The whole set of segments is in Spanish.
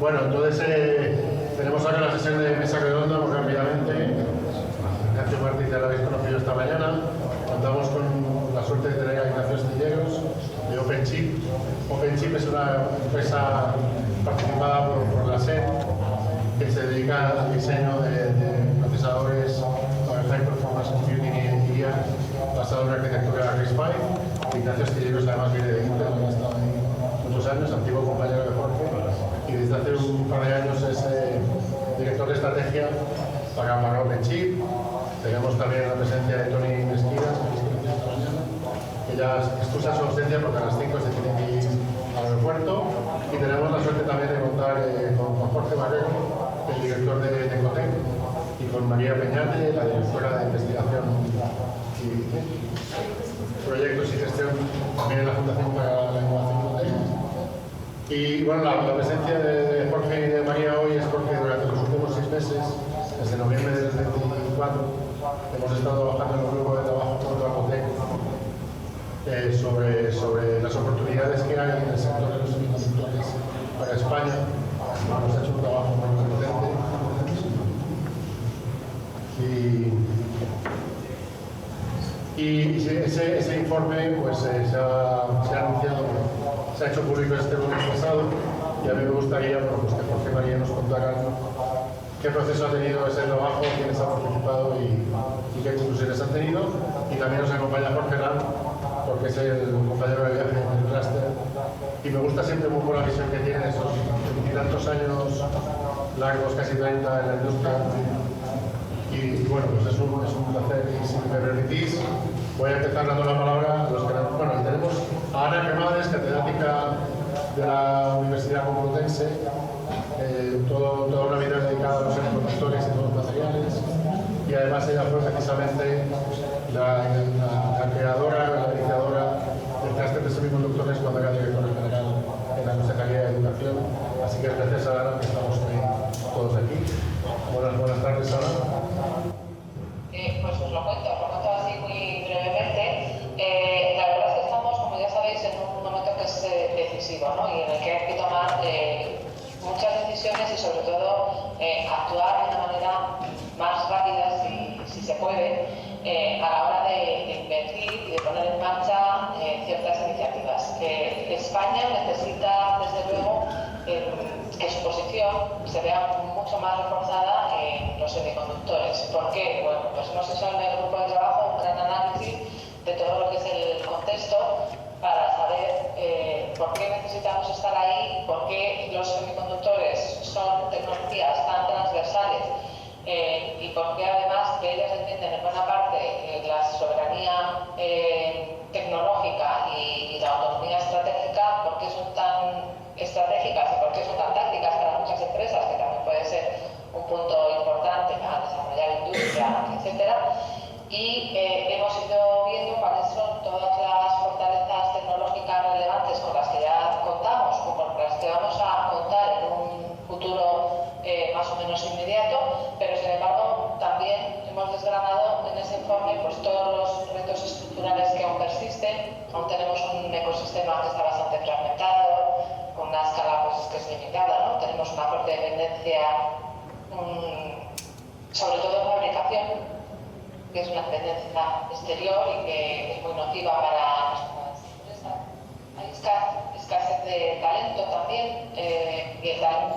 Bueno, entonces tenemos ahora la sesión de mesa redonda muy rápidamente. Ignacio Martí ya lo habéis conocido esta mañana. Contamos con la suerte de tener a Ignacio Estilleros de OpenChip. OpenChip es una empresa participada por la SED que se dedica al diseño de procesadores para High Performance Computing y IA basado en una arquitectura RISC-V. Ignacio Estilleros además viene de Intel, ha estado ahí muchos años, antiguo compañero de Jorge, y desde hace un par de años es director de estrategia para OpenChip. Tenemos también la presencia de Tony Mesquidas, que ya excusa su ausencia porque a las 5 se tiene que ir al aeropuerto. Y tenemos la suerte también de contar con Jorge Barrero, el director de Ecotec, y con María Peñate, la directora de investigación y proyectos y gestión también en la Fundación para la Innovación Ecotec. Y bueno, la presencia de Jorge y de María hoy es porque durante los últimos 6 meses, desde noviembre del 24, hemos estado trabajando en un grupo de trabajo con Ecotec sobre las oportunidades que hay en el sector de los semiconductores para España. Hemos hecho un trabajo muy potente y ese informe pues, se ha anunciado, se ha hecho público este lunes pasado, y a mí me gustaría pues, que Jorge María nos contara qué proceso ha tenido ese trabajo, quiénes han participado y qué conclusiones han tenido. Y también nos acompaña Jorge Ram, porque es el compañero de viaje en el clúster, y me gusta siempre un poco la visión que tiene esos tantos años largos, casi 30 en la industria. Y bueno, pues es un placer, y si me permitís, voy a empezar dando la palabra a los que... Bueno, tenemos a Ana Cremades, catedrática de la Universidad Complutense, toda una vida dedicada a los semiconductores y los materiales, y además ella fue precisamente la creadora, la iniciadora del clúster de semiconductores cuando era directora general en la Consejería de Educación. Así que gracias a Ana que estamos hoy todos aquí. Buenas tardes, Ana. Pues os lo cuento así muy brevemente. La verdad es que estamos, como ya sabéis, en un momento que es decisivo, ¿no? Y en el que hay que tomar muchas decisiones y sobre todo actuar de una manera más rápida, si se puede, a la hora de invertir y de poner en marcha ciertas iniciativas. España necesita, desde luego, que su posición se vea mucho más reforzada en los semiconductores. ¿Por qué? Bueno, pues hemos hecho en el grupo de trabajo un gran análisis de todo lo que es el contexto para saber por qué necesitamos estar ahí, por qué los semiconductores son tecnologías tan transversales y por qué además que ellas entienden en buena parte la soberanía tecnológica y la autonomía estratégica, por qué son tan estratégicas y por qué son tan tácticas para muchas empresas, que también puede ser un punto importante para desarrollar industria, etcétera. Y hemos ido viendo cuáles son todas las fortalezas tecnológicas relevantes con las que ya contamos o con las que vamos a contar en un futuro más o menos inmediato, pero sin embargo también hemos desgranado en ese informe pues, todos los retos estructurales que aún persisten. Aún tenemos un ecosistema que está bastante fragmentado, con una escala pues, que es limitada, ¿no? Tenemos una fuerte dependencia sobre todo en fabricación, que es una dependencia exterior y que es muy nociva para nuestras empresas. Hay escasez de talento también, y el talento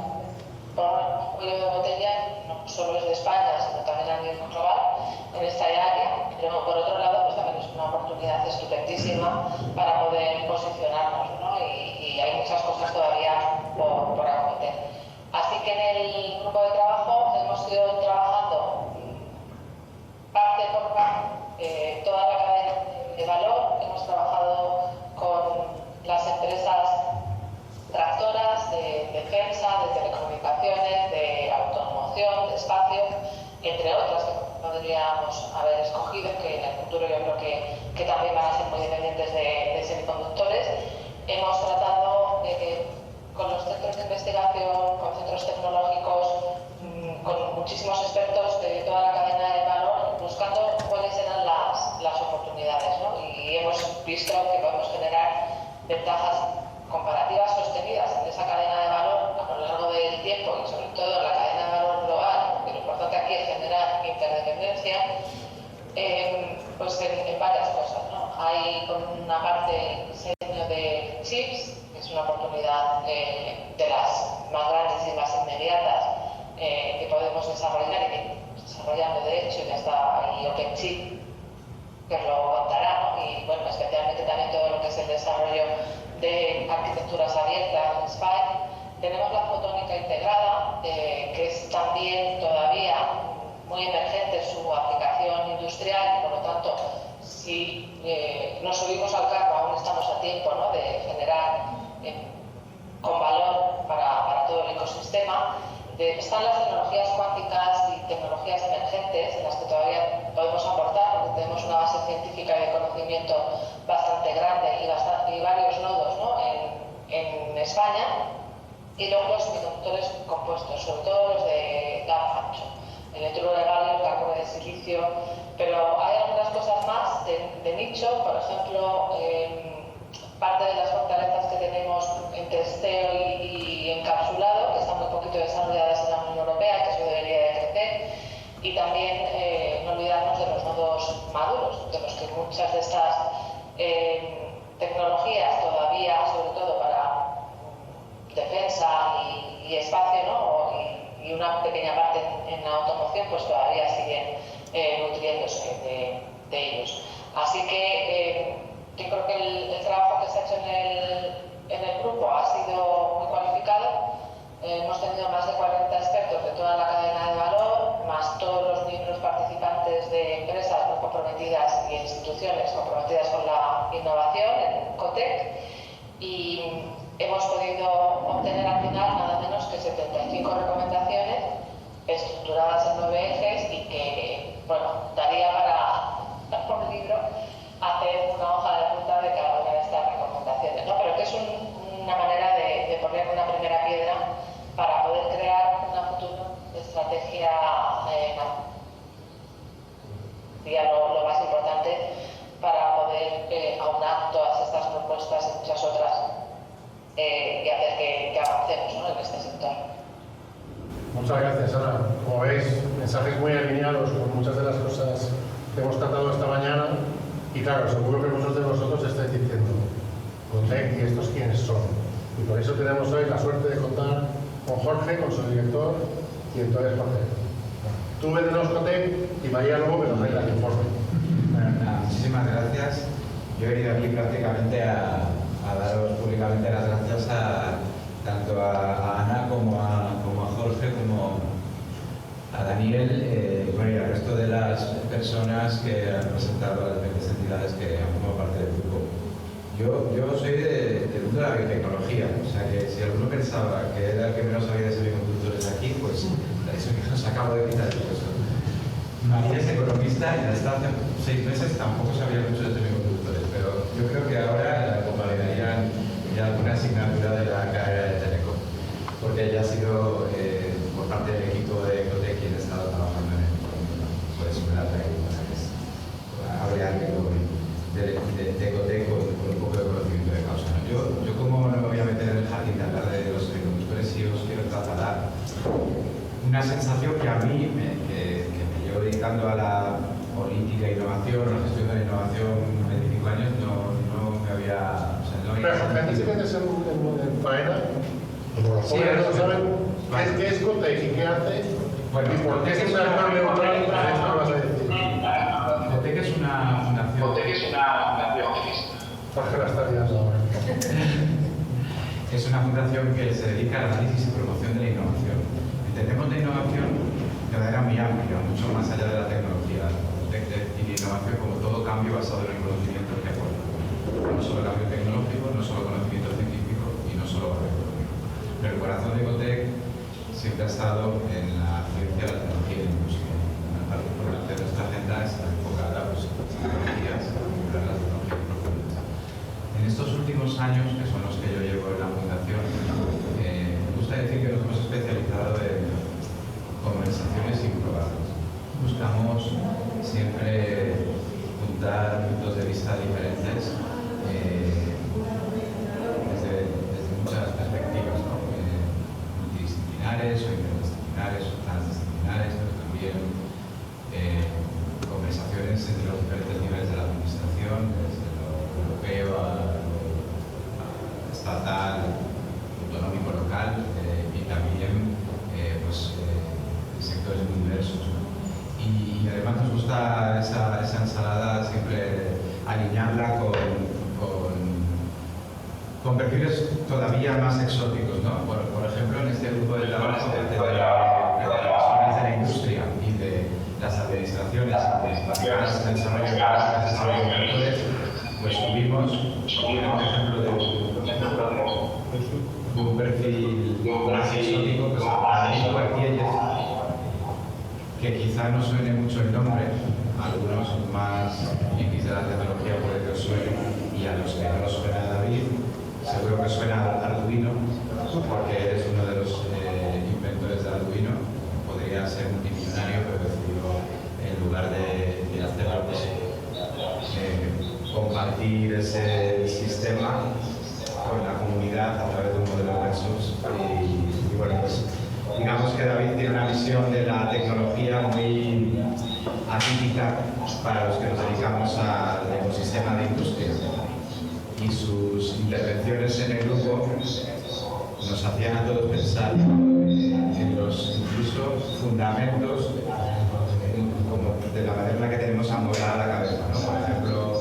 por un cuello de botella no solo es de España, sino también a nivel global en esta área. Pero por otro lado, pues también es una oportunidad estupendísima para poder posicionarnos, ¿no? Y hay muchas cosas todavía por acometer. Así que en el grupo de trabajo hemos ido trabajando parte por parte toda la cadena de valor. Hemos trabajado con las empresas tractoras de defensa, de telecomunicaciones, de automoción, de espacio, entre otras que podríamos haber escogido, que en el futuro yo creo que también van a ser muy dependientes de semiconductores. Hemos tratado con los centros de investigación, con centros tecnológicos, con muchísimos expertos de toda la cadena de valor, buscando cuáles eran las oportunidades, ¿no? Y hemos visto que podemos generar ventajas comparativas sostenidas en esa cadena de valor a lo largo del Pues en varias cosas, ¿no? Hay por una parte diseño de chips, que es una oportunidad de las más grandes y más inmediatas que podemos desarrollar y que desarrollando de hecho ya está ahí OpenChip, que os lo contará, ¿no? Y bueno, especialmente también todo lo que es el desarrollo de arquitecturas abiertas, SPI. Tenemos la fotónica integrada, que es también todavía muy emergente su aplicación industrial y por lo tanto si nos subimos al carro aún estamos a tiempo, ¿no?, de generar con valor para todo el ecosistema. Están las tecnologías cuánticas y tecnologías emergentes en las que todavía podemos aportar porque tenemos una base científica y de conocimiento bastante grande y varios nodos, ¿no?, en España. Y luego los semiconductores compuestos, sobre todo los de gama ancho, el nitruro de galio, el carburo de silicio, pero hay algunas cosas más de nicho, por ejemplo, parte de las fortalezas que tenemos en testeo y encapsulado, que están muy poquito desarrolladas en la Unión Europea, que eso debería de crecer, y también no olvidarnos de los nodos maduros, de los que muchas de estas tecnologías todavía, sobre todo para defensa y espacio, ¿no?, y una pequeña parte en la automoción, pues todavía siguen nutriéndose de ellos. Así que yo creo que el trabajo que se ha hecho en el grupo ha sido muy cualificado. Hemos tenido más de 40 expertos de toda la cadena de valor, más todos los miembros participantes de empresas muy comprometidas y instituciones comprometidas con la innovación en COTEC, y hemos podido obtener al final nada menos que 75 recomendaciones estructuradas en 9 ejes y que, bueno, daría para un libro hacer una hoja de ruta de cada una de estas recomendaciones, ¿no? Pero que es una manera de poner una primera piedra para poder crear una futura estrategia sería lo más importante para poder aunar todas estas propuestas y muchas otras y hacer que avancemos, ¿no?, en este sector. Muchas gracias, Ana. Como veis, mensajes muy alineados con muchas de las cosas que hemos tratado esta mañana. Y claro, seguro que muchos de vosotros estáis diciendo, COTEC, ¿y estos quiénes son? Y por eso tenemos hoy la suerte de contar con Jorge, con su director, y entonces Jorge. Tú véndenos COTEC y María luego me lo trae el informe. Bueno, nada, muchísimas gracias. Yo he venido aquí prácticamente a daros públicamente las gracias tanto a Ana como a Jorge, como a Daniel, bueno, y al resto de las personas que han presentado a las diferentes entidades que han formado parte del grupo. Yo soy del mundo de la biotecnología, o sea que si alguno pensaba que era el que menos sabía de semiconductores aquí, pues eso que nos acabo de quitar el puesto. María es economista y hasta hace 6 meses tampoco sabía mucho de semiconductores, pero yo creo que ahora la convalidarían ya alguna asignatura de la carrera de Telecom, porque ella ha sido por parte del equipo de COTEC quien ha estado trabajando en el por eso me la traigo para hablar de COTEC con un poco de conocimiento de causa. Yo como no me voy a meter en el jardín de hablar de los semiconductores, sí os quiero trasladar una sensación que a mí que me llevo dedicando a la política de innovación, a la gestión de la innovación 25 años, no me había... O sea, no había... Pero Jorge, antes de que te en faena, como los jóvenes no saben qué es COTEC y qué hace, bueno, y por qué es un actor neutral, esto lo vas a decir. COTEC es una fundación... COTEC es una fundación. Jorge la está liando ahora. Es una fundación que se dedica al análisis y promoción de la innovación. Entendemos la innovación de manera muy amplia, mucho más allá de la tecnología. Define innovación como todo cambio basado en el conocimiento que aporta. No solo cambio tecnológico, no solo conocimiento científico y no solo valor económico. Pero el corazón de COTEC siempre ha estado en la ciencia, la tecnología y la industria. Una parte importante de nuestra agenda está enfocada a las tecnologías, a las tecnologías profundas. En estos últimos años, que son los que yo llevo en la fundación, me gusta decir que nos hemos especializado en conversaciones improbables. Buscamos siempre juntar puntos de vista diferentes desde muchas perspectivas, ¿no? Multidisciplinares o interdisciplinares o transdisciplinares, pero también conversaciones entre los diferentes niveles todavía más exóticos, ¿no? Por ejemplo, en este grupo de trabajo de las personas de la industria y de las administraciones dedicadas al desarrollo de actores, pues tuvimos un ejemplo de un perfil más exótico, pues Anaís Cuartielles, que quizá no suene mucho el nombre, a algunos más frikis de la tecnología puede que os suene, y a los que no suena David, seguro que suena Arduino, porque eres uno de los inventores de Arduino. Podría ser multimillonario, pero decidió, en lugar de hacerlo, compartir ese sistema con la comunidad a través de un modelo open source. Y bueno, pues digamos que David tiene una visión de la tecnología muy atípica para los que nos dedicamos al ecosistema de industria. Y sus intervenciones en el grupo nos hacían a todos pensar en los incluso fundamentos como de la manera en la que tenemos amueblada la cabeza, ¿no? Por ejemplo,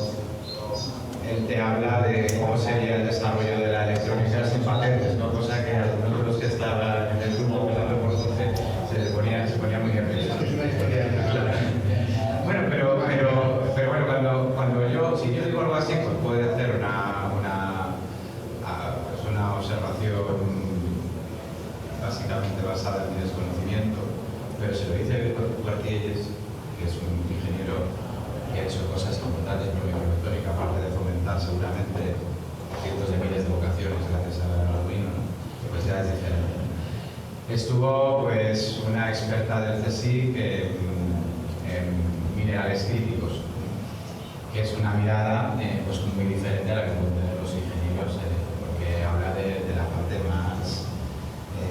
él te habla de cómo sería el desarrollo de la electrónica sin patentes, ¿no? Cosa que a algunos de los que estaban en el grupo, empezando por Jorge, se ponía muy nervioso. Bueno, pero bueno, cuando si yo digo algo así, pues puede hacer una observación básicamente basada en mi desconocimiento, pero se lo dice Cuartielles, que es un ingeniero que ha hecho cosas importantes por la microelectrónica, aparte de fomentar seguramente cientos de miles de vocaciones gracias a Arduino, ¿no? Pues ya es diferente. Estuvo pues una experta del CSIC en minerales críticos, que es una mirada pues muy diferente a la que pueden tener los ingenieros, porque habla de la parte más,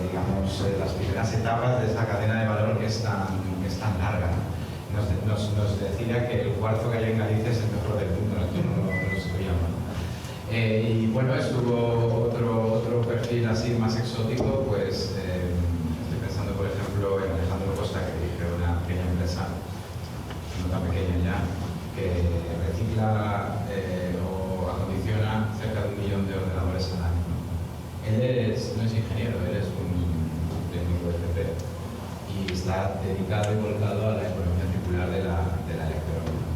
digamos, las primeras etapas de esa cadena de valor que es tan larga, ¿no? Nos decía que el cuarzo que hay en Galicia es el mejor del mundo, esto no lo sabíamos. Y bueno, estuvo otro perfil así más exótico, pues estoy pensando por ejemplo en Alejandro Costa, que dirige una pequeña empresa, no tan pequeña ya, que recicla o acondiciona cerca de 1 millón de ordenadores al año. Él no es ingeniero, él es un técnico de FP y está dedicado y volcado a la economía circular de la electrónica.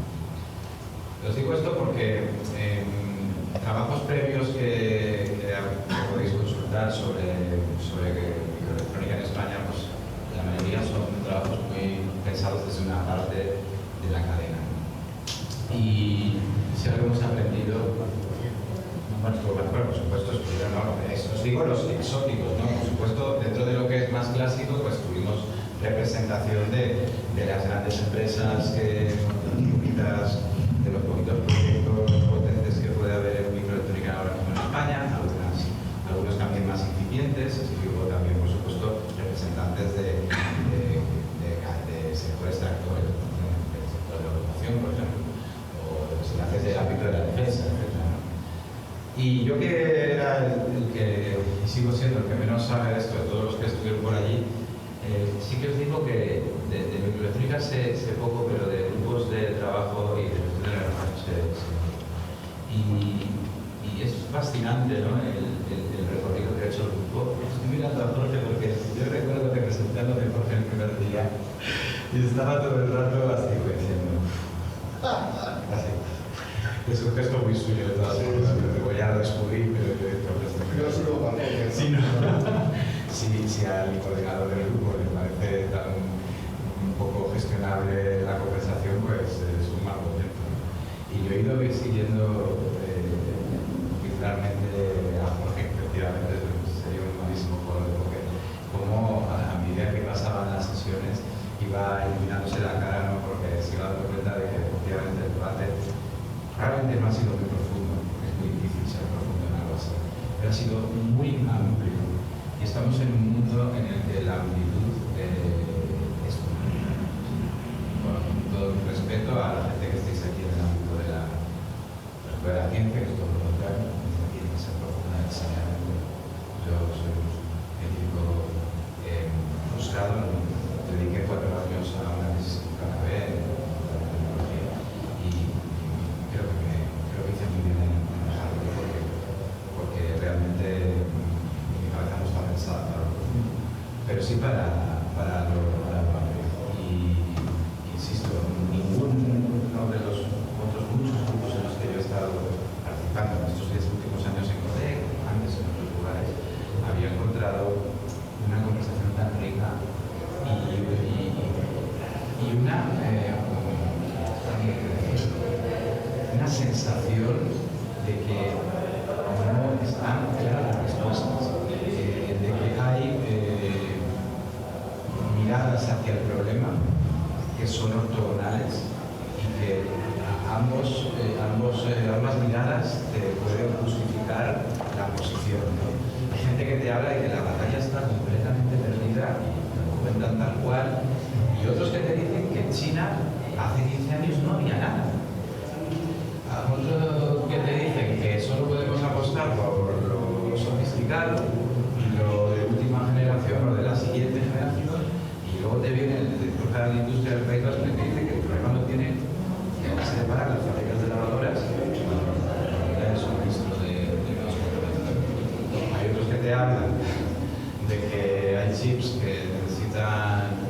Os digo esto porque trabajos previos que podéis consultar sobre microelectrónica en España, pues la mayoría son trabajos muy pensados desde una parte de la cadena. Y si algo hemos aprendido, bueno, por supuesto, os digo los exóticos, ¿no? Por supuesto, dentro de lo que es más clásico, pues tuvimos representación de las grandes empresas de los poquitos proyectos potentes que puede haber en microelectrónica ahora mismo en España, algunos también más incipientes, así que hubo también, por supuesto, representantes de sectores tractores, del sector de la automoción, por ejemplo, o representantes del ámbito de la defensa, etc. Y yo que era el que sigo siendo el que menos sabe de esto de todos los que estuvieron por allí, sí que os digo que de microelectrónica sé poco, pero de grupos de trabajo y de gestión de la sé. Y es fascinante, ¿no? el recorrido que ha hecho el grupo. Estoy mirando a Jorge porque yo recuerdo que presenté a lo de Jorge el primer día y estaba todo el rato así diciendo. Así. Es un gesto muy suyo de todas formas, pero ya lo descubrí, pero yo solo si al coordinador del grupo le parece tan un poco gestionable la conversación, pues es un mal momento, ¿no? Y yo he ido siguiendo particularmente a Jorge, efectivamente sería un malísimo juego de póker, como a medida que pasaban las sesiones iba iluminándose la cara, ¿no? Porque se iba dando cuenta de que efectivamente el debate realmente no ha sido muy profundo, es muy difícil ser profundo en algo así, pero ha sido muy amplio y estamos en un mundo en el que la amplitud es fundamental. Con todo mi respeto a la gente que estáis aquí en el ámbito de la ciencia, que es todo lo contrario, no tiene que ser profunda necesariamente. Yo soy un científico frustrado, dediqué 4 años a una tesis que acabé en tecnología y creo que hice muy bien en dejarlo porque realmente sensación de que no están claras las respuestas, de que hay miradas hacia el problema que son ortogonales y que ambas miradas te pueden justificar la posición, ¿no? Hay gente que te habla de que la batalla está completamente perdida y te lo cuentan tal cual, y otros que te dicen que en China hace 15 años no había nada. Otros que te dicen que solo podemos apostar por lo sofisticado y lo de última generación o de la siguiente generación, y luego te viene el director de la industria del País Vasco y te dice que el problema lo tiene que se separar las fábricas de lavadoras y el suministro de los componentes. Hay otros que te hablan de que hay chips que necesitan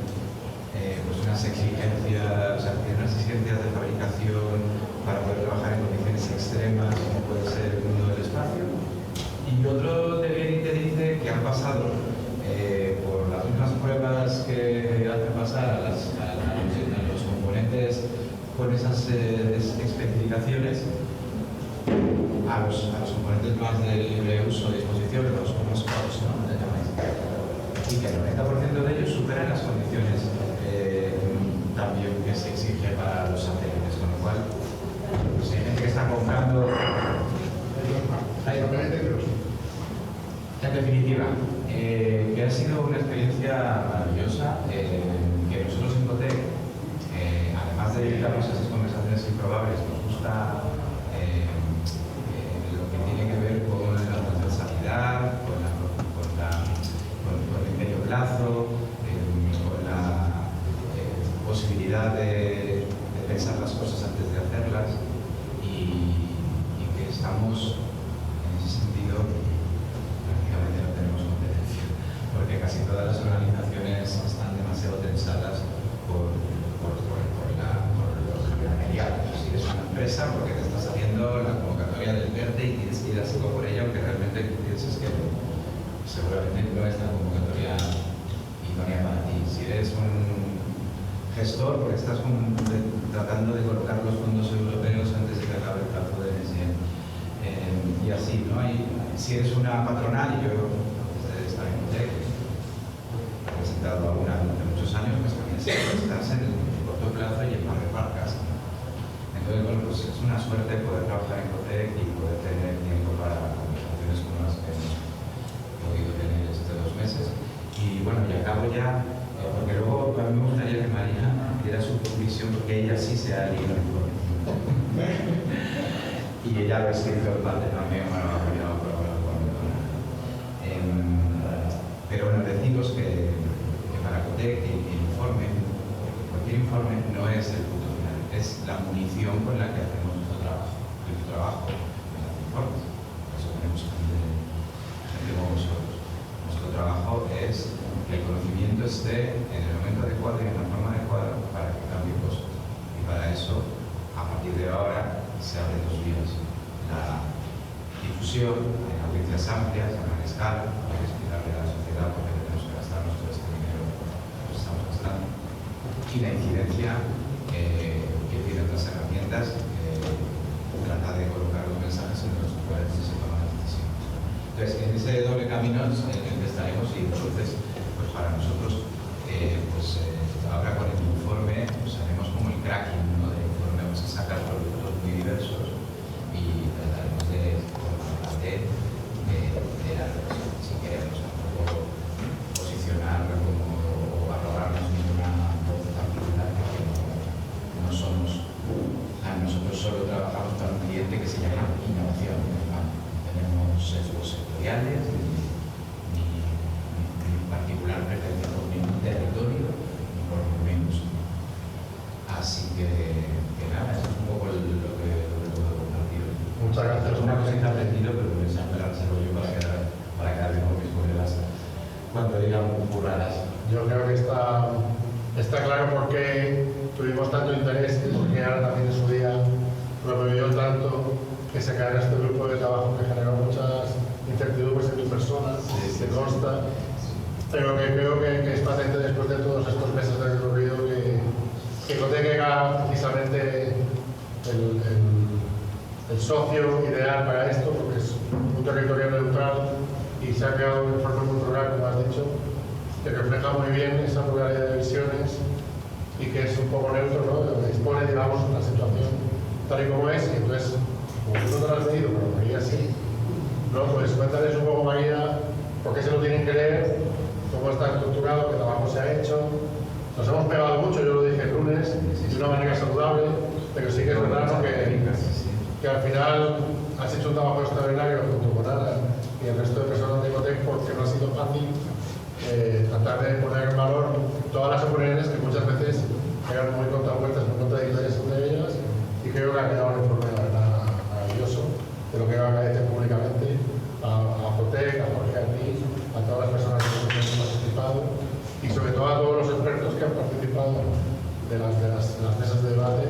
pues unas exigencias, o sea, tienen unas exigencias de fabricación para poder trabajar en condiciones extremas, como puede ser el mundo del espacio. Y otro te viene y te dice que han pasado por las mismas pruebas que hacen pasar a los componentes con esas especificaciones a los componentes más de libre uso de disposición, los COTS, ¿no? Y que el 90% de ellos superan las condiciones también que se exige para los satélites, con lo cual pues hay gente que está comprando. En definitiva, que ha sido una experiencia maravillosa, que nosotros en Cotec, además de dedicarnos a esas conversaciones improbables, nos gusta lo que tiene que ver con la transversalidad, con el medio plazo, con la posibilidad de pensar las cosas antes de hacerlas, y que estamos en ese sentido prácticamente no tenemos competencia, porque casi todas las organizaciones están demasiado tensadas por lo material. Si eres una empresa, porque te estás haciendo la convocatoria del PERTE y tienes que ir a saco por ella, aunque realmente pienses que seguramente no es la convocatoria idónea para ti. Si eres un gestor, porque estás tratando de colocar los fondos europeos antes de que acabe el plazo de NSE. Y así, ¿no? Si eres una patronal, y yo desde esta Cotec he presentado alguna durante muchos años, pues también estás en el corto plazo y en par de parcas. Entonces, bueno, pues es una suerte poder trabajar en Cotec y poder tener tiempo para conversaciones como las que hemos podido tener estos 2 meses. Y bueno, y acabo ya, porque luego a mí me gustaría que María diera su conclusión, porque ella sí se ha leído el informe. Y ella lo ha escrito también, bueno, ha apoyado pero bueno, deciros que para Cotec el informe, cualquier informe no es el punto final, es la munición con la que hacemos nuestro trabajo. El trabajo no hace informes, por eso tenemos gente como vosotros. Nuestro trabajo es que el conocimiento esté en el momento adecuado y en la forma adecuada para que cambie cosas. Y para eso, a partir de ahora, se abren 2 vías. La difusión en audiencias amplias, a gran escala, para explicarle a la sociedad por qué tenemos que gastarnos todo este dinero que estamos gastando. Y la incidencia que tienen otras herramientas, trata de colocar los mensajes en los cuales se toman las decisiones. Entonces, en ese doble camino en el que estaremos, y entonces, pues para nosotros, ahora con el informe, pues haremos como el cracking, ¿no? Del informe, vamos a sacar productos muy diversos y trataremos de si queremos tampoco posicionar o arrogarnos ninguna voz particular, porque no somos, nosotros solo trabajamos para un cliente que se llama innovación, no tenemos sesgos sectoriales ni particular preferencia por ningún territorio ni por menos. Así que nada, eso es un poco lo que puedo compartir. Muchas gracias. Es una cosa que he aprendido, pero me la reservo yo para quedar bien con mis colegas cuando digan burradas. Yo creo que está claro por qué tuvimos tanto interés y por qué ahora también en su día promovió tanto que se creara este grupo de trabajo que generó muchas incertidumbres en tu persona, que consta, pero que creo que es patente después de todos estos meses de recorrido que Cotec era precisamente el socio ideal para esto, porque es un territorio neutral y se ha creado un informe muy rural, como has dicho, que refleja muy bien esa pluralidad de visiones y que es un poco neutro, ¿no? Expone, digamos, la situación tal y como es, y entonces, como tú no te lo has leído, pero María sí, ¿no? Pues cuéntales un poco, María, por qué se lo tienen que leer, cómo está estructurado, qué trabajo se ha hecho. Nos hemos pegado mucho, yo lo dije el lunes, de una manera saludable, pero sí que es verdad, ¿no? que al final has hecho un trabajo extraordinario junto con Ana y el resto de personas de Ecotec, porque no ha sido fácil tratar de poner en valor todas las opiniones que muchas veces eran muy contrapuestas, muy contradictorias entre ellas, y creo que ha quedado un informe, la verdad, maravilloso, de lo que agradecer públicamente a Ecotec, a Jorge, a ti, a todas las personas que hemos participado y sobre todo a todos los expertos que han participado de las mesas de debate,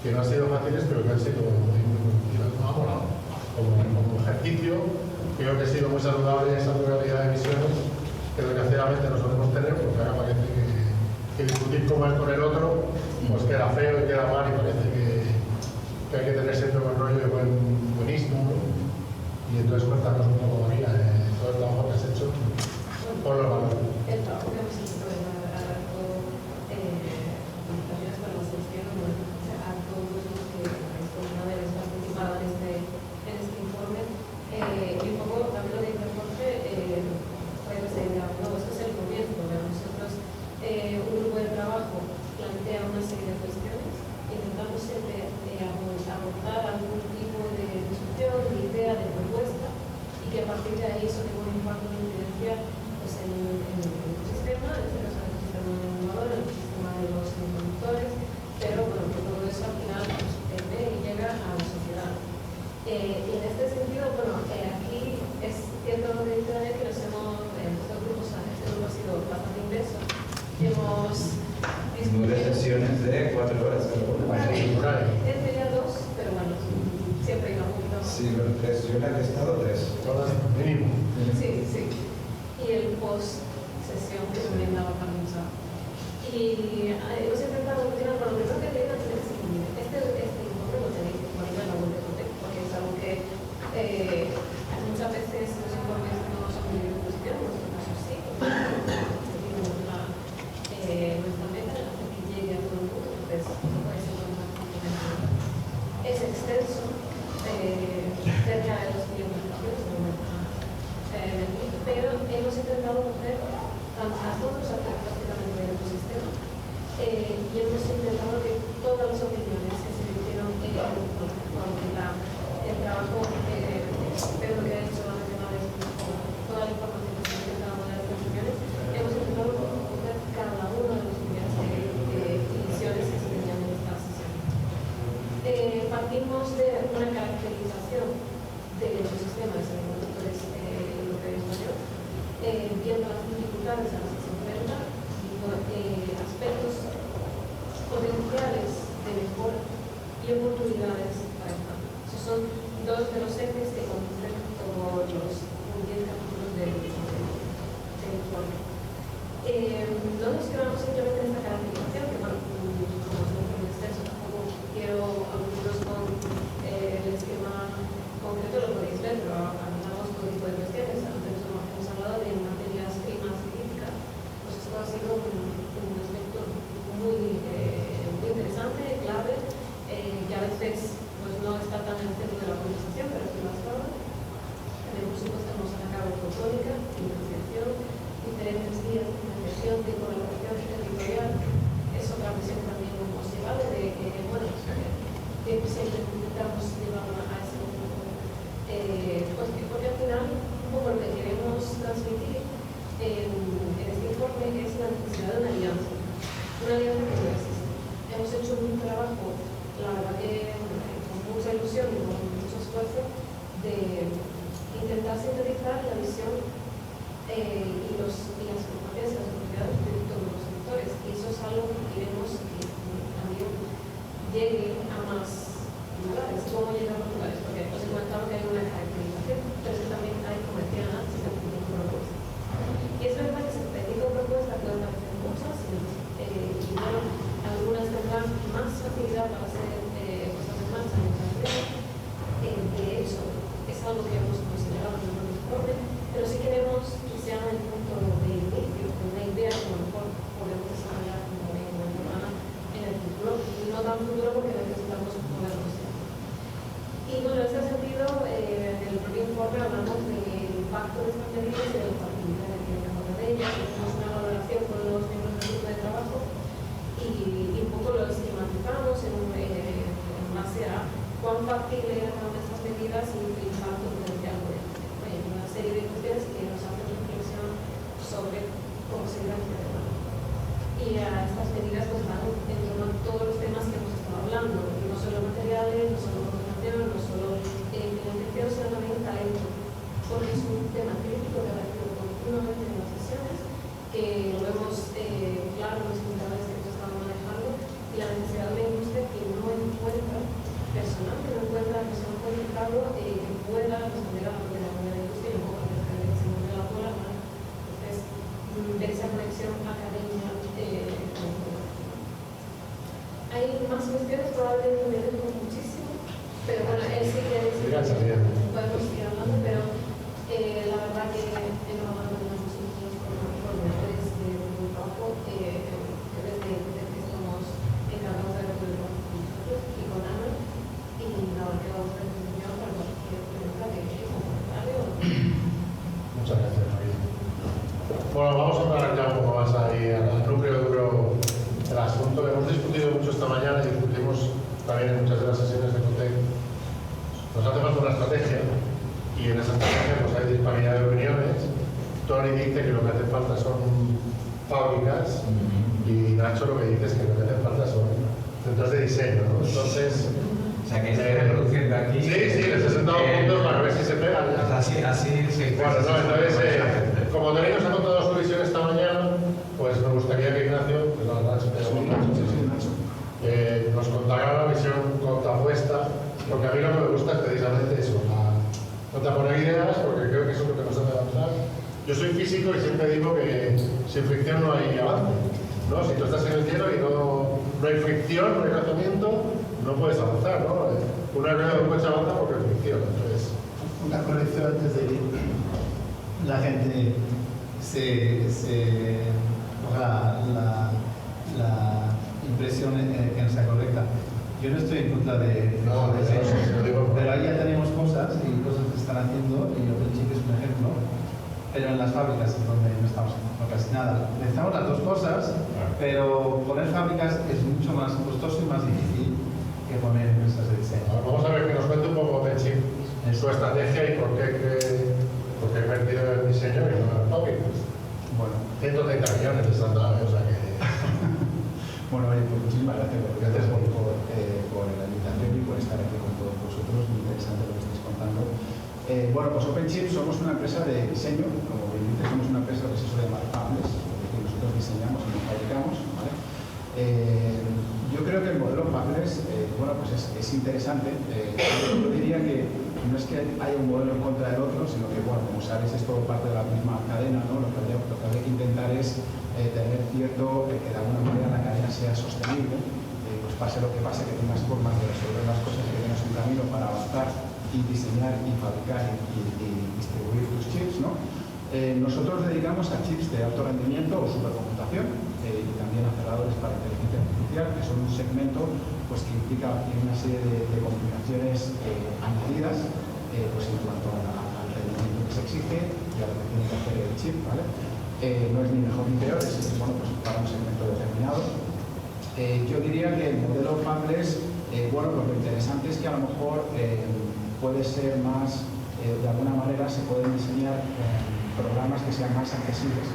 que no han sido fáciles, pero que han sido muy molado. Como ejercicio, creo que ha sido muy saludable esa pluralidad de visiones que desgraciadamente no solemos tener, porque ahora parece que discutir como es con el otro, pues queda feo y queda mal y parece que hay que tener siempre buen rollo y buenísimo, ¿no? Y entonces cuéntanos un poco, María, todo el trabajo que has hecho por los valores. El trabajo que hemos hecho en comunicaciones para la selección, a todos los que habéis participado en este informe, y un poco también lo de Jorge, esto es el comienzo. Nosotros, un grupo de trabajo plantea una serie de cuestiones, intentamos siempre aportar algún tipo de discusión, de idea, de propuesta, y que a partir de ahí eso tenga un impacto de incidencia pues, en el ecosistema, en este caso en el sistema de innovador, en el sistema de los conductores, pero bueno, que todo eso al final pues, y llega a la sociedad. Y en este sentido, bueno, aquí es cierto lo que dice Daniel, que nos hemos, estos grupos, este grupo ha sido bastante intenso. Hemos discutido 9 sesiones de 4 horas. Entre ya 2, pero bueno, siempre hay un poquito más. Sí, pero 3. Yo la he estado 3. Todas mínimo. Sí, sí. Y el post-sesión que me daba para pensar. Y hemos intentado continuar con lo primero que leí antes de que se combine. Este informe lo tenéis disponible en la web de Ecotec, porque es algo que muchas veces los informes no son muy bien positivos, en nuestro caso sí, nuestra meta es hacer que llegue a todo el mundo, entonces puede ser más complementario. Es extenso, cerca de 2 millones de páginas, pero hemos intentado coger a todos los aspectos prácticamente del ecosistema y hemos intentado que todas las opiniones que se hicieron el trabajo pero lo que ha dicho la nacional es toda la información que se ha intentado dar de las opiniones, hemos intentado coger cada uno de los opiniones y visiones que se tenían en esta sesión. Partimos de una caracterización del ecosistema de semiconductores europeo y español, viendo las dificultades a las que se enfrenta, aspectos potenciales de mejora y oportunidades para el cambio. Esos son 2 de los ejes que conducen todos los 10 capítulos del informe. No nos quedamos simplemente en esta caracterización, que bueno, como es muy extenso, tampoco quiero aburriros con el esquema concreto, lo podéis ver, pero hablamos todo tipo de cuestiones. Antes hemos hablado de materias primas críticas, pues esto ha sido un aspecto muy interesante, clave, que a veces pues, no está tan en el centro de la conversación, pero sí lo ha estado. Por supuesto, hemos sacado fotónica, financiación, diferentes vías de financiación, de colaboración territorial. Es otra visión que también hemos llevado de que, bueno, que siempre necesitamos llevar a ese punto. Pues porque al final, un poco lo que queremos transmitir en este informe es la necesidad de una alianza que no existe. Hemos hecho un trabajo, la verdad que con mucha ilusión y con mucho esfuerzo, de intentar sintetizar la visión y las competencias, las oportunidades de todos los sectores. Y eso es algo que queremos que también llegue a más lugares. ¿Cómo llegar a más lugares? Porque os he comentado que hay una caracterización, pero también hay, como decía Ana, 75 propuestas. Y es verdad que 75 propuestas pueden parecer muchas, y bueno, algunas tendrán más facilidad para ser puestas en marcha en otras veces, impacto de estas medidas y de la facilidad de que cada una de ellas. Hicimos una valoración con los miembros del grupo de trabajo y un poco lo esquematizamos en base a cuán fácil eran cada una de estas medidas y el impacto potencial de una serie de cuestiones que nos hacen reflexión sobre cómo se irá hacia adelante. Y a estas medidas pues van en torno a todos los temas que hemos estado hablando, no solo materiales, no solo coordinación, no solo financiación, sino también talento, porque es un tema crítico que ha aparecido continuamente en las sesiones, que lo vemos claro en los indicadores que hemos estado manejando, y la necesidad de la industria que no encuentra personal, que no encuentra personal cualificado que pueda responder a la demanda de la industria y un poco a que se mueve la cola, ¿no? Entonces, ver esa conexión academia. Hay más cuestiones, probablemente me dejo muchísimo, pero bueno, él sí que podemos seguir hablando, pero la verdad que enhorabuena a nosotros los coordinadores de trabajo, que desde que estamos encargados de recurrir y con Ana, y nada, que vamos a tener para cualquier pregunta que quieras comentario. Muchas gracias, María. Bueno, vamos a entrar ya un poco más ahí al núcleo duro del asunto. Hemos discutido mucho esta mañana y discutimos también en muchas de las sesiones de COTEC. Nos hace falta una estrategia y en esa estrategia pues, hay disparidad de opiniones. Tony dice que lo que hace falta son fábricas y Nacho lo que dice es que lo que hace falta son centros de diseño, ¿no? Entonces, o sea, que esté reproduciendo aquí. Sí, les he sentado juntos para ver si se pegan. Así se. Bueno, no, entonces, como Tony nos ha contado su visión esta mañana, pues me gustaría que Ignacio, pues nos contara la visión contrapuesta, porque a mí lo que me gusta es precisamente eso, contraponer ideas, porque creo que eso es lo que nos hace avanzar. Yo soy físico y siempre digo que sin fricción no hay avance, ¿no? Si tú estás en el cielo y no hay fricción, no hay rozamiento, no puedes avanzar, ¿no? Una rueda de un coche avanza porque hay fricción. Entonces, una corrección antes de ir. La gente la impresión que no sea correcta. Yo no estoy en contra de eso, pero ahí ya tenemos cosas y cosas que se están haciendo y OpenChip es un ejemplo, pero en las fábricas es donde no estamos haciendo casi nada. Necesitamos las dos cosas, pero poner fábricas es mucho más costoso y más difícil que poner empresas de diseño. Vamos a ver que nos cuente un poco OpenChip su estrategia y por qué ha invertido en el diseño y no en las fábricas. Bueno, 130 millones de dado, o sea que... Bueno, pues muchísimas gracias por la invitación y por estar aquí con todos vosotros. Muy interesante lo que estáis contando. Bueno, pues OpenChip somos una empresa de diseño, como bien dice, somos una empresa de proceso de marcables, es decir, nosotros diseñamos y nos fabricamos, ¿vale? Yo creo que el modelo fabless, bueno, pues es interesante. Yo diría que no es que haya un modelo en contra del otro, sino que, bueno, como sabéis, es todo parte de la misma cadena, ¿no? Lo que hay que intentar es tener cierto, que de alguna manera la cadena sea sostenible, pues pase lo que pase, que tengas formas de resolver las cosas, que tengas un camino para avanzar y diseñar y fabricar y distribuir tus chips, ¿no? Nosotros dedicamos a chips de alto rendimiento o supercomputación y también a cerradores para inteligencia artificial, que son un segmento pues, que implica una serie de complicaciones añadidas pues, en cuanto al rendimiento que se exige y a lo que tiene que hacer el chip, ¿vale? No es ni mejor ni peor, es bueno, pues, para un segmento determinado. Yo diría que el modelo fabless, bueno, pues lo interesante es que a lo mejor puede ser más, de alguna manera se pueden diseñar programas que sean más accesibles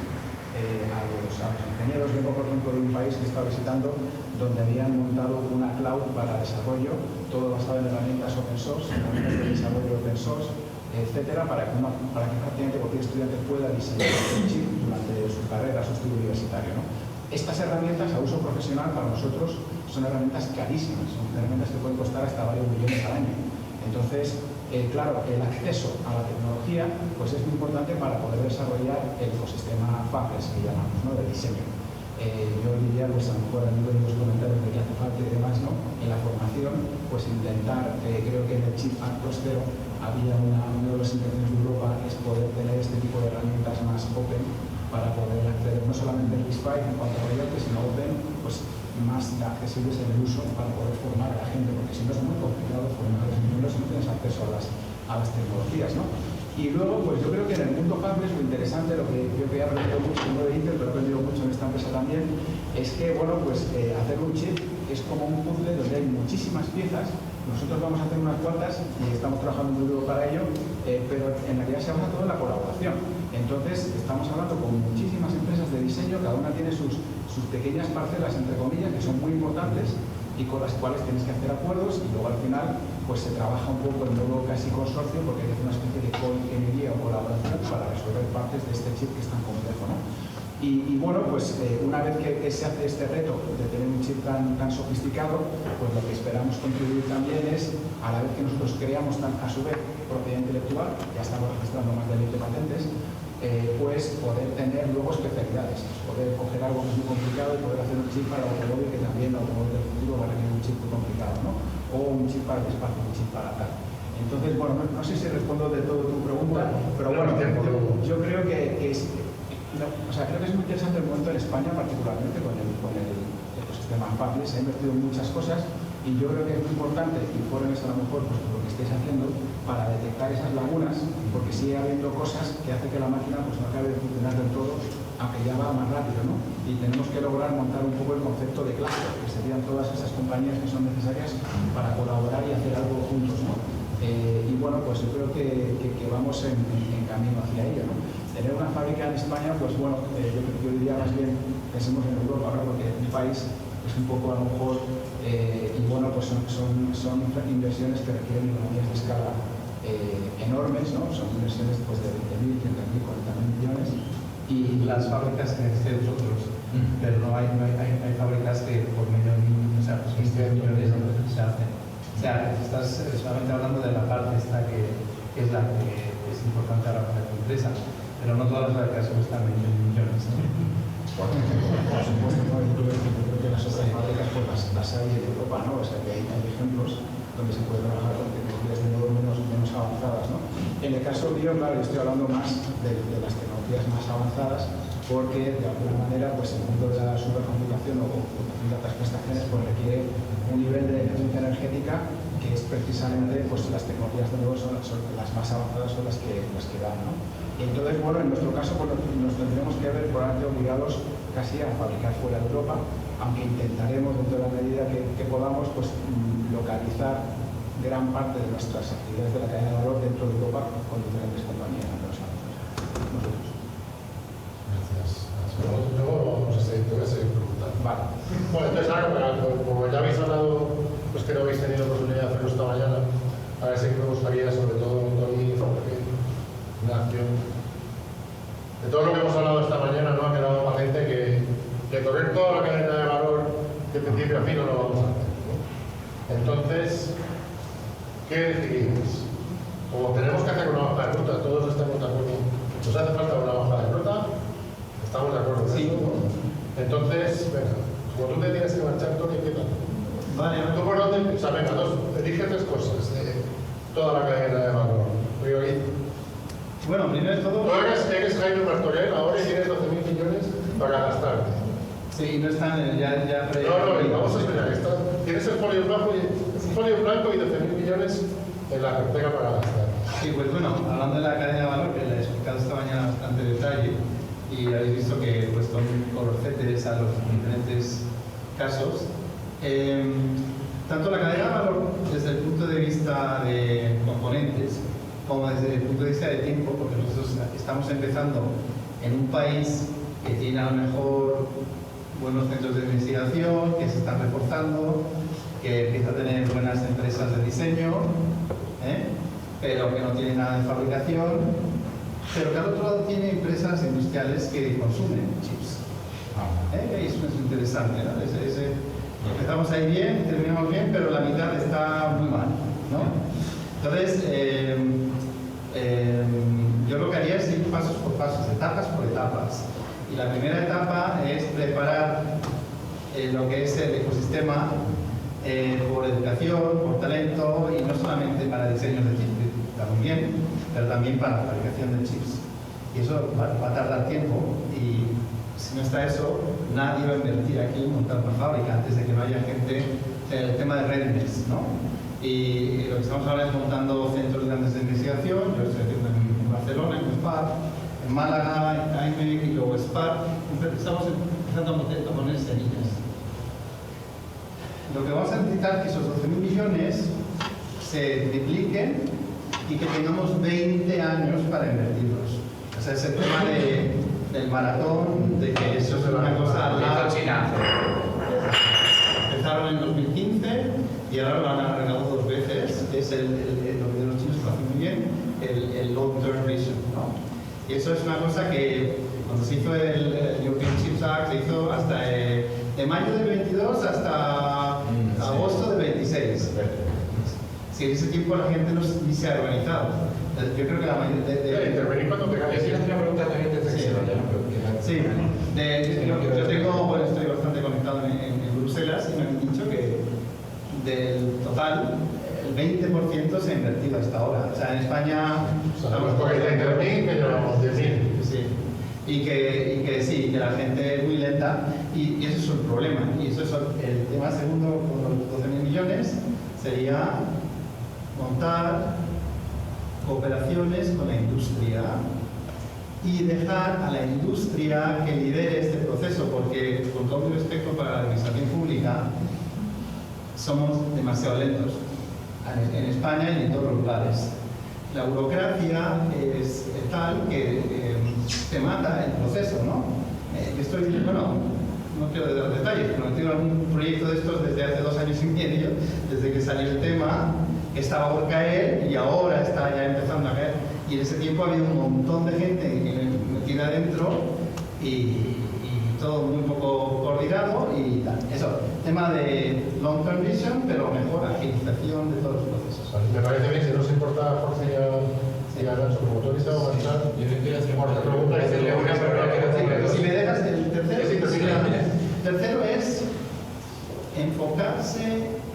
a los ingenieros. Vengo, por ejemplo, de un país que estaba visitando donde habían montado una cloud para desarrollo, todo basado en herramientas open source, herramientas de desarrollo open source, etcétera, para que prácticamente cualquier estudiante pueda diseñar un chip durante su carrera, su estudio universitario, ¿no? Estas herramientas a uso profesional para nosotros son herramientas carísimas, son herramientas que pueden costar hasta varios millones al año. Entonces, claro, el acceso a la tecnología pues es muy importante para poder desarrollar el ecosistema fabless que llamamos, ¿no? De diseño. Yo diría, pues a lo mejor en los comentarios de que hace falta y demás, ¿no? En la formación, pues intentar, creo que en el Chip Act 2.0 había una de las intenciones de Europa es poder tener este tipo de herramientas más open para poder acceder no solamente al RISC-V en cuanto a proyectos, sino open, pues más accesibles en el uso para poder formar a la gente, porque si no es muy complicado formar a los ingenieros si no tienes acceso a las tecnologías, ¿no? Y luego, pues yo creo que en el mundo fabless lo interesante, lo que yo que he aprendido mucho en de Intel, pero he aprendido mucho en esta empresa también, es que, bueno, pues hacer un chip es como un puzzle donde hay muchísimas piezas. Nosotros vamos a hacer unas cuantas y estamos trabajando muy duro para ello, pero en realidad se basa todo en la colaboración. Entonces, estamos hablando con muchísimas empresas de diseño, cada una tiene sus pequeñas parcelas, entre comillas, que son muy importantes y con las cuales tienes que hacer acuerdos, y luego al final pues se trabaja un poco en modo casi consorcio, porque hay una especie de co-ingeniería o colaboración para resolver partes de este chip que es tan complejo, ¿no? Y bueno, pues una vez que se hace este reto de tener un chip tan sofisticado, pues lo que esperamos contribuir también es, a la vez que nosotros creamos a su vez propiedad intelectual, ya estamos registrando más de 20 patentes, pues poder tener luego especialidades, poder coger algo que es muy complicado y poder hacer un chip para el automóvil, que también el automóvil del futuro va a requerir un chip muy complicado, ¿no? O un chip para el espacio, un chip para tal. Entonces, bueno, no sé si respondo de todo tu pregunta, pero bueno, yo creo que es... No, o sea, creo que es muy interesante el momento en España, particularmente con el ecosistema fabless. Se ha invertido en muchas cosas y yo creo que es muy importante, informes a lo mejor pues, por lo que estéis haciendo, para detectar esas lagunas, porque sigue habiendo cosas que hacen que la máquina pues, no acabe de funcionar del todo, aunque ya va más rápido, ¿no? Y tenemos que lograr montar un poco el concepto de cluster, que serían todas esas compañías que son necesarias para colaborar y hacer algo juntos, ¿no? Y bueno, pues yo creo que vamos en camino hacia ello, ¿no? Tener una fábrica en España, pues bueno, yo diría más bien, pensemos en Europa, ¿no? Porque un país es un poco a lo mejor, y bueno, pues son inversiones que requieren economías de escala enormes, ¿no? Son inversiones pues, de 20.000, 30.000, 40.000 millones. Y las fábricas que necesitéis vosotros, pero no hay fábricas que por medio de, o sea, pues 15 millones se hacen. O sea, estás solamente hablando de la parte esta que es la que es importante ahora para tu empresa, pero no todas las fábricas cuestan 20 millones, ¿no? Por supuesto, no, yo creo que las otras fábricas pues, las hay en Europa, ¿no? O sea, que hay ejemplos donde se puede trabajar con tecnologías de modo menos avanzadas, ¿no? En el caso mío, claro, yo estoy hablando más de las tecnologías más avanzadas, porque de alguna manera pues, el mundo de la supercomputación o de altas prestaciones pues, requiere un nivel de eficiencia energética que es precisamente pues, las tecnologías de nuevo son las más avanzadas, son las que dan, ¿no? Y entonces, bueno, en nuestro caso pues, nos tendremos que ver probablemente obligados casi a fabricar fuera de Europa, aunque intentaremos dentro de la medida que podamos pues, localizar gran parte de nuestras actividades de la cadena de valor dentro de Europa con diferentes compañías. Luego vamos a seguir preguntando. Vale. Bueno, entonces ahora, como ya habéis hablado, pues que no habéis tenido oportunidad de hacerlo esta mañana, ahora sí que me gustaría, sobre todo Tony, Jorge, Ignacio, de todo lo que hemos hablado esta mañana, ¿no? Ha quedado patente que correr toda la cadena de valor de principio a fin no lo vamos a hacer, ¿no? Entonces, ¿qué decidimos? Como tenemos que hacer una hoja de ruta, todos estamos de acuerdo, nos hace falta una hoja de ruta. ¿Estamos de acuerdo con eso? ¿No? Entonces, venga, como tú te tienes que marchar, Tony, ¿qué tal? Vale, ¿Tú por dónde? O sea, venga, elige tres cosas de toda la cadena de valor. bueno, primero de todo... Tú eres Jaime Martorell ahora y tienes 12.000 millones para gastarte. Sí, no están ya No, vamos a esperar. Tienes el folio blanco y 12.000 millones en la cartera para gastar. Sí, pues bueno, hablando de la cadena de valor, que la he explicado esta mañana bastante detalle, y habéis visto que he puesto colorcetes a los diferentes casos. Tanto la cadena de valor desde el punto de vista de componentes como desde el punto de vista de tiempo, porque nosotros estamos empezando en un país que tiene a lo mejor buenos centros de investigación, que se están reforzando, que empieza a tener buenas empresas de diseño, pero que no tiene nada de fabricación, pero que al otro lado tiene empresas industriales que consumen chips. Y eso es interesante, ¿no? Empezamos ahí bien, terminamos bien, pero la mitad está muy mal, ¿no? Entonces, yo lo que haría es ir pasos por pasos, etapas por etapas. Y la primera etapa es preparar lo que es el ecosistema por educación, por talento, y no solamente para diseños de chips, está muy bien, pero también para la fabricación de chips. Y eso va a tardar tiempo, y si no está eso, nadie va a invertir aquí en montar una fábrica antes de que no haya gente, el tema de readiness, ¿no? Y lo que estamos ahora es montando centros grandes de investigación. Yo estoy haciendo en Barcelona, en SPAR, en Málaga, en AIMEC y luego SPAR, estamos empezando a poner semillas. Lo que vamos a necesitar es que esos 12.000 millones se tripliquen y que tengamos 20 años para invertirlos. O sea, ese tema del maratón, de que eso es una cosa larga. Empezaron en 2015 y ahora lo han arreglado 2 veces. Es lo que de los chinos lo hace muy bien, el long term vision, ¿no? Y eso es una cosa que cuando se hizo el European Chips Act, se hizo hasta de mayo del 22 hasta agosto del 26. Si en ese tiempo la gente ni se ha organizado. Yo creo que la mayoría intervenir cuando te Es una pregunta también de Sí, yo tengo, bueno, estoy bastante conectado en Bruselas y me han dicho que del total el 20% se ha invertido hasta ahora. O sea, en España estamos con el internet que llevamos 10.000. Sí. Y que sí, que la gente es muy lenta y eso es un problema. Y eso es el tema segundo con los 12.000 millones sería montar cooperaciones con la industria y dejar a la industria que lidere este proceso, porque con todo mi respeto para la administración pública somos demasiado lentos en España y en todos los lugares. La burocracia es tal que te mata el proceso, ¿no? No quiero dar detalles, pero tengo algún proyecto de estos desde hace 2 años y medio, desde que salió el tema, que estaba por caer y ahora está ya empezando a caer. Y en ese tiempo ha habido un montón de gente metida adentro y todo muy poco coordinado y tal. Eso, tema de long term vision, pero mejor agilización de todos los procesos. Me parece bien, si no os importa, Jorge y Nacho, como tú has visto avanzar. Yo no quiero hacer Por pregunta, hacerle una, pero no quiero hacerle Si me dejas, el Sí, tercero es enfocarse,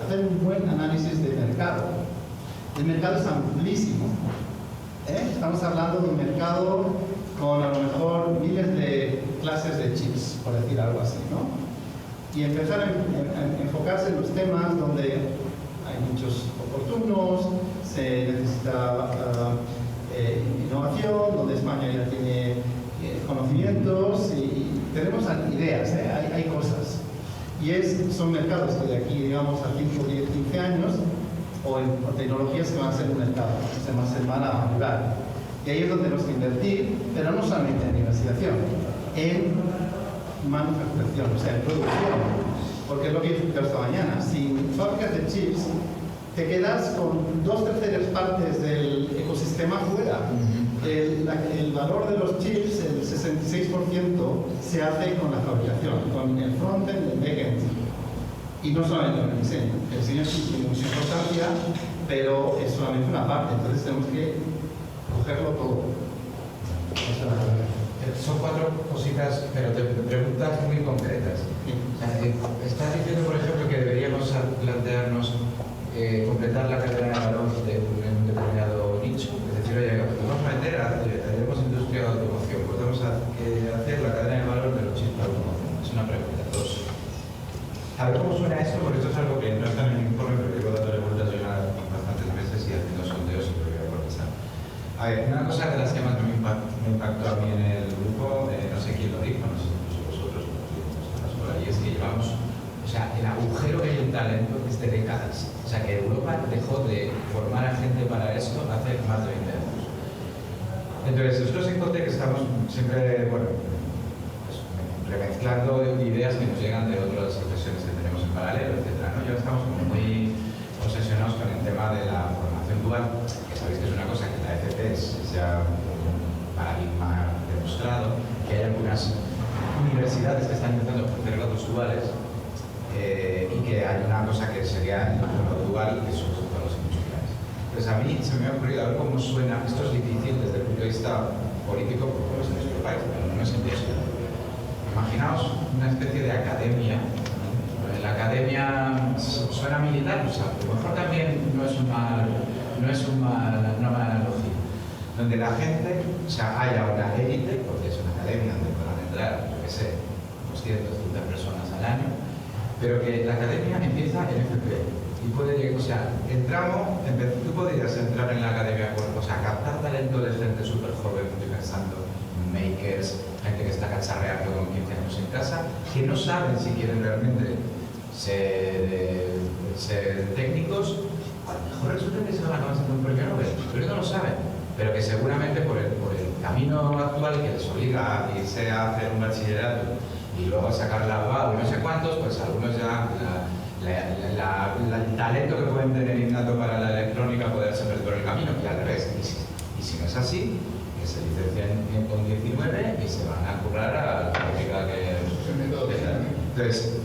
hacer un buen análisis de mercado. El mercado es amplísimo. Estamos hablando de un mercado con a lo mejor miles de clases de chips, por decir algo así, ¿no? Y empezar a enfocarse en los temas donde hay muchos oportunos, se necesita innovación, donde España ya tiene conocimientos y tenemos ideas, hay cosas. Y son mercados que de aquí, digamos, a 5, 10, 15 años, o tecnologías que van a ser un mercado, se van a madurar. Y ahí es donde tenemos que invertir, pero no solamente en investigación, en manufacturación, o sea, en producción. Porque es lo que he explicado esta mañana. Sin fábricas de chips, te quedas con 2/3 partes del ecosistema fuera. El valor de los chips, el 66%, se hace con la fabricación, con el frontend y el backend. Y no solamente con el diseño. El diseño sí tiene mucha importancia, pero es solamente una parte. Entonces tenemos que cogerlo todo. Son 4 cositas, pero preguntas muy concretas. O sea, estás diciendo, por ejemplo, que deberíamos plantearnos completar la cadena de valor de un determinado nicho. Es decir, oye, vamos a meter, haremos industria de automoción, pues vamos a hacer la cadena de valor de los chips para automoción. Es una pregunta. 2. A ver cómo suena esto, porque esto es algo que no está en el informe, pero llevo dándole vueltas ya bastantes veces y haciendo sondeos y lo voy a procesar. A ver, una cosa de las que más me impactó a mí en el grupo, no sé quién lo dijo, no sé si vosotros, estamos por ahí, es que llevamos, o sea, el agujero que hay en talento es de décadas. O sea, que Europa dejó de formar a gente para esto hace más de 20 años. Entonces, nosotros en Cotec estamos siempre, bueno, remezclando ideas que nos llegan de otras profesiones que tenemos en paralelo, etc. ¿no? Ya estamos como muy obsesionados con el tema de la formación dual, que sabéis que es una cosa que la FP es ya un paradigma demostrado, que hay algunas universidades que están empezando a ofrecer grados duales y que hay una cosa que sería el grado dual, que son todos los industriales. Entonces a mí se me ha ocurrido a ver cómo suena, esto es difícil desde el punto de vista político, porque es en nuestro país, pero no es imposible. Imaginaos una especie de academia. La academia suena militar, o sea, a lo mejor también no es una mala analogía. Donde la gente, o sea, haya una élite, porque es una academia donde puedan entrar, yo qué sé, 200, 150 personas al año, pero que la academia empieza en FP. Y puede llegar, o sea, tú podrías entrar en la academia, o sea, captar talento de gente súper joven, estoy pensando en makers, gente que está cacharreando con 15 años en casa, que no saben si quieren realmente ser técnicos. A lo mejor resulta que se van a acabar siendo un premio Nobel, pero no lo saben. Pero que seguramente por el camino actual que les obliga a irse a hacer un bachillerato y luego a sacar la BAU y no sé cuántos, pues algunos ya el talento que pueden tener innato para la electrónica puede ser por el camino, y al revés. Y si no es así, que se licencian con 19 y se van a currar a la práctica que... Entonces,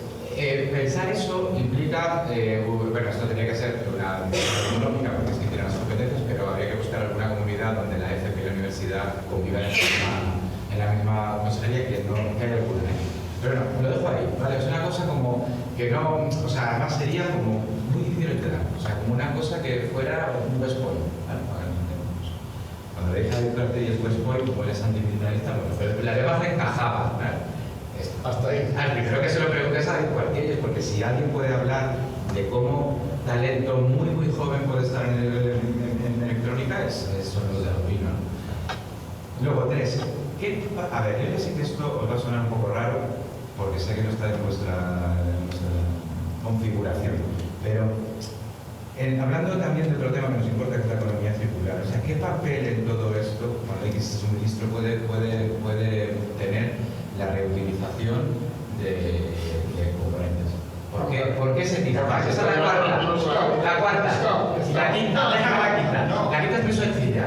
pensar eso implica, bueno, esto tendría que ser una económica porque es que tiene las competencias, pero habría que buscar alguna comunidad donde la EFEP y la universidad convivan en la misma consejería, que haya alguna ahí. Pero no, lo dejo ahí, ¿vale? Es una cosa como que no, o sea, además sería como muy difícil entender, o sea, como una cosa que fuera un West Point, ¿vale? Cuando le dije a Víctor que es West Point, como él es antimilitarista, bueno, pero la leva encajaba, ¿vale? Hasta ahí. Al primero que se lo preguntes a David Cuartielles, porque si alguien puede hablar de cómo talento muy muy joven puede estar en electrónica, son los de Arduino. Luego, 3. A ver, yo sé que esto os va a sonar un poco raro, porque sé que no está en vuestra configuración, pero hablando también de otro tema que nos importa, que es la economía circular, o sea, ¿qué papel en todo esto, cuando hay que suministro, puede tener la reutilización de componentes? ¿Por qué se tira? Esa es la cuarta. La cuarta. La quinta. Déjame la quinta. La quinta es muy sencilla.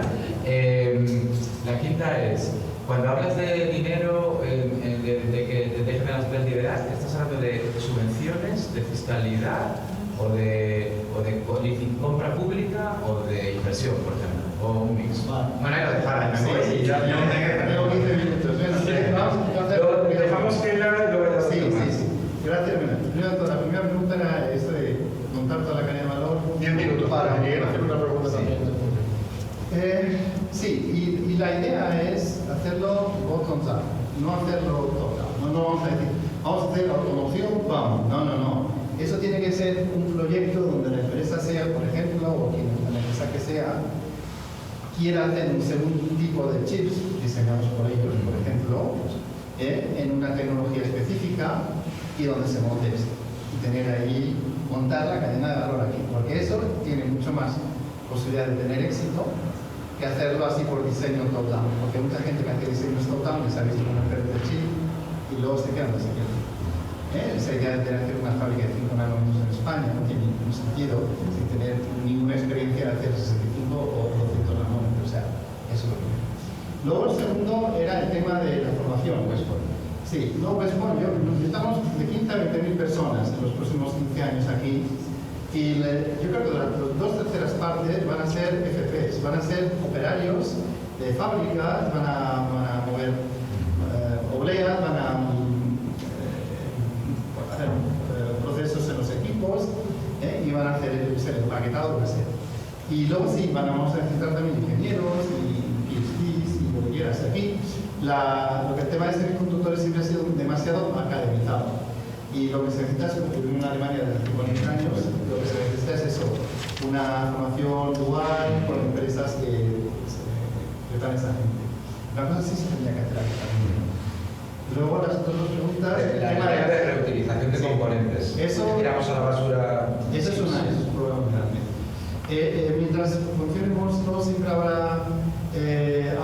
La quinta es, cuando hablas de dinero, de que te dejen las utilidades, ¿estás hablando de subvenciones, de fiscalidad, o de compra pública, o de inversión, por ejemplo? O un mix. Bueno, ahí lo dejaré. Sí, ya tengo 15 minutos. Lo dejamos que la... Sí. Gracias. Primero, la primera pregunta era esto de montar toda la cadena de valor. 10 minutos para Miguel hacer una pregunta también. Sí, y la idea es hacerlo bottom-up, no hacerlo top-down. No vamos a decir, vamos a hacer automoción, vamos. No. Eso tiene que ser un proyecto donde la empresa sea, por ejemplo, o la empresa que sea, quiera hacer un segundo tipo de chips diseñados por ellos, por ejemplo, en una tecnología específica y donde se monte esto. Y tener ahí, montar la cadena de valor aquí, porque eso tiene mucho más posibilidad de tener éxito que hacerlo así por diseño top-down, porque hay mucha gente que hace diseños top-down, que se ha visto con una pérdida de chip y luego se quedan desaquietos. Esa idea de tener que hacer una fábrica de 5 nanómetros en España no tiene ningún sentido sin tener ninguna experiencia de hacer 65 o 200 nanómetros, o sea, eso es lo primero. Luego el segundo era el tema de la formación. West Point. Sí, no West Point, estamos de 15 a 20.000 personas en los próximos 15 años aquí. Y yo creo que las 2/3 partes van a ser FPs, van a ser operarios de fábricas, van a mover obleas, van a hacer procesos en los equipos y van a hacer el empaquetado, lo que sea. Y luego sí, vamos a necesitar también ingenieros y PhDs y lo que quieras. Aquí lo que el tema de semiconductores siempre ha sido demasiado academizado. Y lo que se necesita es, como en Alemania desde hace 40 años, lo que se necesita es eso, una formación dual con empresas que dan esa gente. La cosa sí se tendría que hacer aquí también. Luego las otras dos preguntas... La idea de reutilización de componentes. Eso, tiramos a la basura... Eso es un problema muy grande. Mientras funcionemos todos, siempre habrá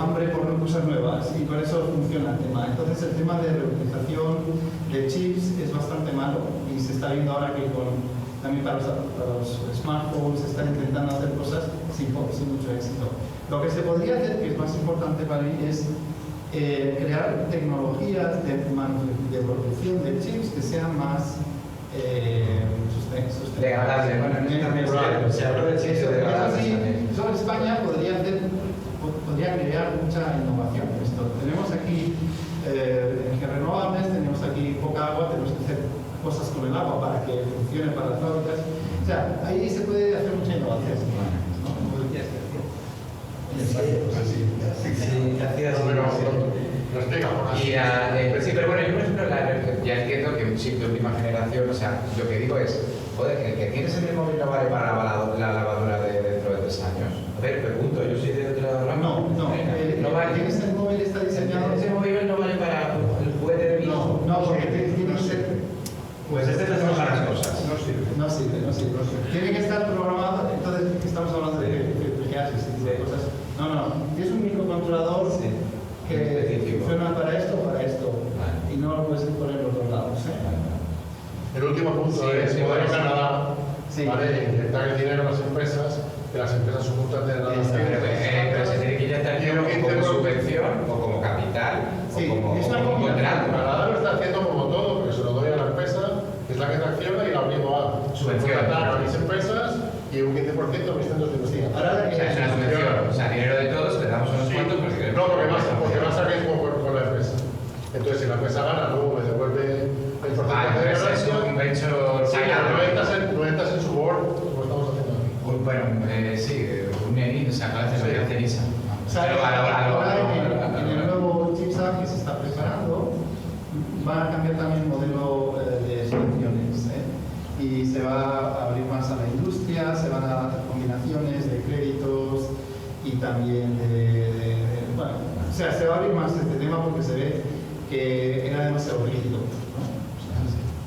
hambre por cosas nuevas y por eso funciona el tema. Entonces el tema de reutilización de chips es bastante malo y se está viendo ahora que también para los smartphones se están intentando hacer cosas sin mucho éxito. Lo que se podría hacer, que es más importante para mí, es crear tecnologías de producción de chips que sean más sostenibles. Degradable. Bueno, en también se habló de chips degradables también. Eso en España podría crear mucha innovación. Tenemos aquí energías renovables, tenemos aquí poca agua, tenemos que hacer cosas con el agua para que funcione para las fábricas. O sea, ahí se puede hacer mucha innovación. ¿No? Como decías, Sí, hacía así. Lo explica por ahí. Sí, pero bueno, yo por ejemplo ya entiendo que un chip de última generación, o sea, lo que digo es, joder, que tienes el mismo móvil no vale para la lavadora de dentro de 3 años. A ver, pregunto, yo soy de otra rama. No vale. No, es un microcontrolador Sí. que Específico. funciona para esto o para esto. Vale. Y no lo puedes poner en los dos lados. El último punto Sí, es sí, Modelo sí. Canadá, Sí. ¿vale? Inyectar el dinero a las empresas, que las empresas supuestan de nada. Pero se tiene que inyectar dinero como subvención o como capital Sí, o como es una como un contrato. Canadá lo está haciendo como todo, porque se lo doy a la empresa, que es la que tracciona, y la obligo a subvencionar a mis empresas y un 15% a mis centros de investigación. Ahora, O sea, es una subvención, o sea, dinero de todos, le damos unos Sí. cuantos porque No, porque más a riesgo con la empresa. Entonces, si la empresa gana, luego me devuelve el porcentaje de pues es ganancia. un venture Sí, pero capital. no entras en su board, como estamos haciendo aquí. Bueno, sí, un ENI, o sea, cada vez Sí. se hace NISA. o sea, ahora en el nuevo CHIPS Act que se está preparando, van a cambiar también el modelo de subvenciones. Y se va a abrir más a la industria, se van a hacer combinaciones de créditos y también bueno, o sea, se va a abrir más este tema porque se ve que era demasiado rígido, ¿no? O sea,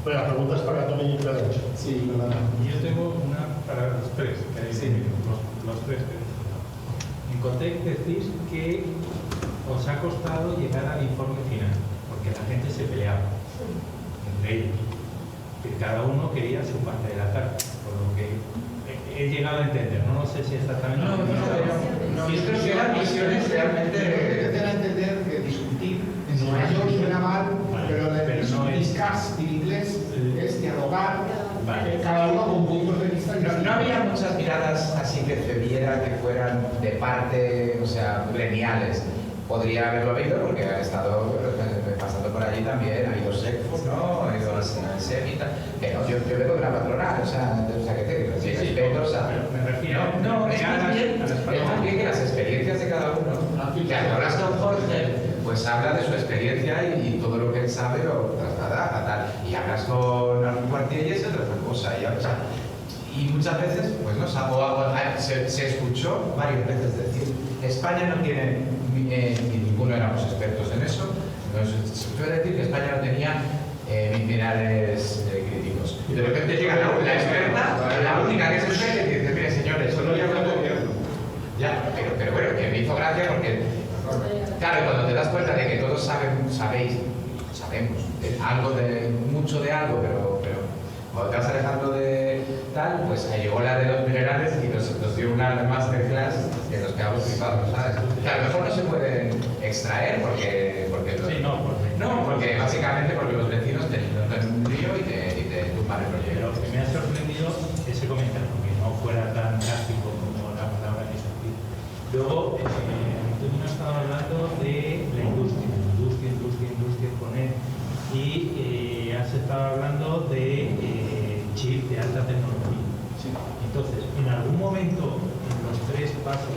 Bueno, las preguntas para Tony y Pedro. sí, verdad. Yo tengo una para los tres, que hay Sí. los tres que he dicho. En Cotec decís que os ha costado llegar al informe final, porque la gente se peleaba entre ellos. Que cada uno quería su parte de la tarta, por lo que he llegado a entender. No sé si exactamente. Yo creo que eran misiones realmente. Empiezan a entender que discutir en español suena mal, pero no es- discuss en inglés es dialogar, Vale. cada uno con puntos de vista No, distintos. no había muchas miradas así que se viera que fueran de parte, o sea, gremiales. Podría haberlo habido porque ha estado pasando por allí también, ha ido SECFUS, ¿no? Ha ido SEM y tal. Pero yo vengo de la patronal, o sea, que te digo, Sí, sí, respeto, o sea, pero me refiero no, es a más bien, las es más palabras. bien que las experiencias de cada uno, que al hablas con Jorge, pues habla de su experiencia y todo lo que él sabe lo traslada a tal. Y hablas con algún cuartier y es otra cosa. Y muchas veces, pues no se escuchó varias veces decir, España no tiene, ni ninguno éramos expertos en eso, se suele decir que España no tenía minerales críticos. Y de repente llega la experta, la única que es experta, y dice, mire señores, solo ya hablo gobierno. Ya, pero bueno, que me hizo gracia porque, claro, cuando te das cuenta de que todos sabemos mucho de algo, pero cuando te vas alejando de tal, pues llegó la de los minerales y nos dio una masterclass que nos quedamos flipados, ¿sabes? Que a lo mejor no se pueden extraer porque Sí, porque básicamente porque los vecinos te montan un lío y te tumban el Pero proyecto. que me ha sorprendido ese comentario, que no fuera tan drástico como la palabra que sentí. Luego, Antonio estaba hablando de la industria con él, y has estado hablando de chip de alta tecnología. Entonces, en algún momento, en los tres pasos,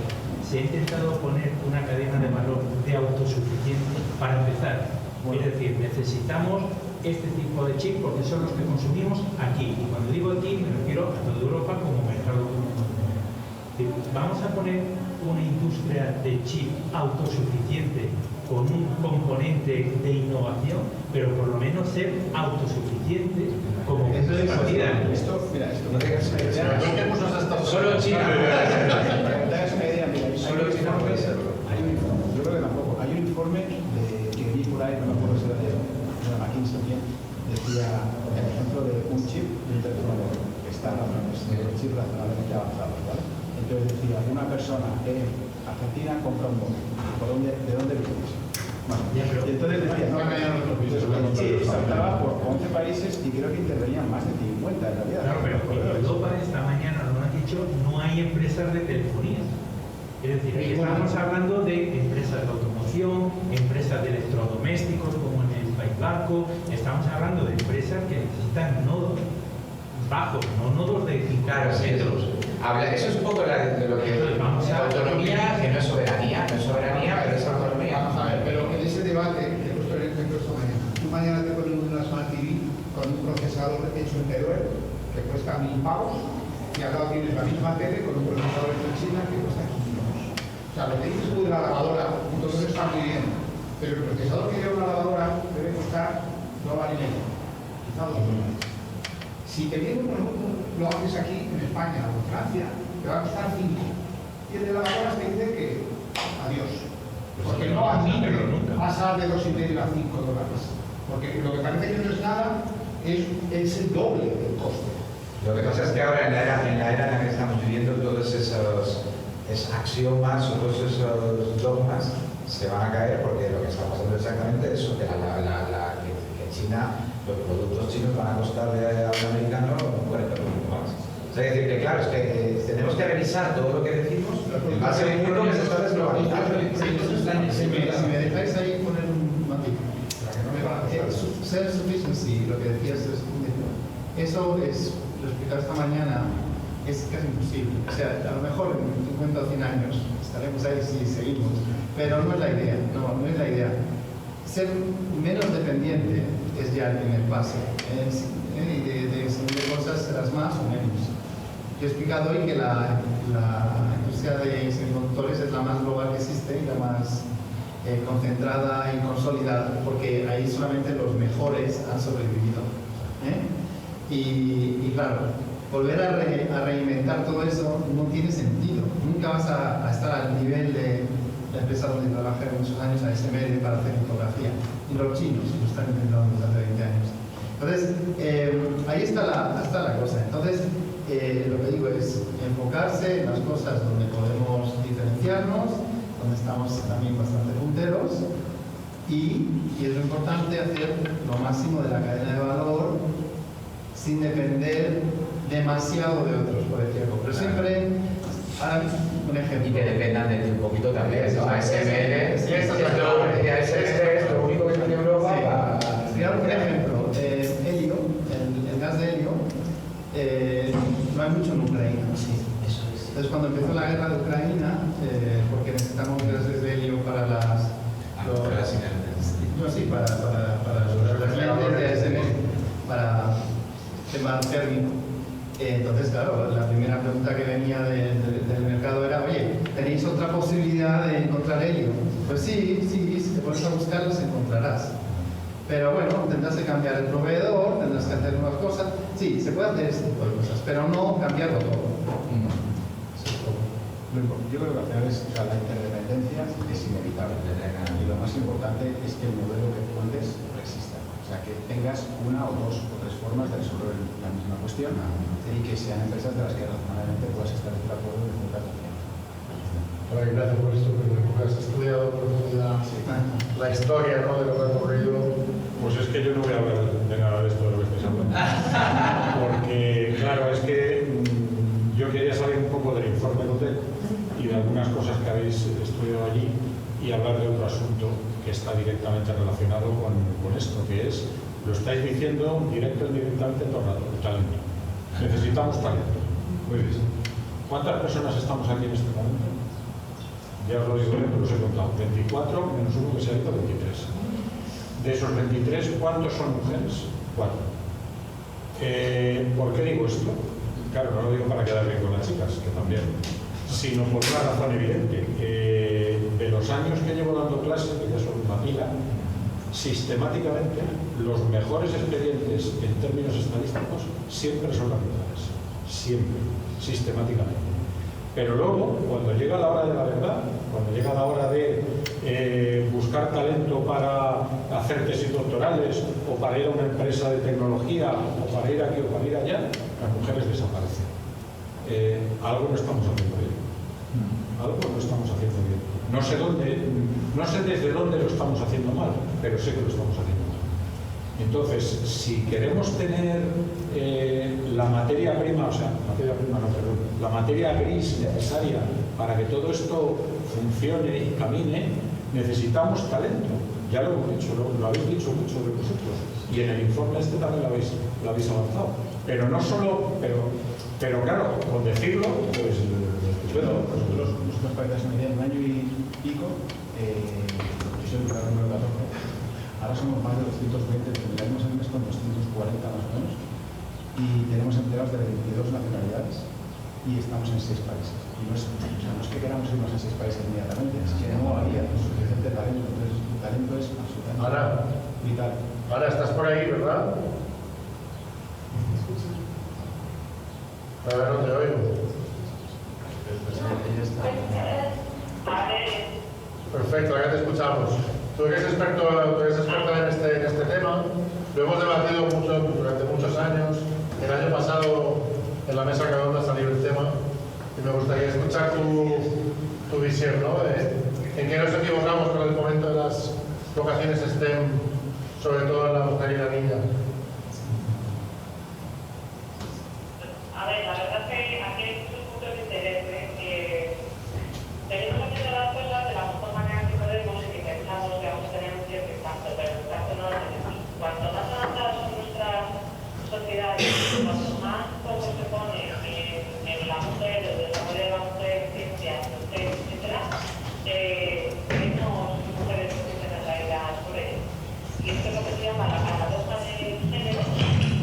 se ha intentado poner una cadena de valor de autosuficiencia para empezar. Es decir, necesitamos este tipo de chip porque son los que consumimos aquí. Y cuando digo aquí, me refiero a toda Europa como mercado común. Vamos a poner una industria de chip autosuficiente con un componente de innovación, pero por lo menos ser autosuficiente como punto de partida. Mira, esto No tengas Pero ¿en qué cursos has estado? Solo China. para que te hagas una idea, mira, Solo China puede serlo. hay un informe, yo creo que tampoco, hay un informe que vi por ahí, no me acuerdo si era de McKinsey bien, decía, por ejemplo, de un chip de un teléfono móvil, que está el chip razonablemente avanzado, ¿vale? Entonces decía, una persona en Argentina compra un móvil, ¿de dónde vienes? Bueno, Ya, pero- y entonces decía, no, entonces, saltaba por 11 países y creo que intervenían más de 50 en realidad. Claro, pero en Europa esta mañana nos han dicho no hay empresas de telefonía. Es decir, aquí estamos hablando de empresas de automoción, empresas de electrodomésticos como en el País Vasco, estamos hablando de empresas que necesitan nodos bajos, no nodos de 5 Claro, sí, metros. eso es un poco de lo que Vamos a- autonomía, que no es soberanía, pero es autonomía. Vamos a ver, pero en ese debate, que he puesto el ejemplo esta mañana, tú mañana te pones una Smart TV con un procesador hecho en Teruel que cuesta 1.000 pavos y al lado tienes la misma tele con un procesador hecho en China que cuesta 500 euros. O sea, lo que dices tú de la lavadora, todo eso está muy bien, pero el procesador que lleva una lavadora debe costar no vale dinero, quizá 2.000. Si te viene lo haces aquí en España o en Francia, te va a costar 5. Y el de lavadoras te dice que pasar de 2,5 a $5. Porque lo que parece que no es nada es el doble del coste. Lo que pasa es que ahora en la era en la que estamos viviendo, todos esos axiomas o todos esos dogmas se van a caer, porque lo que está pasando exactamente es eso, que que China, los productos chinos van a costarle a un americano un 40% más. O sea, es decir, que claro, es que tenemos que revisar todo lo que decimos en base a un mundo que se está desglobalizando. Si me dejáis ahí poner un matiz, self-sufficiency, lo que decías, eso es, lo explicaba esta mañana, es casi imposible. O sea, a lo mejor en 50 o 100 años estaremos ahí si seguimos, pero no es la idea, no es la idea. Ser menos dependiente es ya el primer paso, y de cosas serás más o menos. Yo he explicado hoy que la industria de semiconductores es la más global que existe y la más concentrada y consolidada, porque ahí solamente los mejores han sobrevivido. Y claro, volver a reinventar todo eso no tiene sentido. Nunca vas a estar al nivel de la empresa donde trabajé muchos años, a ASML, para hacer fotografía. Y los chinos lo están intentando desde hace 20 años. Entonces, ahí está la cosa. Entonces, lo que digo es enfocarse en las cosas donde podemos diferenciarnos, donde estamos también bastante punteros, y es lo importante hacer lo máximo de la cadena de valor sin depender demasiado de otros, por ejemplo. Pero siempre, ahora un ejemplo. Y que dependan de ti un poquito también, ¿no? ASML, es lo único que tiene Europa. Mira, por ejemplo, helio, el gas de helio, no hay mucho en Ucrania. Entonces, cuando empezó la guerra de Ucrania, porque necesitamos gases de helio para las para tema térmico. Entonces, claro, la primera pregunta que venía del mercado era: oye, ¿tenéis otra posibilidad de encontrar helio? Pues sí, si te pones a buscarlos encontrarás. Pero bueno, tendrás que cambiar el proveedor, tendrás que hacer nuevas cosas. Sí, se puede hacer este tipo de cosas, pero no cambiarlo todo. Yo creo que al final la interdependencia es inevitable. Y lo más importante es que el modelo que cuentes exista. O sea, que tengas una o dos o tres formas de resolver la misma cuestión y que sean empresas de las que razonablemente puedas estar de acuerdo en muchas ocasiones. Hola, gracias por esto, porque has estudiado en profundidad la historia, ¿no?, de lo que ha ocurrido. Pues es que yo no voy a hablar de nada de esto de lo que estáis hablando. Porque, claro, es que yo quería salir un poco del informe Cotec y de algunas cosas que habéis estudiado allí y hablar de otro asunto que está directamente relacionado con esto, que es, lo estáis diciendo directo e indirectamente todo el rato, el talento. Necesitamos talento. Muy bien. ¿Cuántas personas estamos aquí en este momento? Ya os lo digo, os he contado. 24 menos uno que se ha ido, 23. De esos 23, ¿cuántos son mujeres? 4. ¿Por qué digo esto? Claro, no lo digo para quedar bien con las chicas, que también, sino por una razón evidente. De los años que llevo dando clases, que ya son una pila, sistemáticamente los mejores expedientes en términos estadísticos siempre son las mujeres. Siempre, sistemáticamente. Pero luego, cuando llega la hora de la verdad, cuando llega la hora de buscar talento para hacer tesis doctorales o para ir a una empresa de tecnología o para ir aquí o para ir allá, las mujeres desaparecen. Algo no estamos haciendo bien. Algo no estamos haciendo bien. No sé desde dónde lo estamos haciendo mal, pero sé que lo estamos haciendo mal. Entonces, si queremos tener la materia prima, la materia gris necesaria para que todo esto funcione y camine, necesitamos talento. Ya lo hemos dicho, lo habéis dicho muchos de vosotros. Y en el informe este también lo habéis avanzado. Pero no solo, pero claro, con decirlo, pues bueno, nosotros para que te una idea, en un año y pico, yo soy el número 14. Ahora somos más de 220, terminaremos el mes con 240 más o menos, y tenemos empleados de 22 nacionalidades y estamos en 6 países. Y no es que queramos irnos a 6 países inmediatamente, es que no había suficiente talento. Entonces, el talento es absolutamente vital. Ahora estás por ahí, ¿verdad? A ver, no te oigo. Perfecto, ya te escuchamos. Tú eres experta en este tema, lo hemos debatido durante muchos años. El año pasado en la mesa redonda salió el tema y me gustaría escuchar tu visión, ¿no? ¿En qué nos equivocamos con el fomento de las vocaciones STEM, sobre todo en la mujer y la niña? A ver, la verdad es que aquí hay muchos puntos de interés. Venimos haciendo las cosas de la mejor manera que podemos y que pensamos que vamos a tener un cierto impacto, pero el impacto no lo tenemos. Cuanto más avanzadas son nuestras sociedades, cuanto más foco se pone en la mujer, el desarrollo de la mujer, ciencias, etcétera, menos mujeres que se atraídas por ello. Y esto es lo que se llama la paradoja de género,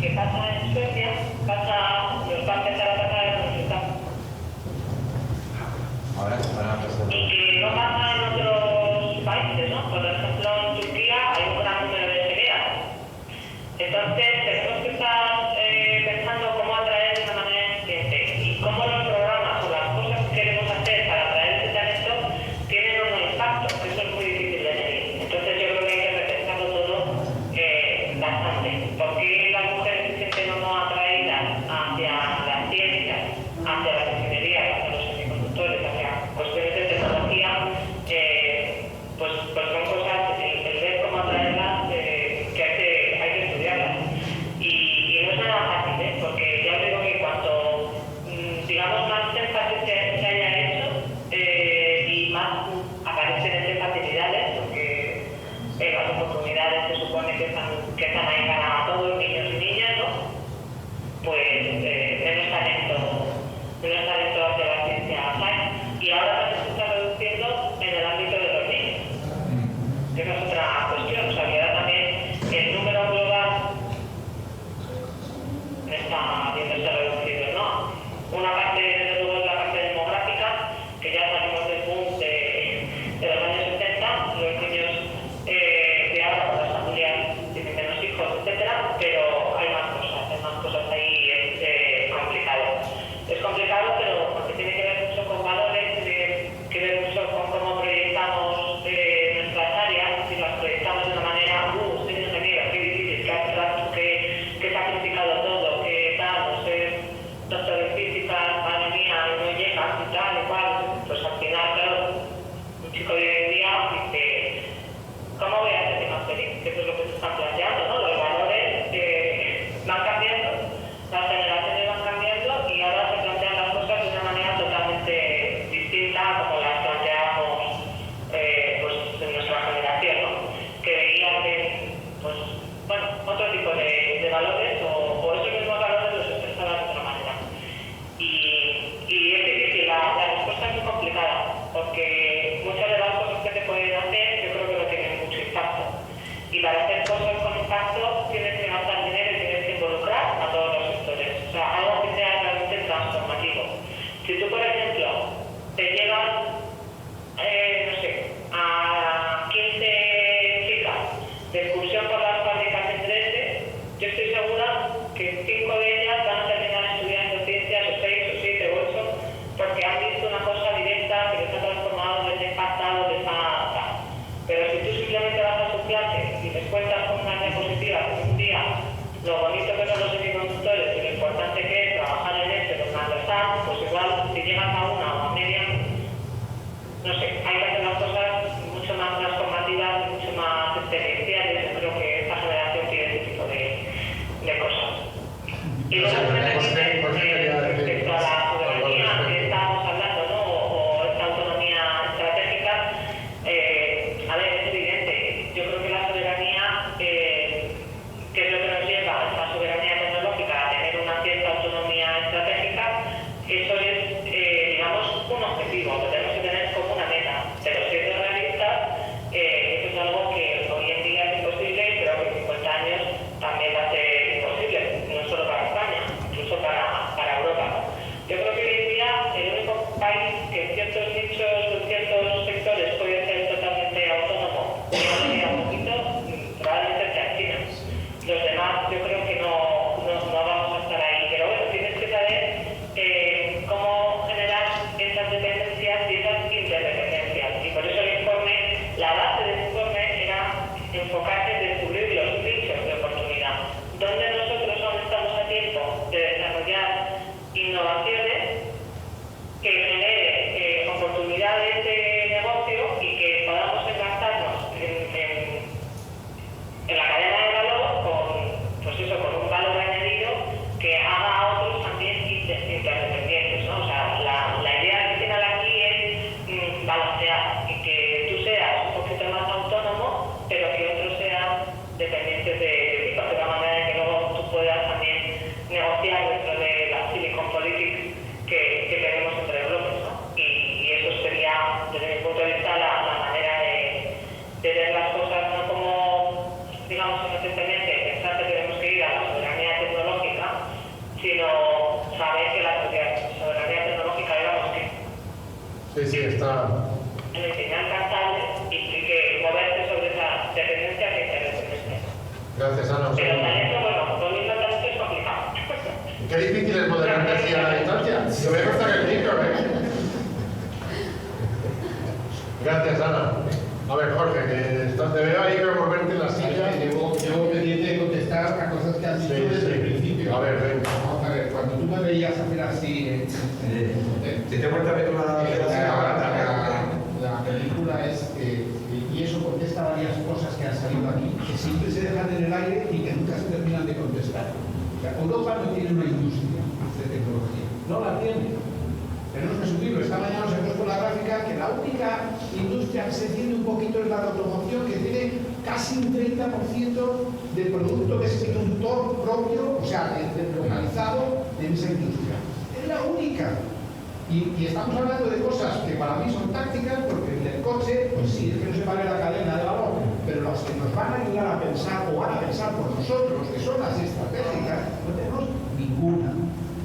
que pasa en Suecia, nos va a empezar a pasar en los Estados. Y que no pasa en otros países, ¿no? Por ejemplo, en Turquía hay un gran número de cereas. Entonces, tenemos que estar pensando cómo atraer de una manera eficiente y cómo los programas o las cosas que queremos hacer para atraer ese talento tienen un impacto, que eso es muy difícil de medir. Entonces, yo creo que hay que repensarlo todo bastante. ¿Por qué las mujeres se sienten o no atraídas hacia las ciencias, hacia las ingenierías, hacia los semiconductores, hacia cuestiones de tecnología? Pues son cosas, el ver cómo atraerlas, que hay que estudiarlas. Y no es nada fácil, porque ya os digo que cuanto, digamos, más énfasis se haya hecho y más aparecen entre facilidades, porque las oportunidades se supone que están ahí para todos, niños y niñas, ¿no? Pues menos talento hacia la ciencia hay. Y ahora también se está reduciendo en el ámbito de los niños. Que esa es otra cuestión. O sea, que ahora también el número global está viéndose reducido, ¿no? Una parte, desde luego, es la parte demográfica, que ya salimos del boom de los años 70, los niños de ahora, con las familias tienen menos hijos, etcétera, pero hay más cosas ahí, es complicado. Es complicado, pero porque tiene que ver mucho con valores, tiene que ver mucho con cómo proyectamos nuestras áreas, si las proyectamos de una manera, soy ingeniero, qué difícil, qué abstracto, qué sacrificado todo, qué tal, no sé, doctor en física, madre mía, no llega, y tal, y cual, pues al final, claro, un chico de hoy en día dice, ¿cómo voy a hacerme más feliz? Que eso es lo que se está planteando, ¿no? Los valores van cambiando, las generaciones van cambiando y ahora se plantean las cosas de una manera totalmente distinta a como las planteábamos pues en nuestra generación, ¿no? Que veían pues, bueno, otro tipo de valores o esos mismos valores los expresaban de otra manera. Y es difícil, la respuesta es muy complicada, porque muchas de las cosas que se pueden hacer yo creo que no tienen mucho impacto. Y para hacer cosas con impacto tienes que gastar dinero y tienes que involucrar a todos los sectores. O sea, algo que sea realmente transformativo. Si tú, por ejemplo, te llevas, no sé, a 15 chicas de excursión por las fábricas en 3D, yo estoy segura que 5 de ellas van a terminar estudiando ciencias, o 6, o 7, o 8, porque han visto una cosa directa que les ha transformado, les ha impactado, les ha tal. Pero si tú simplemente vas a su clase y les cuentas con unas diapositivas un día está. enseñanzas tablets y que moverse sobre esa dependencia que se representa. Gracias, Ana. Pero talento, bueno, volviendo al talento es complicado. Qué difícil es moderarte así a la distancia. Te voy a cortar el micro, ¿eh? Gracias, Ana. A ver, Jorge, que te veo ahí revolverte en la silla. Llevo pendiente de contestar a cosas que has dicho desde el principio. A ver, venga. Vamos a ver, cuando tú me veías hacer así... Si te cuenta que tú La película es, y eso contesta varias cosas que han salido aquí, que siempre se dejan en el aire y que nunca se terminan de contestar. O sea, Europa no tiene una industria de tecnología, no la tiene. Tenemos que subirlo. Esta mañana os he puesto la gráfica que la única industria que se tiene un poquito es la de automoción, que tiene casi un 30% del producto que es productor propio, o sea, localizado en esa industria. Es la única. Y estamos hablando de cosas que para mí son tácticas, porque en el coche, pues sí, es que no se vale la cadena de valor, pero las que nos van a ayudar a pensar o van a pensar por nosotros, que son las estratégicas, no tenemos ninguna.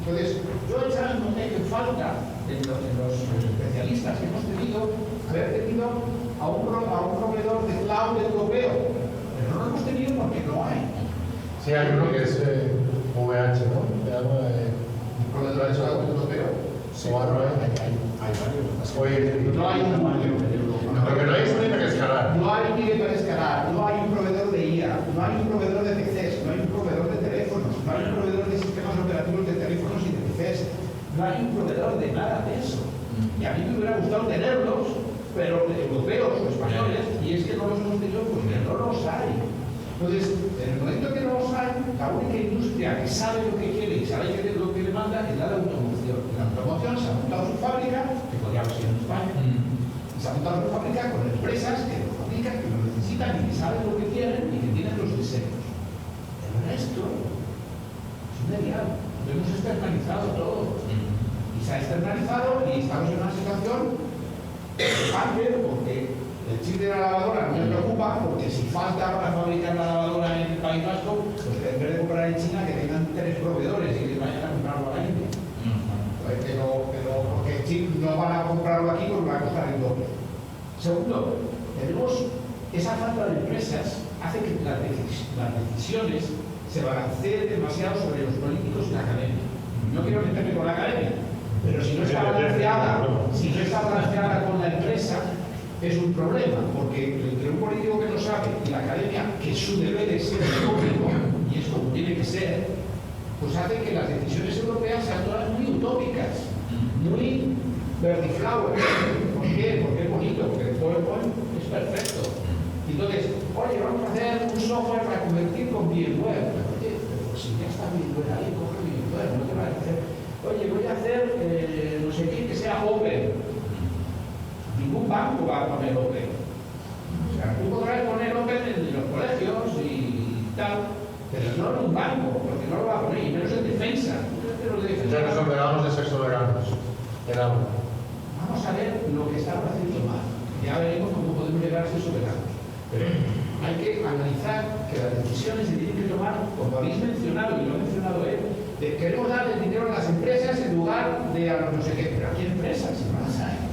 Entonces, yo he echado en falta en los especialistas que hemos tenido, haber tenido a un proveedor de cloud europeo, pero no lo hemos tenido porque no hay. Sí, hay uno que es VH, ¿no? ¿Un proveedor de cloud europeo? Sí, hay varios. Oye, no hay un mayor. Lo que no hay es ni para escalar. No hay ni para escalar, no hay un proveedor de IA, no hay un proveedor de PCs, no hay un proveedor de teléfonos, no hay un proveedor de sistemas operativos de teléfonos y de PCs, no hay un proveedor de nada de eso. Y a mí me hubiera gustado tenerlos, pero europeos o españoles, y es que no los hemos tenido porque no los hay. Entonces, en el momento que no los hay, la única industria que sabe lo que quiere y sabe lo que le manda es la de automoción. La automoción se ha montado su fábrica, que podría haber sido en España, y se ha montado su fábrica con empresas que lo fabrican, que lo necesitan y que saben lo que quieren y que tienen los diseños. El resto es un mediano. Lo hemos externalizado todo. Y se ha externalizado y estamos en una situación preocupante porque el chip de la lavadora no me preocupa, porque si falta para fabricar la lavadora en el País Vasco, pues en vez de comprar en China, que tengan 3 proveedores y que vayan a comprarlo a la India. Pero porque el chip no van a comprarlo aquí porque va a costar el doble. Segundo, tenemos esa falta de empresas, hace que las decisiones se balanceen demasiado sobre los políticos y la academia. No quiero meterme con la academia, pero si no está balanceada con la empresa, es un problema, porque entre un político que no sabe y la academia, que su deber es ser público, y es como tiene que ser, pues hace que las decisiones europeas sean todas muy utópicas, muy verdiflower. ¿Por qué? Porque es bonito, porque el PowerPoint es perfecto. Entonces, oye, vamos a hacer un software para convertir con VMware. Oye, pero si ya está VMware ahí, coge VMware, no te va a hacer. Oye, voy a hacer no sé qué que sea open. Ningún banco va a poner Open. O sea, tú podrás poner Open en los colegios y tal, pero no en un banco, porque no lo va a poner, y menos en defensa. Ya nos olvidamos de sexo veranos. Vamos a ver lo que estamos haciendo mal. Ya veremos cómo podemos llegar a sexo veranos. Pero hay que analizar que las decisiones se tienen que tomar, como habéis mencionado, y lo ha mencionado él, de queremos dar el dinero a las empresas en lugar de a los no sé qué. Pero ¿a qué empresas? Si no las hay.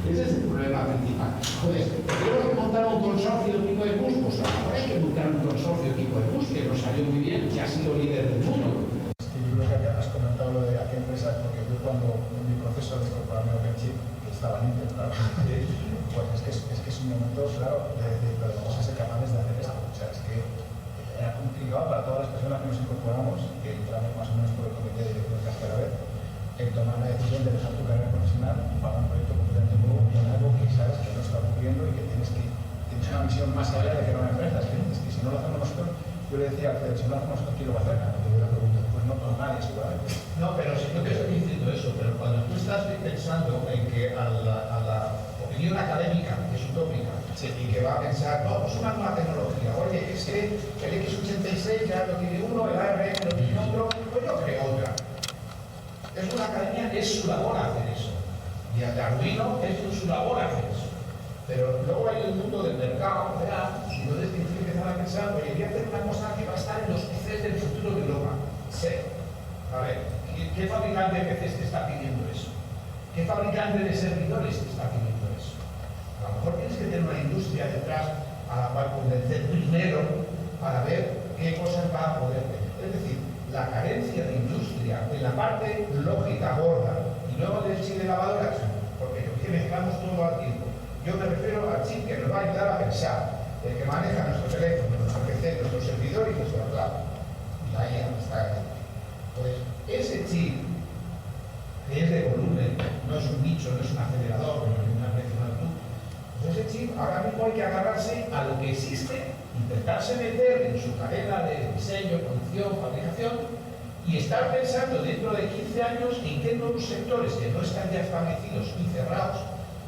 Ese es el problema principal. Joder, tenemos que montar un consorcio tipo de bus, pues ahora hay que montar un consorcio tipo de bus, que nos salió muy bien, que ha sido líder del mundo. Es que yo creo que has comentado lo de a qué empresa, porque yo cuando en mi proceso de incorporarme a OpenChip, que estaba en Intel, claro, pues es que es un momento, claro, de decir, pero vamos a ser capaces de hacer esto. O sea, es que era complicado para todas las personas que nos incorporamos, que entramos más o menos por el comité de dirección de Casperabet, el tomar la decisión de dejar tu carrera profesional para un proyecto completamente nuevo y en algo que sabes que no está ocurriendo y que tienes una visión más allá de que no una empresa. Es que si no lo hacemos nosotros, yo le decía a Alfredo, si no lo hacemos nosotros, ¿quién lo va a hacer? Te voy a preguntar, pues no con nadie seguramente. No, pero si no te estoy diciendo eso, pero cuando tú estás pensando en que a la opinión académica, que es utópica, y que va a pensar, no, pues una nueva tecnología, oye, es que el X86 ya lo tiene uno, el ARM lo tiene otro, pues yo creo otra. Es una academia, es su labor hacer eso. Y el Arduino es su labor hacer eso. Pero luego hay el mundo del mercado real, y entonces tienes que empezar a pensar, oye, voy a hacer una cosa que va a estar en los PCs del futuro de Europa. Sí. A ver, ¿qué fabricante de PCs te está pidiendo eso? ¿Qué fabricante de servidores te está pidiendo estrategia detrás a la cual convencer primero para ver qué cosas va a poder tener. Es decir, la carencia de industria en la parte lógica gorda y luego del chip de lavadoras, porque mezclamos todo al tiempo. Yo me refiero al chip que nos va a ayudar a pensar, el que maneja nuestro teléfono, nuestro PC, nuestro servidor y nuestro cloud. Y ahí está ahí. Pues ese chip, que es de volumen, no es un nicho, no es un acelerador, no es una mencionado tú, pues ese chip ahora mismo hay que agarrarse a lo que existe, intentarse meter en su cadena de diseño, producción, fabricación y estar pensando dentro de 15 años en qué nuevos sectores que no están ya establecidos y cerrados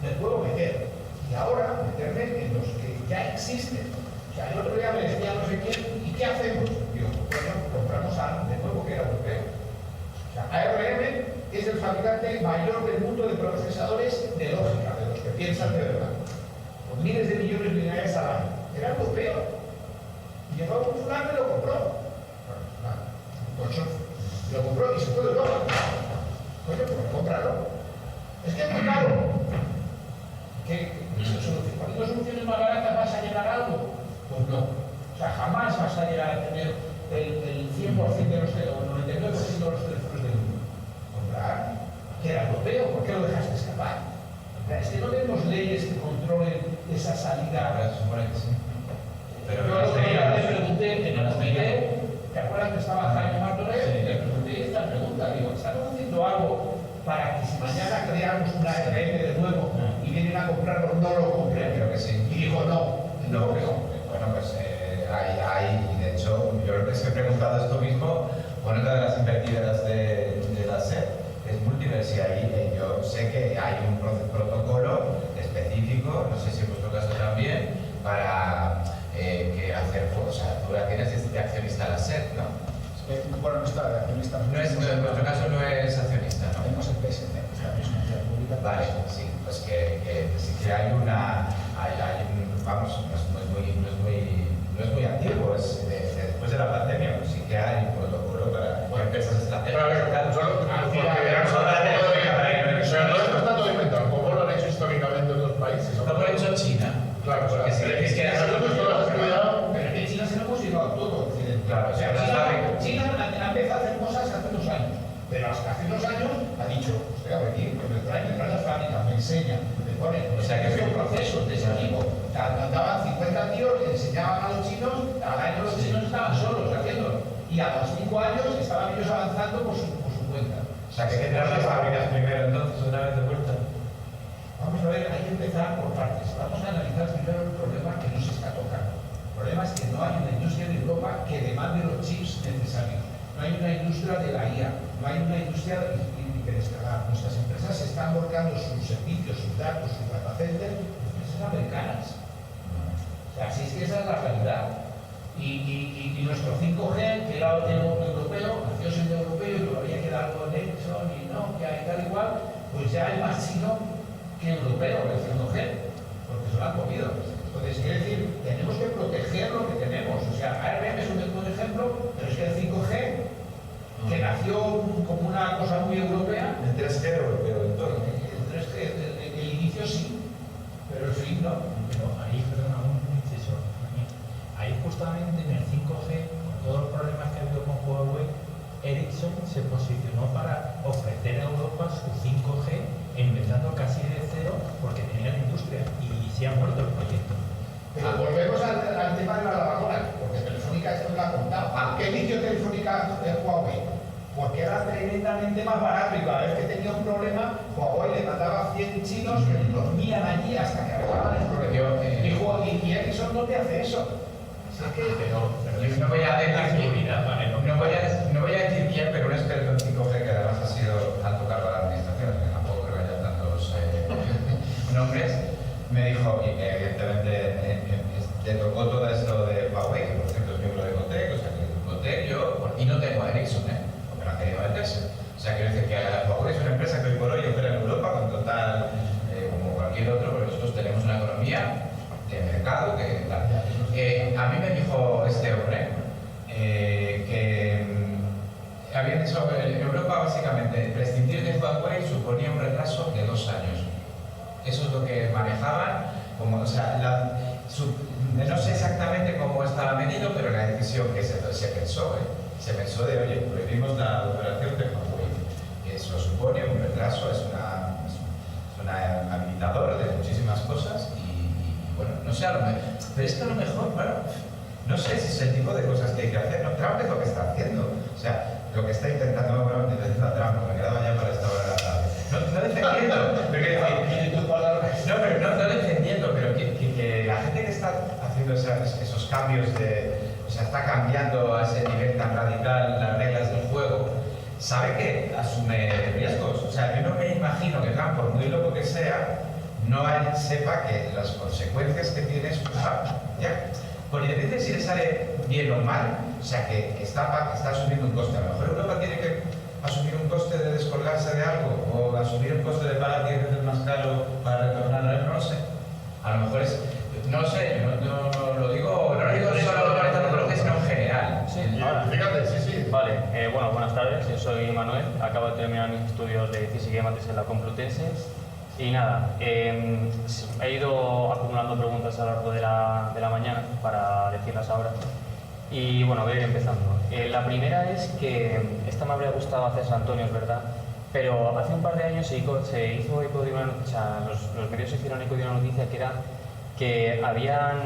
me puedo meter. Y ahora meterme en los que ya existen. O sea, el otro día me decía no sé quién, ¿y qué hacemos? Digo, bueno, compramos algo de nuevo que era europeo. O sea, ARM es el fabricante mayor del mundo de procesadores de lógica, de los que piensan de verdad. Con miles de millones de unidades al año. Era europeo. Y llegó un fulano y lo compró. Bueno, lo compró y se fue de Europa. Coño, pues cómpralo. Es que es muy caro. ¿Qué poniendo soluciones más baratas vas a llegar a algo? Pues no. O sea, jamás vas a llegar a tener el 100% de los teléfonos, el 99% de los teléfonos del mundo. Comprar, que era europeo, ¿por qué lo dejaste escapar? Es que no tenemos leyes que controlen esa salida. Ahora se supone que sí. Pero yo otro día le pregunté en el comité, ¿te acuerdas que estaba Jaime Martorell? Sí. Le pregunté esta pregunta, digo, ¿estamos haciendo algo para que si mañana creamos una ARM de nuevo y vienen a comprarlo, no lo compren? Creo que sí. Y dijo, no. Bueno, pues hay, y de hecho, yo creo que se he preguntado esto mismo, bueno, una de las invertidoras de la SED es Multiverse y ahí yo sé que hay un protocolo específico, no sé si en vuestro caso también, para que hacer, o sea, tú la tienes de accionista la SED, ¿no? Bueno, no está de accionista. No es, en vuestro caso no es accionista, ¿no? Tenemos el PSC, que es la Presidencia Pública. Vale, sí, pues que sí que hay una, vamos, no es muy antiguo, es después de la pandemia, pues sí que hay un protocolo para empresas estratégicas. Todo esto está todo inventado, como lo han hecho históricamente otros países. ¿Cómo lo ha hecho China? Claro, porque es que nosotros todo lo has estudiado. Pero en China se lo hemos llevado todo. Claro, o sea, China ha empezado a hacer cosas hace 2 años, pero hasta hace 2 años ha dicho, usted va a venir, que me trae las fábricas, me enseña, me pone. O sea, que son procesos de ese tipo. Andaban 50 tíos, le enseñaban a los chinos, al año los chinos estaban solos haciéndolo. Y a los 5 años estaban ellos avanzando por su cuenta. O sea, que tendrán las fábricas primero, entonces, una vez de vuelta. Vamos a ver, hay que empezar por partes. Vamos a analizar primero el problema que no se está tocando. El problema es que no hay una industria en Europa que demande los chips necesarios. No hay una industria de la IA, no hay una industria de descargar. Nuestras empresas están volcando sus servicios, sus datos, sus data centers en empresas americanas. O sea, así es que esa es la realidad. Y nuestro 5G, que era europeo, nació siendo europeo y todavía queda algo en Ericsson y Nokia y tal y cual, pues ya es más chino que europeo el 5G, porque se lo han comido. Entonces, quiere decir, tenemos que proteger lo que tenemos. O sea, ARM es un buen ejemplo, pero es que el 5G, que nació como una cosa muy europea, el 3G europeo del todo. El 3G, el inicio sí, pero el fin no. Pero ahí, perdona, un inciso. Ahí justamente en el 5G, con todos los problemas que ha habido con Huawei, Ericsson se posicionó para ofrecer a Europa su 5G, empezando casi de cero, porque tenía la industria y se ha muerto el proyecto. Pero volvemos al tema de la lavadora, porque Telefónica esto lo ha contado. ¿A qué inició Telefónica Huawei? Porque era tremendamente más barato y cada vez que tenía un problema, Huawei le mandaba 100 chinos que dormían allí hasta que arreglaban el problema. Y Ericsson no te hace eso. Pero yo no voy a decir no voy a decir quién, pero un experto en 5G que además ha sido alto cargo de la administración, que tampoco creo que haya tantos nombres, me dijo, y que evidentemente le tocó todo esto de Huawei, que por cierto es miembro de Gotec, o sea que Gotec yo, y no tengo a Ericsson, porque no ha querido meterse. O sea, quiero decir que Huawei es una empresa que hoy por hoy opera en Europa con total, como cualquier otro, pero nosotros tenemos una economía de mercado que tal. A mí me dijo este hombre que habían hecho en Europa básicamente prescindir de Huawei suponía un retraso de 2 años. Eso es lo que manejaban o sea, no sé exactamente cómo estaba medido, pero la decisión que se pensó, se pensó de, oye, prohibimos la operación de Huawei, que eso supone un retraso, es un habilitador de muchísimas cosas y bueno, no sé, pero es que a lo mejor, bueno, no sé si es el tipo de cosas que hay que hacer. No, Trump es lo que está haciendo. O sea, lo que está intentando, bueno, diciendo a Trump, me quedaba ya para esta hora de la tarde. No defendiendo, no defendiendo, pero que la gente que está haciendo esos cambios o sea, está cambiando a ese nivel tan radical las reglas del juego, sabe que asume riesgos. O sea, yo no me imagino que Trump, por muy loco que sea, no sepa que las consecuencias que tiene es ya. Por independencia si le sale bien o mal, o sea, que está asumiendo un coste. A lo mejor Europa tiene que asumir un coste de descolgarse de algo o asumir un coste de pagar 10 veces más caro para retornar, no lo sé. A lo mejor es, no lo sé, no lo digo solo para esta tecnología, sino en general. Sí, fíjate, sí. Vale, bueno, buenas tardes, yo soy Manuel, acabo de terminar mis estudios de Física y Mates en la Complutense. Y nada, he ido acumulando preguntas a lo largo de la mañana para decirlas ahora. Y bueno, voy a ir empezando. La primera es que esta me habría gustado hacer San Antonio, es verdad, pero hace un par de años se hizo eco de una noticia, los medios hicieron eco de una noticia que era que habían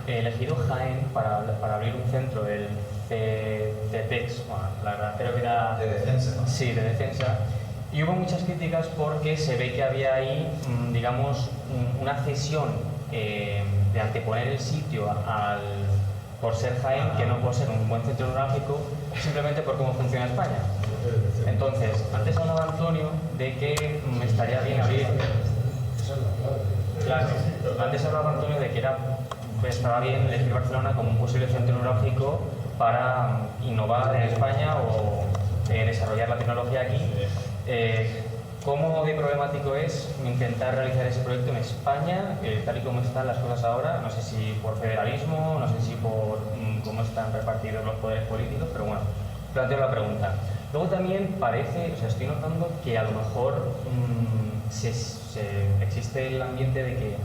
elegido Jaén para abrir un centro, el CETEX, bueno, la verdad, pero que era... De defensa, ¿no? Sí, de defensa. Y hubo muchas críticas porque se ve que había ahí, digamos, una cesión de anteponer el sitio por ser Jaén, que no por ser un buen centro neurálgico, simplemente por cómo funciona España. Entonces, antes hablaba Antonio de que estaría bien abrir... Claro, antes hablaba Antonio de que estaba bien elegir Barcelona como un posible centro neurálgico para innovar en España o desarrollar la tecnología aquí. ¿Cómo de problemático es intentar realizar ese proyecto en España, tal y como están las cosas ahora? No sé si por federalismo, no sé si por cómo están repartidos los poderes políticos, pero bueno, planteo la pregunta. Luego también parece, o sea, estoy notando que a lo mejor existe el ambiente de que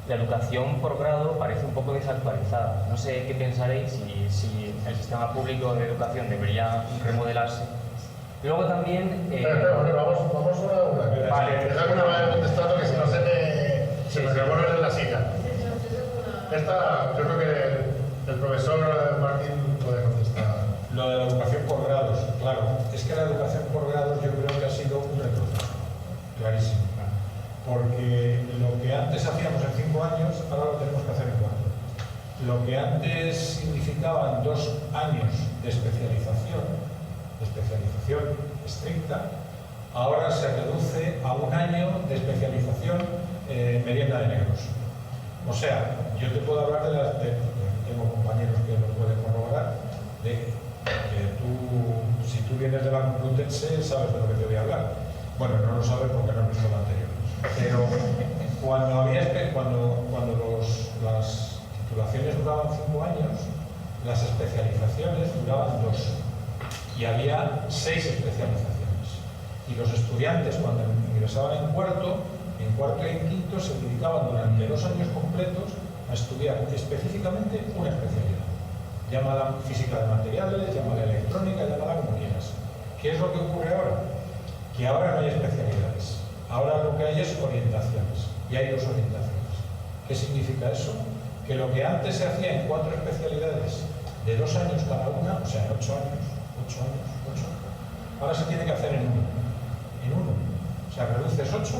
la educación por grado parece un poco desactualizada. No sé qué pensaréis si el sistema público de educación debería remodelarse. Luego también... vamos una a una. Vale. Deja que me vaya contestando, que si no se me revuelve en la silla. Esta, yo creo que el profesor Martín puede contestar. Lo de la educación por grados, claro. Es que la educación por grados yo creo que ha sido un retroceso. Clarísimo. Porque lo que antes hacíamos en 5 años, ahora lo tenemos que hacer en 4. Lo que antes significaban 2 años de especialización estricta, ahora se reduce a 1 año de especialización merienda de negros. O sea, yo te puedo hablar tengo compañeros que lo pueden corroborar, de que si tú vienes de la Complutense sabes de lo que te voy a hablar. Bueno, no lo sabes porque no has visto lo anterior. Pero cuando las titulaciones duraban 5 años, las especializaciones duraban 2 y había 6 especializaciones. Y los estudiantes, cuando ingresaban en cuarto y en quinto, se dedicaban durante 2 años completos a estudiar específicamente una especialidad. Llámala física de materiales, llámala electrónica, llámala como quieras. ¿Qué es lo que ocurre ahora? Que ahora no hay especialidades. Ahora lo que hay es orientaciones, y hay 2 orientaciones. ¿Qué significa eso? Que lo que antes se hacía en 4 especialidades de 2 años cada una, o sea, en 8 años, ahora se tiene que hacer en 1. O sea, reduces 8 a 1.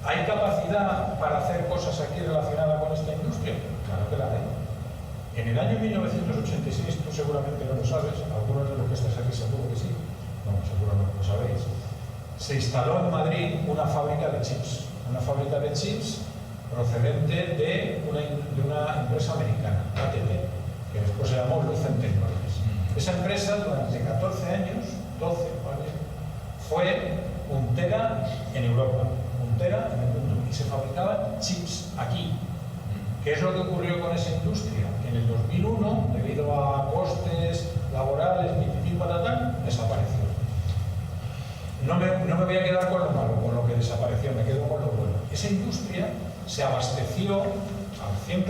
¿Hay capacidad para hacer cosas aquí relacionadas con esta industria? Claro que la hay. En el año 1986, tú seguramente no lo sabes, algunos de los que estáis aquí seguro que sí, no, seguro no lo sabéis, se instaló en Madrid una fábrica de chips procedente de una empresa americana, ATT, que después se llamó Lucent Technologies. Esa empresa durante 14 años, 12, ¿vale?, fue puntera en Europa, puntera en el mundo, y se fabricaban chips aquí. ¿Qué es lo que ocurrió con esa industria? Que en el 2001, debido a costes laborales, patatán, desapareció. No me voy a quedar con lo malo, con lo que desapareció, me quedo con lo bueno. Esa industria se abasteció al 100%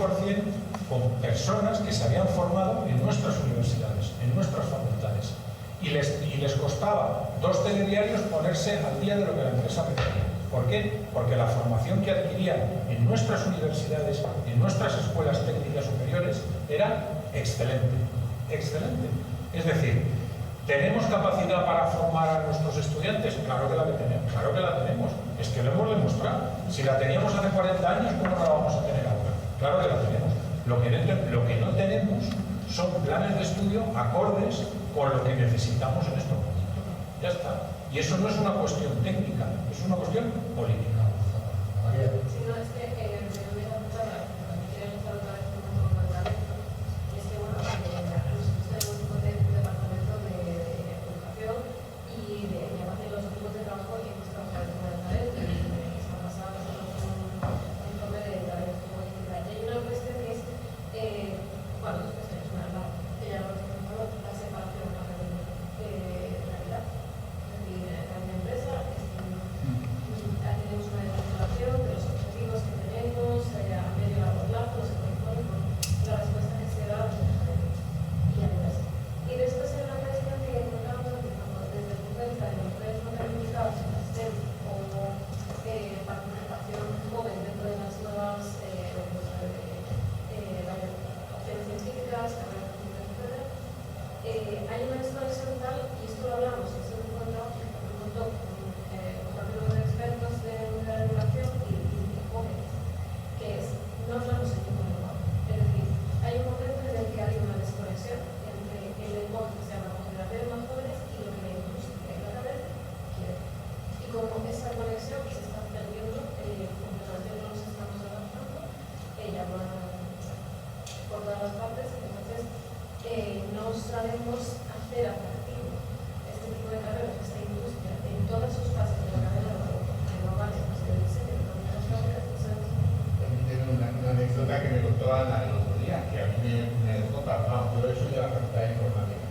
con personas que se habían formado en nuestras universidades, en nuestras facultades. Y les costaba 2 telediarios ponerse al día de lo que la empresa requería. ¿Por qué? Porque la formación que adquirían en nuestras universidades, en nuestras escuelas técnicas superiores, era excelente, excelente. Es decir, ¿tenemos capacidad para formar a nuestros estudiantes? Claro que la tenemos, claro que la tenemos. Es que lo hemos demostrado. Si la teníamos hace 40 años, ¿cómo no la vamos a tener ahora? Claro que la tenemos. Lo que no tenemos son planes de estudio acordes con lo que necesitamos en estos momentos. Ya está. Y eso no es una cuestión técnica, es una cuestión política. Si no, es que me voy a apuntar, quiero estar otra vez con un poco de talento, y es que, bueno, nosotros tenemos un departamento de educación y además de los grupos de trabajo y hemos trabajado el tema del talento. Y la semana pasada nosotros un informe de talento política. Y hay una cuestión que es, bueno, dos cuestiones, una, que ya lo hemos comentado, la separación académica-realidad. En la empresa tenemos una desvinculación de los objetivos que tenemos a medio y largo plazo, se corresponde con la respuesta que se da y a la y después hay una cuestión que encontramos desde el punto de vista de los redes no calificados en la STEM o participación joven dentro de las nuevas opciones científicas, carreras científicas, etc. Hay una desconexión tal, y esto lo hablamos, es un grupo de trabajo que un montón con expertos de la educación y jóvenes, que es, no hablamos en ningún lugar. Es decir, hay un momento en el que hay una desconexión entre el lenguaje que se llama con generaciones más jóvenes y lo que la industria y la cabeza quiere. Y como esa conexión se está perdiendo, completamente no nos estamos adaptando, ella va por todas las partes, entonces no sabemos hacer atractivo este tipo de carreras, esta industria, en todas sus fases de la carrera, que no vale, pues el diseño, pero también las fábricas, entonces... Tengo una anécdota que me contó Ana el otro día, que a mí me dejó pasmado. Yo soy de la Facultad de Informática.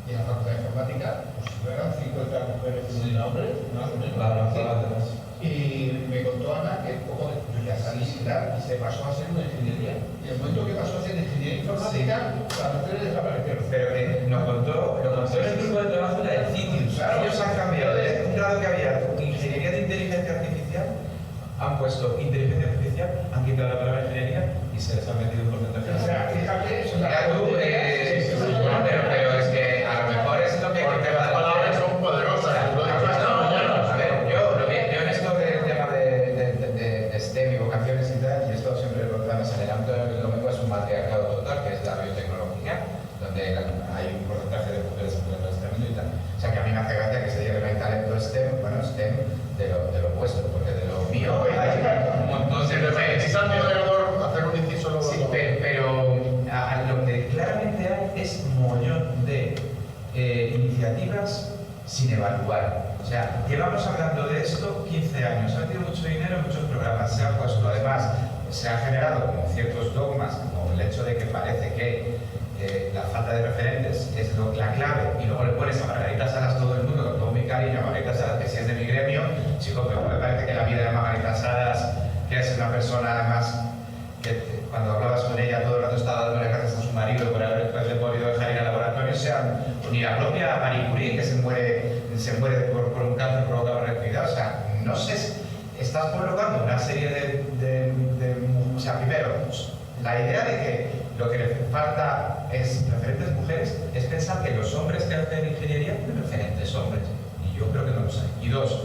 Y en la Facultad de Informática, pues no eran 50 mujeres y un hombre, más o menos. Y me contó Ana que poco después ya salí y tal, y se pasó a ser una ingeniería. Y el momento que pasó a ser ingeniería informática, las mujeres desaparecieron. Pero que nos contó el grupo de trabajo de la CITIUS. Claro. Ellos han cambiado de un grado que había ingeniería de inteligencia artificial, han puesto inteligencia artificial, han quitado la palabra ingeniería y se les ha metido un porcentaje. O sea, fíjate, eso Mira tú, pero es que a lo mejor es lo que... Porque las palabras son poderosas, lo he dicho esta mañana. A ver, yo en esto del tema de STEM y vocaciones y tal, y esto siempre lo tratamos en el ámbito económico, es un matriarcado total, que es la biotecnología, donde hay un porcentaje de mujeres en el tremendo y tal. O sea que a mí me hace gracia que se diga que no hay talento STEM, bueno, STEM de lo vuestro, porque de lo mío hay un montón de mujeres. Si al moderador hacer un inciso luego. Sí, pero lo que claramente hay es un montón de iniciativas sin evaluar. O sea, llevamos hablando de esto 15 años, ha metido mucho dinero en muchos programas, se ha puesto, además, se han generado como ciertos dogmas, como el hecho de que parece que la falta de referentes es la clave, y luego le pones a Margarita Salas todo el mundo, con todo mi cariño, a Margarita Salas, que si es de mi gremio, chico, pero me parece que la vida de Margarita Salas, que es una persona además que cuando hablabas con ella todo el rato estaba dándole gracias a su marido por haberle podido dejar ir al laboratorio, ni la propia Marie Curie, que se muere por un cáncer provocado por electricidad. O sea, no sé, estás colocando una serie o sea, primero, la idea de que lo que le falta es referentes mujeres, es pensar que los hombres que hacen ingeniería tienen referentes hombres, y yo creo que no los hay. Y dos,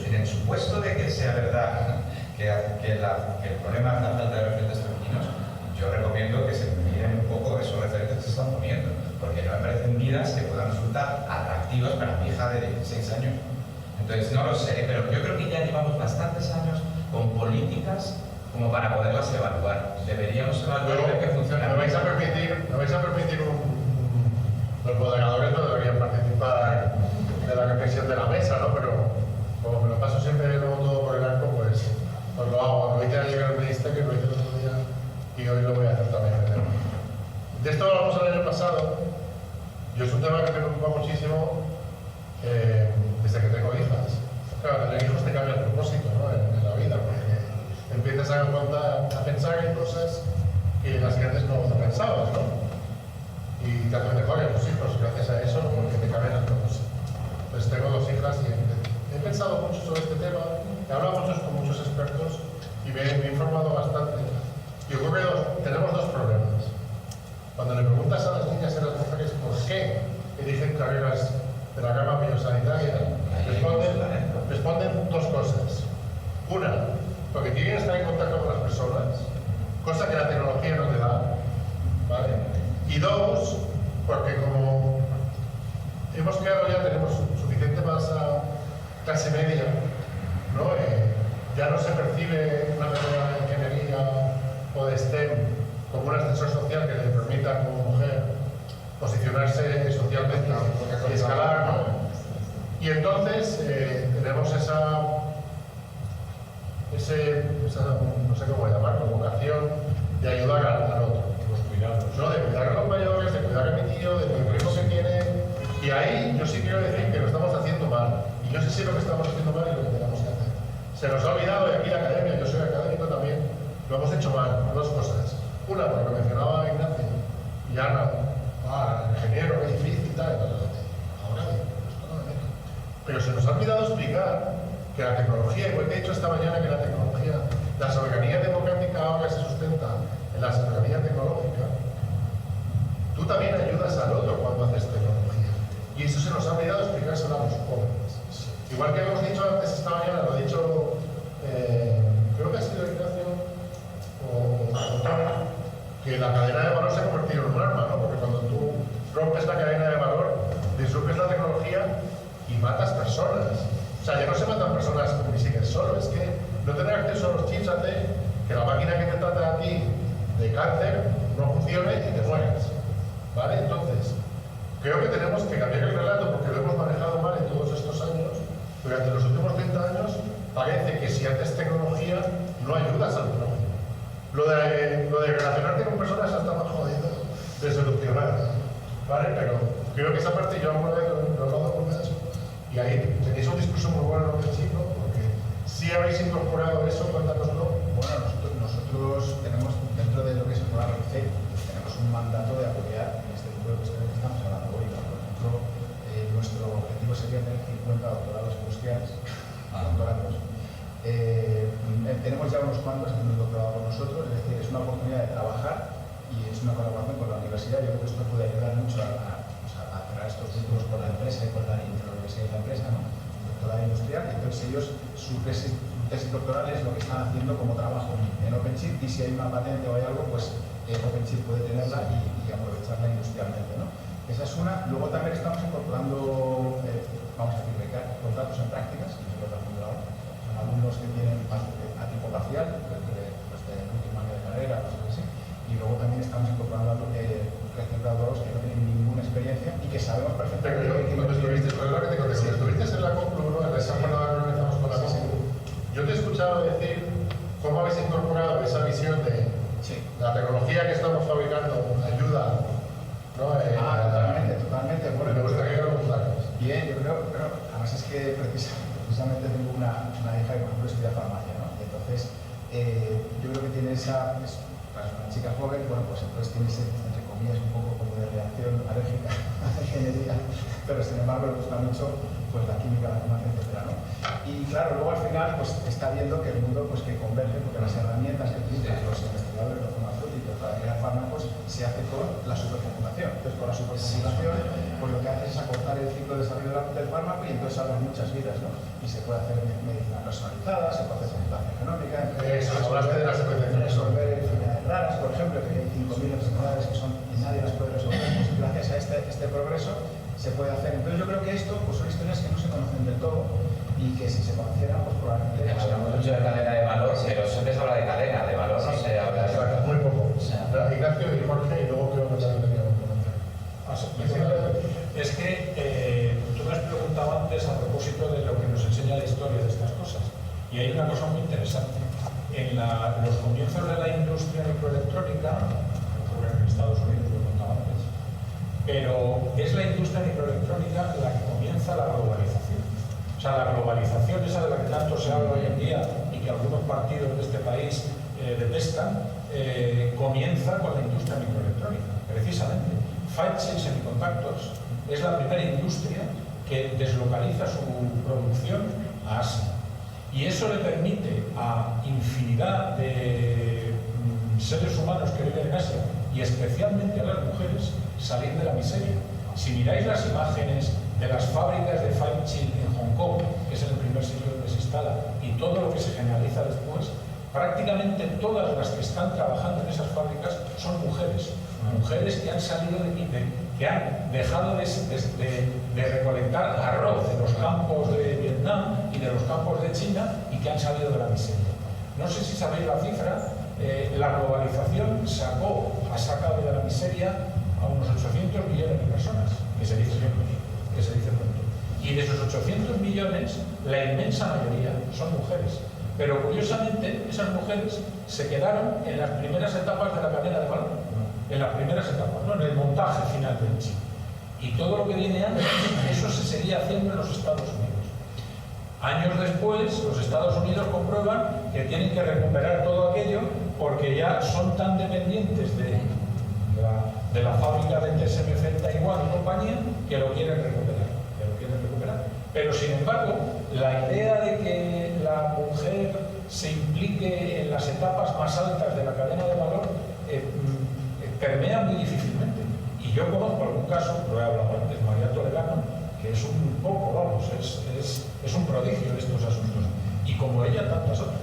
en el supuesto de que sea verdad que el problema es la falta de referentes femeninos, yo recomiendo que se miren un poco esos referentes que se están poniendo, porque no me parecen vidas que puedan resultar atractivas para mi hija de 16 años. Entonces, no lo sé, pero yo creo que ya llevamos bastantes años con políticas como para poderlas evaluar. Deberíamos evaluar y ver qué funciona. ¿Me vais a permitir los moderadores no deberían participar de la reflexión de la mesa, ¿no? Pero como me lo paso siempre luego todo por el arco, pues lo hago. Lo hice ayer en el ministerio, lo hice el otro día y hoy lo voy a hacer también. De esto hablamos el año pasado y es un tema que me preocupa muchísimo desde que tengo hijas. dan cuenta a pensar en cosas que las que antes no pensabas, ¿no? Y te hacen mejor a tus hijos gracias a eso, porque te cambian las cosas. Pues tengo 2 hijas y he pensado mucho sobre este tema, he hablado con muchos expertos y me he informado bastante. Y tenemos 2 problemas. Cuando le preguntas a las niñas y a las mujeres por qué eligen carreras de la gama biosanitaria, responden 2 cosas. Una, porque quieren estar en contacto con las personas, cosa que la tecnología no te da, ¿vale? Y 2, porque como hemos creado ya, tenemos suficiente masa clase media, ¿no? Ya no se percibe una carrera de ingeniería o de STEM como un ascensor social que le permita como mujer posicionarse socialmente y escalar, ¿no? Y entonces tenemos esa, no sé cómo llamarlo, vocación de ayudar al otro. Los cuidados. ¿No? De cuidar a los mayores, de cuidar a mi tío, de mi primo que tiene. Y ahí yo sí quiero decir que lo estamos haciendo mal. Y yo sé si lo que estamos haciendo mal y lo que tenemos que hacer. Se nos ha olvidado, y aquí la academia, yo soy académico también, lo hemos hecho mal, 2 cosas. Una, porque lo mencionaba Ignacio y Ana, el ingeniero, qué difícil y tal. Ahora bien, esto no me meto. Pero se nos ha olvidado explicar que la tecnología, igual que he dicho esta mañana que la tecnología, la soberanía democrática ahora se sustenta en la soberanía tecnológica, tú también ayudas al otro cuando haces tecnología. Y eso se nos ha olvidado explicárselo a los jóvenes. Igual que hemos dicho antes esta mañana, lo ha dicho, creo que ha sido Ignacio o Tony, que la cadena de valor se ha convertido en un arma, ¿no? Porque cuando tú rompes la cadena de valor, disrupes la tecnología y matas personas. O sea, ya no se matan personas con visibles solo, es que no tener acceso a los chips hace que la máquina que te trata a ti de cáncer no funcione y te mueras. ¿Vale? Entonces, creo que tenemos que cambiar el relato porque lo hemos manejado mal en todos estos años. Durante los últimos 30 años parece que si haces tecnología no ayudas al prójimo. Lo de relacionarte con personas está más jodido de solucionar. ¿Vale? Pero creo que esa parte yo alguna vez lo he hablado con Nacho. Y ahí tenéis un discurso muy bueno en el chico, porque si habéis incorporado eso, cuéntanoslo. Bueno, nosotros tenemos, dentro de lo que es el programa RECE, tenemos un mandato de apoyar en este tipo de cuestiones que estamos hablando hoy. Por ejemplo, nuestro objetivo sería tener 50 doctorados industriales, doctorados. Tenemos ya unos cuantos haciendo el doctorado con nosotros, es decir, es una oportunidad de trabajar y es una colaboración con la universidad. Yo creo que esto puede ayudar mucho a cerrar estos vínculos con la empresa y con la universidad y la empresa, ¿no? Doctorado industrial. Entonces ellos, su tesis doctoral es lo que están haciendo como trabajo en OpenChip, y si hay una patente o hay algo, pues OpenChip puede tenerla y aprovecharla industrialmente, ¿no? Esa es una. Luego también estamos incorporando, vamos a decir, contratos en prácticas, que es lo que estamos haciendo ahora. Son alumnos que tienen a tiempo parcial, pues del último año de carrera, cosas así. Y luego también estamos incorporando recién graduados que no tienen ninguna experiencia y que sabemos perfectamente que cuando estuviste, estuviste en la Conclu, en esa jornada que organizamos con la Conclu, yo te he escuchado decir cómo habéis incorporado esa visión de la tecnología que estamos fabricando ayuda, ¿no? Totalmente. Bueno, me gustaría que lo contaras. Bien, yo creo, además es que precisamente tengo una hija que, por ejemplo, estudia farmacia, ¿no? Y entonces, yo creo que tiene esa, para una chica joven, bueno, pues entonces tiene ese, entre comillas, un poco como de reacción alérgica a la ingeniería, pero sin embargo le gusta mucho pues la química, la farmacia, etcétera, ¿no? Y claro, luego al final pues está viendo que el mundo pues que converge, porque las herramientas que utilizan los investigadores, los farmacéuticos para crear fármacos se hace con la supercomputación. Entonces con la supercomputación pues lo que hace es acortar el ciclo de desarrollo del fármaco y entonces salvan muchas vidas, ¿no? Y se puede hacer medicina personalizada, se puede hacer secuencia genómica, hablaste de la secuencia resolver enfermedades raras, por ejemplo, que hay 5.000 enfermedades que son y nadie las puede resolver. Pues gracias a este progreso se puede hacer. Entonces yo creo que esto pues son historias que no se conocen del todo y que si se conocieran pues probablemente... Hablamos mucho de cadena de valor, pero siempre se habla de cadena de valor, no se habla de... Muy poco. Ignacio y Jorge, y luego creo que también teníamos que comentar. Es que tú me has preguntado antes a propósito de lo que nos enseña la historia de estas cosas. Y hay una cosa muy interesante. En los comienzos de la industria microelectrónica, ocurre en Estados Unidos, lo he contado antes, pero es la industria microelectrónica la que comienza la globalización. O sea, la globalización esa de la que tanto se habla hoy en día y que algunos partidos de este país detestan, comienza con la industria microelectrónica, precisamente. Fairchild Semiconductors es la primera industria que deslocaliza su producción a Asia. Y eso le permite a infinidad de seres humanos que viven en Asia, y especialmente a las mujeres, salir de la miseria. Si miráis las imágenes de las fábricas de Fairchild en Hong Kong, que es el primer sitio donde se instala, y todo lo que se generaliza después, prácticamente todas las que están trabajando en esas fábricas son mujeres. Mujeres que han salido que han dejado de recolectar arroz de los campos de Vietnam y de los campos de China y que han salido de la miseria. No sé si sabéis la cifra, la globalización ha sacado de la miseria a unos 800 millones de personas, que se dice pronto. Y de esos 800 millones, la inmensa mayoría son mujeres. Pero curiosamente, esas mujeres se quedaron en las primeras etapas de la cadena de valor. En las primeras etapas, ¿no? En el montaje final del chip. Y todo lo que viene antes, eso se seguía haciendo en los Estados Unidos. Años después, los Estados Unidos comprueban que tienen que recuperar todo aquello porque ya son tan dependientes de la fábrica de TSMC en Taiwán y compañía que lo quieren recuperar. Pero sin embargo, la idea de que la mujer se implique en las etapas más altas de la cadena de valor permea muy difícilmente. Y yo conozco algún caso, lo he hablado antes, María Toledano, que es un poco, vamos, es un prodigio de estos asuntos. Y como ella, tantas otras.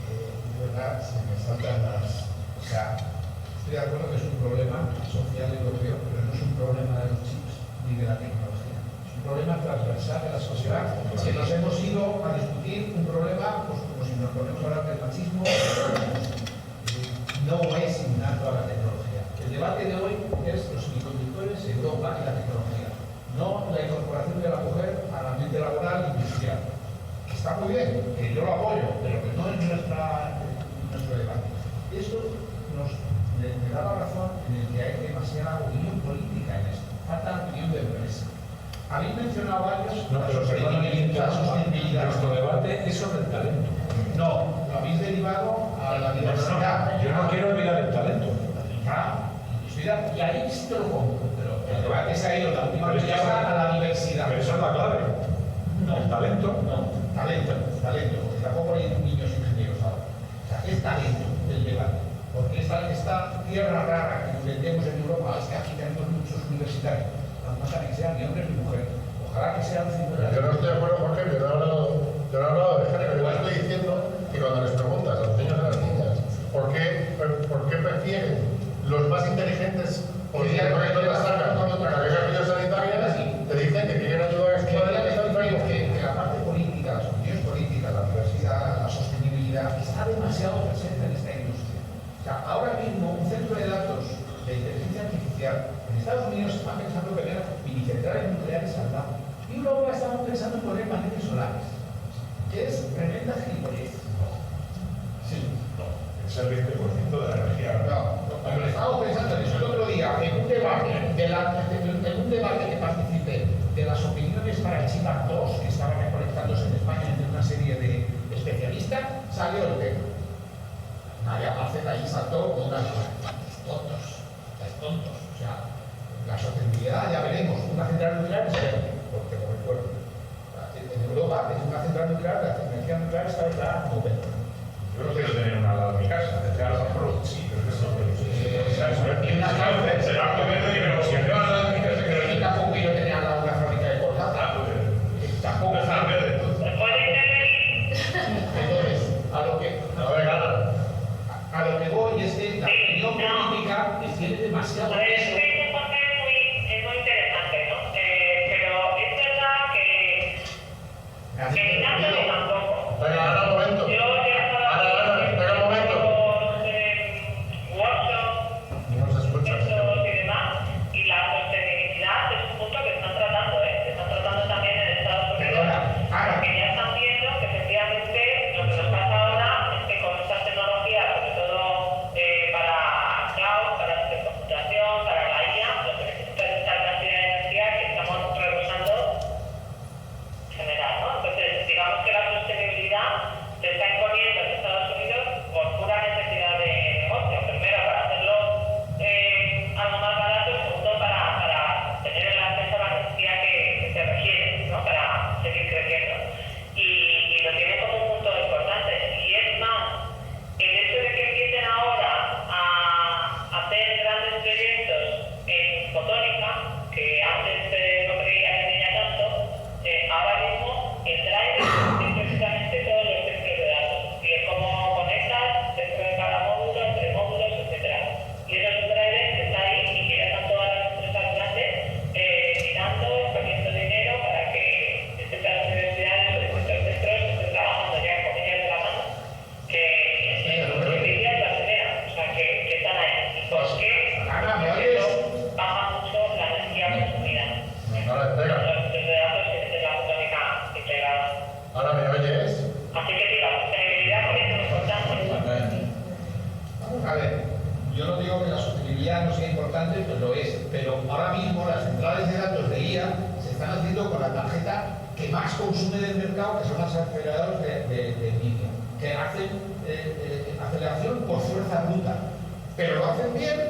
De verdad, se me saltan las... O sea, estoy de acuerdo que es un problema social europeo, pero no es un problema de los chips ni de la tecnología. Es un problema transversal de la sociedad, que nos hemos ido a discutir un problema, pues como si nos ponemos a hablar del machismo, no es innato a la tecnología. El debate de hoy es los semiconductores, Europa y la tecnología, no la incorporación de la mujer al ambiente laboral e industrial. Está muy bien, que yo lo apoyo, pero que no es nuestro debate. Esto me da la razón en el que hay demasiada opinión política en esto. Falta opinión de empresa. Habéis mencionado varios. No, pero sostenibilidad. Nuestro debate es sobre el talento. No, lo habéis derivado a la diversidad. Yo no quiero olvidar el talento. Y ahí sí te lo compro, pero el debate se ha ido la última vez a la diversidad. Pero esa es la clave. No. El talento. No, talento, porque tampoco hay niños ingenieros ahora. O sea, es talento el debate. Porque esta tierra rara que nos vendemos en Europa, es que aquí tenemos muchos universitarios. No saben que sean ni hombres ni mujeres. Ojalá que sean 50. Yo no estoy de acuerdo, Jorge, yo no he hablado de género. Yo estoy diciendo que cuando les preguntas a los niños y a las niñas ¿por qué prefieren los más inteligentes o si no las sacan con otra carreras sanitarias, te dicen que quieren ayudar a sus padres que están enfermos? Que la parte política, las opiniones políticas, la diversidad, la sostenibilidad, está demasiado presente en esta industria. O sea, ahora mismo un centro de datos de inteligencia artificial en Estados Unidos están pensando en poner minicentrales nucleares al lado. Y Europa estamos pensando en poner paneles solares, que es tremenda gilipollez. Sí. Es el 20% de la energía. Pero estamos pensando en eso el otro día, en un debate que participé de las opiniones para el Chimac 2, que estaban recolectándose en España entre una serie de especialistas, salió el tema. María Pacet ahí saltó con unas tontos. O sea, la sostenibilidad ya veremos. Una central nuclear es porque no recuerdo. En Europa, es una central nuclear, la energía nuclear está declarada como verde. Yo no quiero tener una al lado de mi casa, desde a lo mejor sí, pero eso no. Será que verde, pero si me va al lado de mi casa, que no. Tampoco quiero tener al lado una fábrica de colgate. Tampoco está verde. Entonces, a lo que voy es que la opinión política tiene demasiado peso. Es muy interesante, ¿no? Pero es verdad que ni tanto ni tampoco. Venga, ahora un momento. Yo ¿Ahora me oyes? Así que diga, sostenibilidad porque es importante. Vamos a ver, yo no digo que la sostenibilidad no sea importante, pues lo es, pero ahora mismo las centrales de datos de IA se están haciendo con la tarjeta que más consume del mercado, que son los aceleradores de Nvidia, que hacen aceleración por fuerza bruta, pero lo hacen bien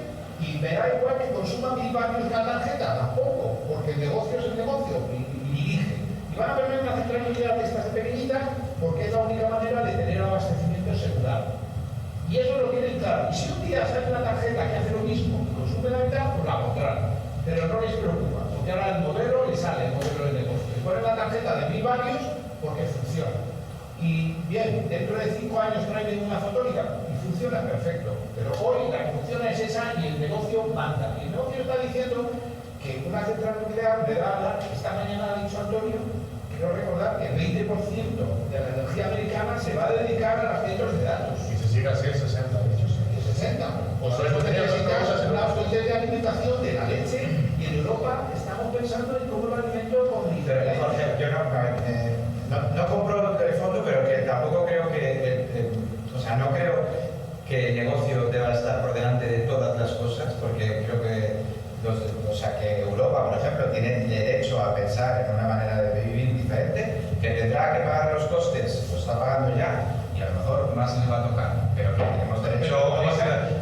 y me da igual que consuma 1000 vatios la tarjeta, tampoco, porque el negocio es el negocio y dirige. Y van a poner una central nuclear de estas pequeñitas porque es la única manera de tener abastecimiento asegurado. Y eso lo tienen claro. Y si un día sale una tarjeta que hace lo mismo y consume la mitad, pues la pondrán. Pero no les preocupa, porque ahora el modelo le sale, el modelo de negocio. Le ponen la tarjeta de 1000 vatios porque funciona. Y bien, dentro de 5 años no hay ninguna fotónica y funciona perfecto. Pero hoy la que funciona es esa y el negocio manda. Y el negocio está diciendo que una central nuclear de Dallas, esta mañana ha dicho Antonio, quiero recordar que el 20% de la energía americana se va a dedicar a los centros de datos. Y se sigue así el 60, dicho sí. El 60. Pues Por eso eso tenía necesitamos cosas en una la- fuente de alimentación de la leche y en Europa estamos pensando en cómo lo alimento con Pero, Jorge, yo no compro el fondo, pero que tampoco creo que, o sea, no creo que el negocio deba estar por delante de todas las cosas, porque creo que, que Europa, por ejemplo, tiene derecho a pensar en una manera de vivir diferente, que tendrá que pagar los costes, lo está pagando ya, y a lo mejor más le va a tocar, pero que tenemos derecho,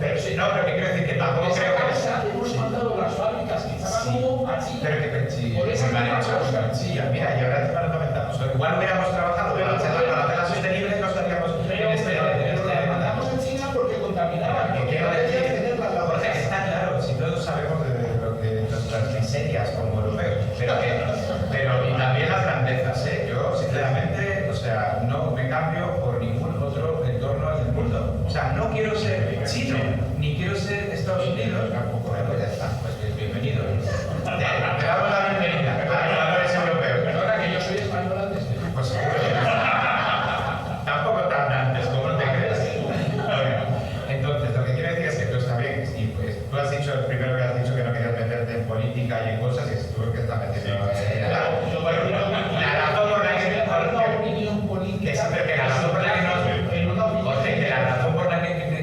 pero sí, no, pero que quiero decir que tampoco creo que... hemos mandado las fábricas que estaban como a China. Pero que sí, Por eso muy mal hecho. Sí, mira, y ahora encima lo comentamos. Igual hubiéramos trabajado para hacerla sostenible y no estaríamos en este... Pero la mandamos a China porque contaminaban. Que quiero decir, Jorge, que está claro, si todos sabemos de lo que nuestras miserias como europeos, pero y también las grandezas, ¿eh? Yo, sinceramente, o sea, no me cambio por ningún otro entorno del mundo. O sea, no quiero ser chino, ni quiero ser Estados Unidos, tampoco, pues ya está, pues bienvenido. Te damos la bienvenida a los valores europeos. Perdona que yo soy español antes. Pues seguro que no. Tampoco tan antes como te crees. Bueno, entonces, lo que quiero decir es que tú está bien, y pues tú has dicho, el primero que has dicho que no querías meterte en política y en cosas, y tú que estás metiendo la razón por la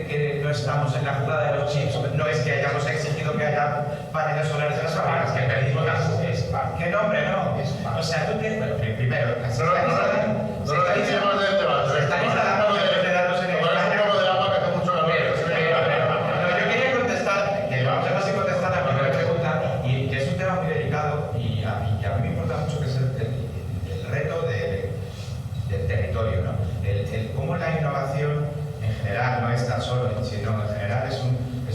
que no estamos en la jugada de los chips no es que hayamos exigido que haya paneles solares en las fábricas, que perdimos las... ¿Qué nombre? No. O sea, tú tienes... Bueno, primero, No lo decimos del debate. se están instalando millones de datos en el Como es un poco de agua que hace mucho calor. no, yo quería contestar, que vamos a dejar sin contestar la primera pregunta, y que es un tema muy delicado, y a mí me importa mucho, que es el reto del territorio, ¿no? El cómo la innovación en general no es tan solo, sino en general es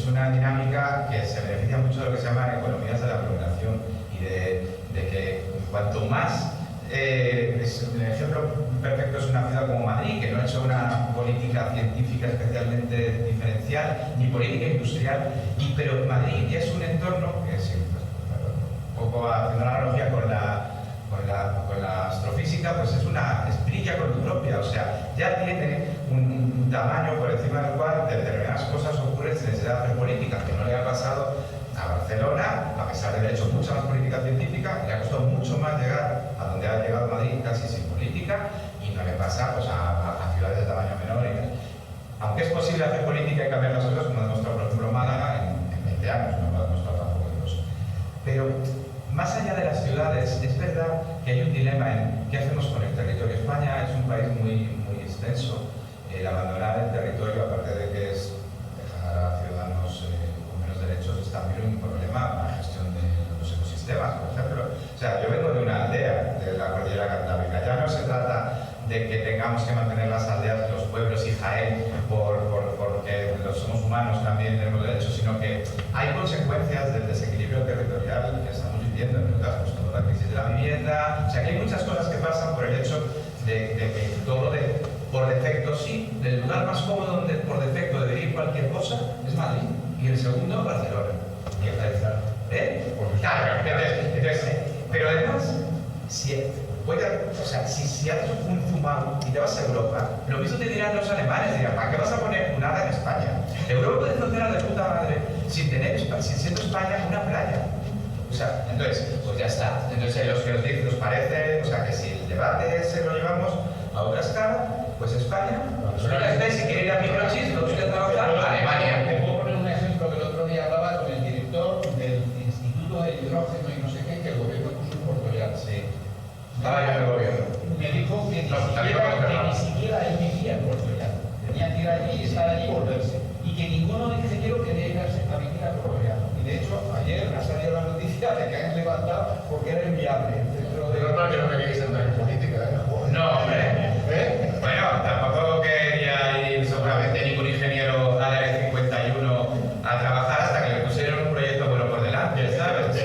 una dinámica que se beneficia mucho de lo que se llaman economías de la aglomeración, y de que cuanto más el ejemplo perfecto es una ciudad como Madrid, que no ha hecho una política científica especialmente diferencial, ni política industrial, pero Madrid ya es un entorno que, sí, pues, un poco haciendo la analogía con la astrofísica, pues brilla con luz propia, o sea, ya tiene un tamaño por encima del cual de determinadas cosas ocurren sin necesidad de hacer política, que no le ha pasado a Barcelona, a pesar de haber hecho mucha más política científica, le ha costado mucho más llegar a donde ha llegado Madrid casi sin política, y no le pasa pues, a ciudades de tamaño menor. Aunque es posible hacer política y cambiar las cosas, como ha demostrado por ejemplo Málaga en 20 años, no lo ha demostrado tampoco en dos. Pero más allá de las ciudades, es verdad que hay un dilema en qué hacemos con el territorio. España es un país muy extenso. El abandonar el territorio, aparte de que es dejar a ciudadanos con menos derechos, es también un problema para la gestión de los ecosistemas, por ejemplo. O sea, yo vengo de una aldea de la cordillera cantábrica. Ya no se trata de que tengamos que mantener las aldeas, los pueblos y Jaén porque los somos humanos también tenemos derechos, sino que hay consecuencias del desequilibrio territorial que estamos viviendo en el caso de la crisis de la vivienda. O sea, que hay muchas cosas que pasan por el hecho de que todo por defecto sí, del lugar más cómodo donde por defecto debería ir cualquier cosa es Madrid, y el segundo Barcelona. Claro, entonces, pero además, si haces un zoom out y te vas a Europa, lo mismo te dirán los alemanes, dirán, ¿para qué vas a poner nada en España? Europa puede funcionar de puta madre sin siendo España una playa. O sea, entonces, pues ya está. Entonces, los que os parece, o sea, que si el debate se lo llevamos a otra escala, pues España, si quiere ir a microchips, lo busca trabajar, Alemania. Te puedo poner un ejemplo que el otro día hablaba con el director del Instituto de Hidrógeno y no sé qué, que el gobierno puso en Puerto Llano. Sí. Estaba yo en el gobierno. Me dijo que ni siquiera él vivía en Puerto Llano. Tenía que ir allí, estar allí y volverse. Y que ninguno ingeniero quería ir a vivir a Puerto Llano. Y de hecho, ayer ha salido la noticia de que han levantado porque era inviable el centro de... Pero no, que no queréis entrar en política, ¿eh? No, hombre. Bueno, tampoco quería ir seguramente ningún ingeniero a la E51 a trabajar hasta que le pusieron un proyecto bueno por delante, ¿sabes?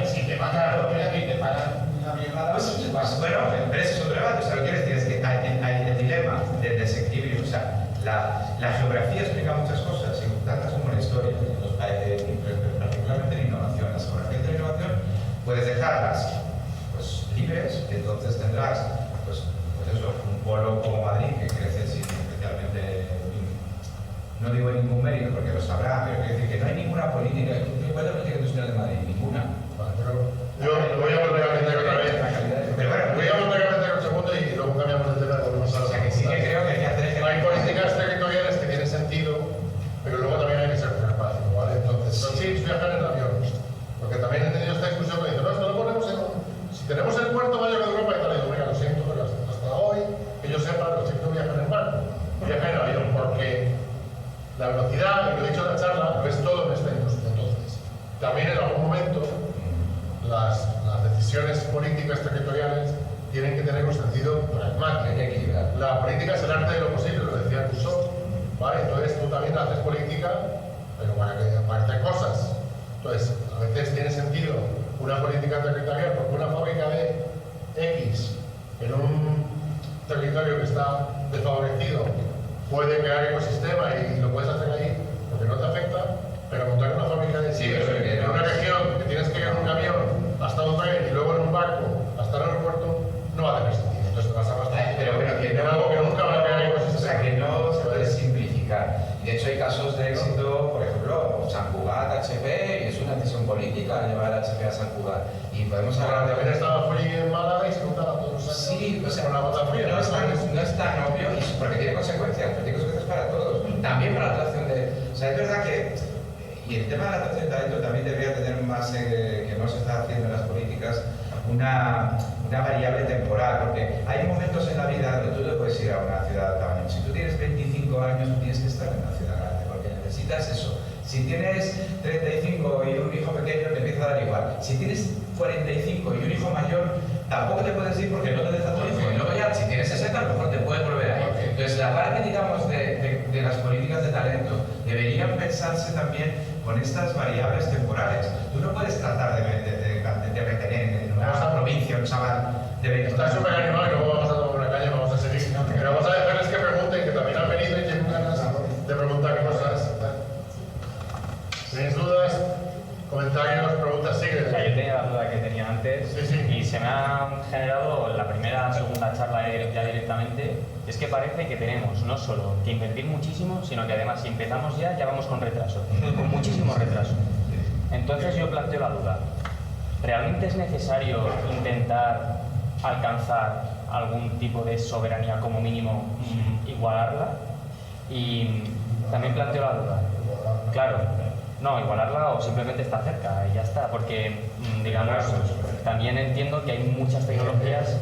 Si te pagan los proyectos y te pagan una millonada, pues bueno, pero ese es otro debate. O sea, lo que quiero decir es que hay el dilema del desequilibrio. O sea, la geografía explica muchas cosas, tantas como la historia, particularmente en innovación. Las geografías de la innovación puedes dejarlas pues, libres, y entonces tendrás pues eso, un polo como Madrid que crece sin especialmente, no digo ningún mérito porque lo sabrá, pero quiero decir que no hay ninguna política. ¿Cuál es la política industrial de Madrid? Ninguna. Yo voy a volver a meter otra vez. Pero bueno, voy a volver a meter un segundo y luego cambiamos de tema. Volvemos a la que sí que creo que hay que hacer. Hay políticas territoriales que tienen sentido, pero luego también hay que ser pragmático, ¿vale? Entonces, los chips viajan en avión. Porque también he tenido esta discusión que dice, no, esto lo ponemos en... Si tenemos el puerto mayor de Europa y tal, y digo, venga, lo siento, pero hasta hoy, que yo sepa, los chips no viajan en barco, viajan en avión, porque la velocidad, y lo he dicho en la charla, no es todo en esta industria. Entonces, también en algún momento, las decisiones políticas territoriales tienen que tener un sentido pragmático. Hay que equilibrar. La política es el arte de lo posible, lo decía Rousseau, ¿vale? Entonces tú también haces política, pero para hacer cosas. Entonces, a veces tiene sentido una política territorial porque una fábrica de X en un territorio que está desfavorecido puede crear ecosistema y lo puedes hacer ahí porque no te afecta, pero montar una fábrica de X en una región que tienes que ir en un camión hasta un tren y luego en un barco hasta el aeropuerto no va a tener sentido. Entonces te vas a gastar. Pero bueno, que no, algo que nunca va a crear ecosistema. O sea, que no se puede simplificar. De hecho, hay casos de éxito, por ejemplo, San Cugat, HP, y es una decisión política llevar HP a San Cugat. Y podemos hablar de... También estaba Free en Málaga y se juntaba todos los años. Sí, o sea, con la gota fría. no es tan obvio, porque tiene consecuencias, para todos. También para la atracción de... O sea, es verdad que... Y el tema de la atracción de talento también debería tener más, que no se está haciendo en las políticas, una variable temporal, porque hay momentos en la vida donde tú te puedes ir a una ciudad de tamaño. Si tú tienes 25 años, tú tienes que estar en una ciudad grande, porque necesitas eso. Si tienes 35 y un hijo pequeño, te empieza a dar igual. Si tienes 45 y un hijo mayor, tampoco te puedes ir porque no te deja tu hijo. Y luego ya, si tienes 60, a lo mejor te puedes volver ahí. Entonces, la parte, digamos, de las políticas de talento deberían pensarse también con estas variables temporales. Tú no puedes tratar de retener en una provincia un chaval de 20 Está súper animado y luego vamos a tomar una caña, vamos a seguir. Pero vamos a dejarles que pregunten, que también han venido y tienen ganas de preguntar cosas. ¿Tenéis dudas? ¿Comentarios? ¿Preguntas? Sigue. O sea, yo tenía la duda que tenía antes y se me ha generado la primera, segunda charla ya directamente. Es que parece que tenemos no solo que invertir muchísimo, sino que además si empezamos ya vamos con retraso, con muchísimo retraso. Entonces yo planteo la duda. ¿Realmente es necesario intentar alcanzar algún tipo de soberanía, como mínimo igualarla? Y también planteo la duda. Claro, no, igualarla o simplemente estar cerca y ya está, porque digamos, también entiendo que hay muchas tecnologías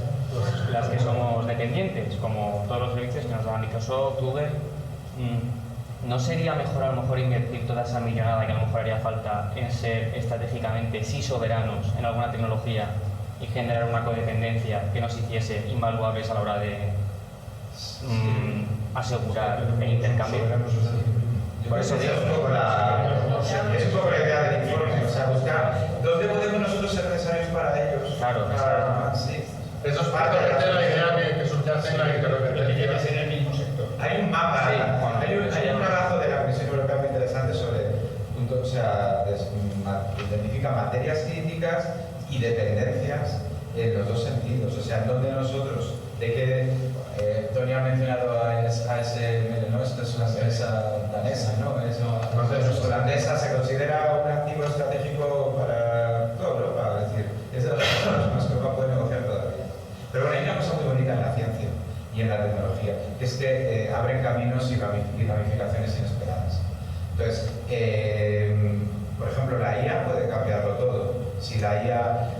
las que somos dependientes, como todos los servicios que nos da Microsoft, Google. ¿No sería mejor a lo mejor invertir toda esa millonada que a lo mejor haría falta en ser estratégicamente sí soberanos en alguna tecnología y generar una codependencia que nos hiciese invaluables a la hora de asegurar el intercambio? Por eso digo, es un poco la idea del informe, o sea, buscar dónde podemos nosotros ser necesarios para ellos. Claro, sí. Eso es parte de la idea que subyace en la interdependencia. Es en el mismo sector. Hay un mapa, hay un trabajo de la Comisión Europea muy interesante sobre, o sea, identifica materias críticas y dependencias en los dos sentidos, o sea, en donde nosotros, de que Tony ha mencionado a ASML, ¿no? Esto es una empresa danesa, ¿no? Es holandesa, se considera un activo estratégico para toda Europa. es de las cosas con las que Europa puede negociar todavía. Pero bueno, hay una cosa muy bonita en la ciencia y en la tecnología, que es que abren caminos y ramificaciones inesperadas. Entonces, por ejemplo, la IA puede cambiarlo todo. Si la IA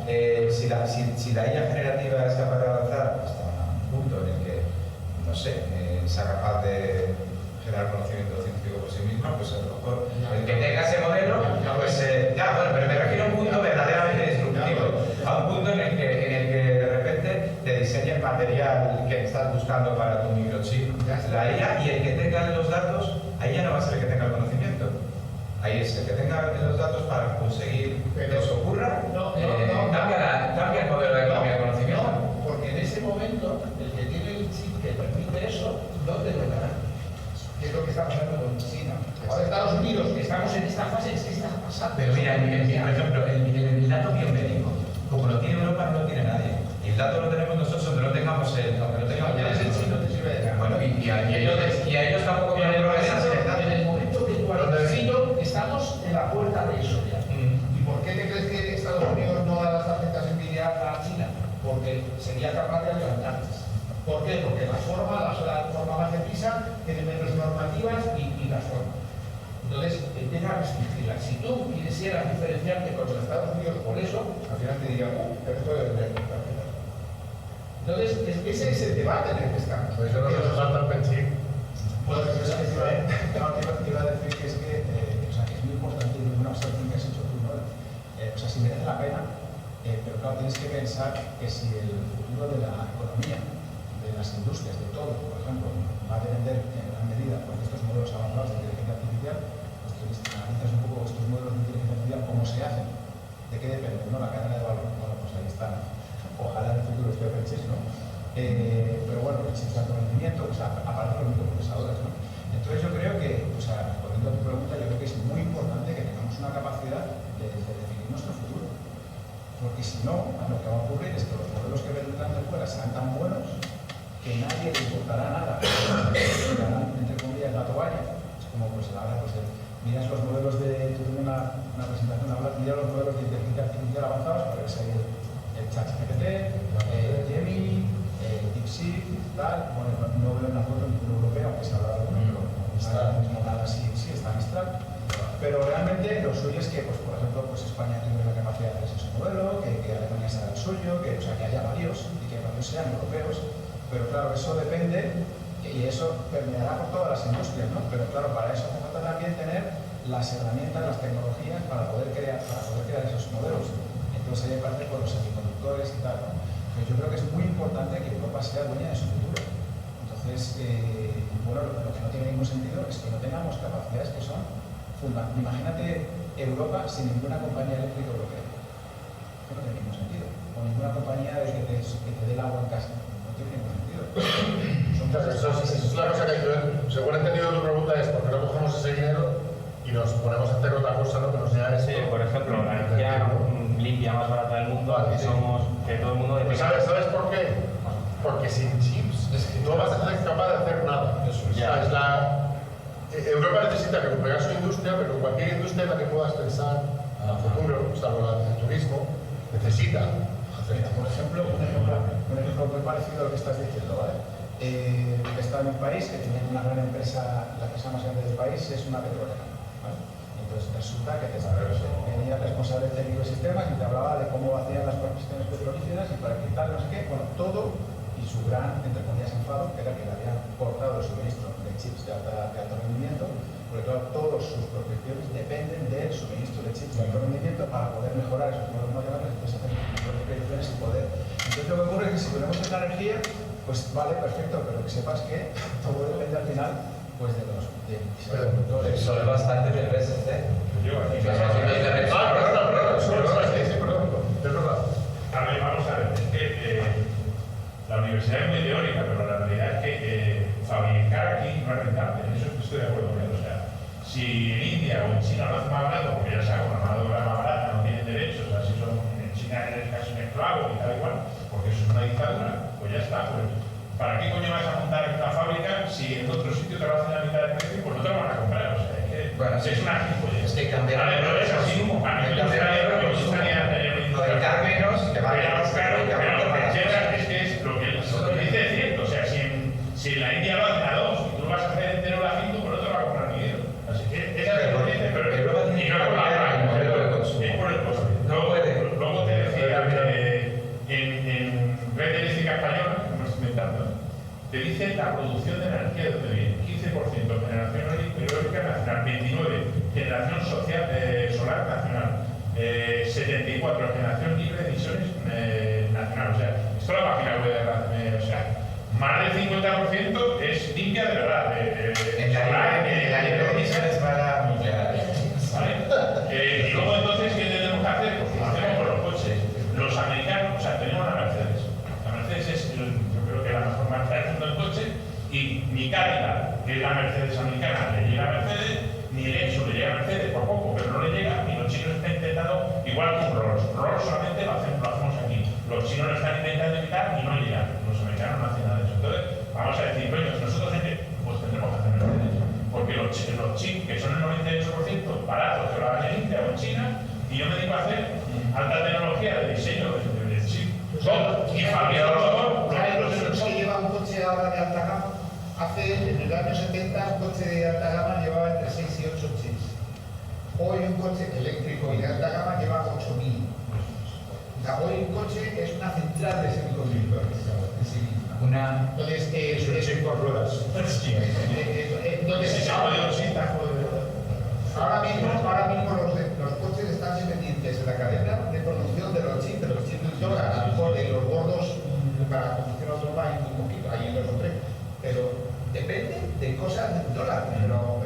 generativa es capaz de avanzar hasta un punto en el que, no sé, sea capaz de generar conocimiento científico por sí misma, pues a lo mejor el que tenga ese modelo, pues ya, bueno, pero me refiero a un punto verdaderamente disruptivo, a un punto en el que de repente te diseña el material que estás buscando para tu microchip, la IA, y el que tenga los datos, ahí ya no va a ser el que tenga el conocimiento. Ahí es el que tenga los datos para conseguir que eso ocurra, cambia el modelo de economía del conocimiento. No, porque en ese momento, el que tiene el chip que permite eso, ¿dónde lo dará? Que es lo que está pasando con China. Ahora Estados Unidos, que estamos en esta fase, es que está pasando. Pero mira, por ejemplo, el dato biomédico, como lo tiene Europa, no lo tiene nadie. Y el dato lo tenemos nosotros, aunque no tengamos el chip, no te sirve de nada. Bueno, y a ellos tampoco me progresas. En el momento que tú has decidido, estamos en la puerta de eso ya. ¿Y por qué te crees que Estados Unidos no da las tarjetas Nvidia a China? Porque sería capaz de adelantarles. ¿Por qué? Porque la forma más de PISA tiene menos normativas y las formas. Entonces, empieza a restringirlas. Si tú quisieras diferenciarte con los Estados Unidos por eso, al final te dirían, pero esto debe tener tarjetas. Entonces, ese es el debate en el que estamos. Pues eso no se salta el penchín. Bueno, te iba a decir que es que, o sea, que es muy importante y una observación que has hecho tú, ¿no? O sea, si merece la pena, pero claro, tienes que pensar que si el futuro de la economía, de las industrias, de todo, por ejemplo, va a depender en gran medida por estos modelos avanzados de inteligencia artificial, pues tú analizas un poco estos modelos de inteligencia artificial, cómo se hacen, de qué depende, ¿no? La cadena de valor, bueno, pues ahí están, ojalá en el futuro esté open chips, ¿no? Pero bueno, los chips de alto rendimiento, o sea, aparte de los microprocesadores, ¿no? Entonces yo creo que, o sea, respondiendo a tu pregunta, yo creo que es muy importante que tengamos una capacidad de definir nuestro futuro. Porque si no, lo que va a ocurrir es que los modelos que vendrán de fuera serán tan buenos que nadie le importará nada, entre comillas, la toalla. Es como, pues, ahora, pues, miras los modelos de, tuve una presentación, miras los modelos de inteligencia artificial avanzados, para ver si hay el ChatGPT, Gemini, DeepSeek, tal. Bueno, no veo en la foto ningún europeo, aunque se ha hablado con pero no está mismo nada así, sí, está Mistral. Pero realmente lo suyo es que, pues, por ejemplo, pues España tiene la capacidad de hacer ese modelo, que Alemania sea el suyo, que, o sea, que haya varios y que varios sean europeos. Pero claro, eso depende y eso permeará por todas las industrias, ¿no? Pero claro, para eso hace falta también tener las herramientas, las tecnologías para poder crear esos modelos. Entonces ahí aparece con los semiconductores y tal, ¿no? Pero yo creo que es muy importante que Europa sea dueña de su futuro. Entonces, bueno, lo que no tiene ningún sentido es que no tengamos capacidades que son fundamentales. Imagínate Europa sin ninguna compañía eléctrica europea. Eso no tiene ningún sentido. O ninguna compañía que te dé el agua en casa. No tiene ningún sentido. Eso es la cosa que yo, según he entendido tu pregunta, es porque no cogemos ese dinero y nos ponemos a hacer otra cosa, ¿no? Que nos sea esto. Sí, por ejemplo, la energía limpia más barata del mundo, Vale, sí. Somos que todo el mundo Pues ¿sabes por qué? Porque sin chips no vas a ser capaz de hacer nada. Eso es. Ya. O sea, Europa necesita recuperar su industria, pero cualquier industria en la que puedas pensar a futuro, salvo la del turismo, necesita hacer. Por ejemplo, un ejemplo muy parecido a lo que estás diciendo, ¿vale? Estaba en un país que tenía una gran empresa, la empresa más grande del país es una petrolera, ¿vale? Entonces resulta que venía el responsable técnico de sistemas y te hablaba de cómo hacían las procesiones petrolíferas y para quitar no sé qué, bueno, todo, y su gran, entre comillas, enfado, que era que le habían cortado el suministro de chips de alto rendimiento, porque claro, todas sus prospecciones dependen del suministro de chips de alto rendimiento para poder mejorar esos modelos más grandes, entonces hacer prospecciones y poder. Entonces lo que ocurre es que si ponemos esta energía, pues vale, perfecto, pero que sepas que todo depende al final pues de los motores. Eso es bastante del BSC. A ver, vamos a ver, es que la universidad es muy teórica, pero la realidad es que fabricar aquí no es rentable. En eso estoy de acuerdo con él. O sea, si en India o en China lo hacen más barato, porque ya sea una mano de obra más barata, no tienen derechos, así son, en China eres casi un esclavo y tal igual, porque eso es una dictadura, pues ya está. Pues, ¿para qué coño vas a montar esta fábrica si en otro sitio te lo hacen a mitad de precio? Pues no te lo van a comprar. O sea, es que bueno, es una gilipollez. Es que cambiar vale, pero es así. A mí me gustaría tener fabricar menos pague claro, y que pero aguante para las cosas. es que es lo que dice es cierto. O sea, si en la India lo hacen a 2 y tú vas a hacer entero la 5, por otro va a comprar dinero. Así que esa es lo que dice, pero y no es por la modelo de consumo. es por el coste. Luego te decía, en Red Eléctrica Española, que me estoy inventando, te dice la producción de energía de donde viene: 15% generación eólica nacional, 29% generación solar nacional, 74% generación libre de emisiones nacional. O sea, esto es la página web de la o sea, más del 50% es limpia de verdad. En la libre de emisiones para nuclear. ¿Vale? Y luego entonces, ¿qué tenemos que hacer? Pues lo hacemos con los coches. Los americanos, o sea, tenemos la Mercedes. La Mercedes es, yo creo que la mejor marca del mundo en coche, y ni Cadillac, que es la Mercedes americana, le llega a Mercedes, ni Lexus le llega a Mercedes, por poco, pero no le llega, y los chinos están intentando, igual que un Rolls. Rolls solamente lo hacemos aquí. Los chinos lo están intentando imitar y no llegan. Los americanos no hacen nada de eso. Entonces, vamos a decir, coño, nosotros pues tendremos que hacer Mercedes. Porque los chips, que son el 98% baratos, que lo hagan en India o en China, y yo me dedico a hacer alta tecnología de diseño de chip. Y fabricar los que lleva un coche ahora de alta gama, en el año 70 un coche de alta gama llevaba entre 6 y 8 chips. Hoy un coche eléctrico y de alta gama lleva 8.000. O sea, hoy un coche es una central de semiconductores en sí misma. Entonces, Es un chip con ruedas. entonces ahora mismo los coches están dependientes de la cadena de producción de los chips inductores, a lo mejor de los gordos para conducción autónoma hay muy poquito, hay 2 o 3, pero depende de cosas del dólar, pero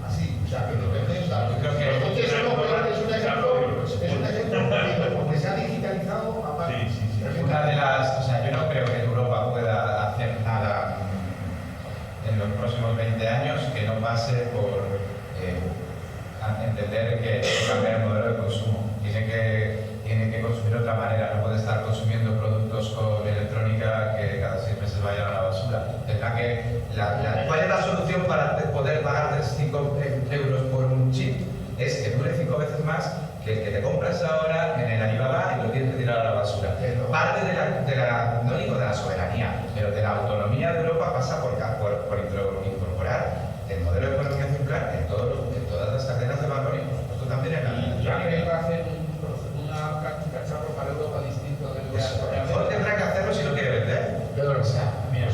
así, o sea, que depende de eso. Yo creo que Los coches es un ejemplo porque se ha digitalizado a más. Una de las, o sea, yo no creo que Europa pueda hacer nada en los próximos 20 años que no pase por entender que hay que cambiar el modelo de consumo. Tiene que consumir de otra manera, no puede estar consumiendo productos con electrónica que cada 6 meses vayan a la basura. ¿Cuál es la solución para poder pagar 5 euros por un chip? Es que dure 5 veces más que el que te compras ahora en el Alibaba y lo tienes que tirar a la basura. Parte no digo de la soberanía, pero de la autonomía de Europa pasa por incorporar el modelo de economía circular en todas las cadenas de valor y por supuesto también en la electrónica. Va a hacer un cacharro para Europa distinto del Mejor tendrá que hacerlo si lo quiere vender. Pedro, nos echan en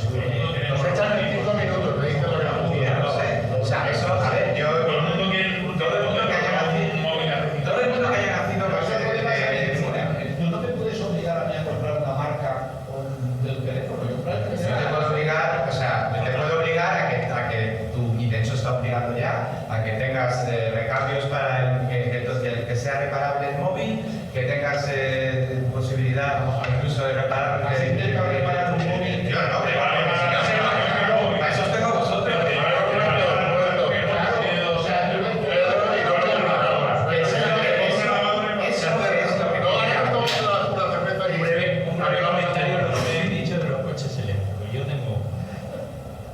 5 minutos, me dicen lo que no Mira, no sé. O sea, eso, a ver, todo el mundo que haya nacido va a ser Tú no te puedes obligar a mí a comprar una marca del teléfono. Yo te puedo obligar, o sea, te puedo obligar a que tú, y de hecho está obligando ya, a que tengas recambios para que sea reparable el móvil, que tengas posibilidad incluso de reparar un móvil. Yo no, para eso os tengo vosotros.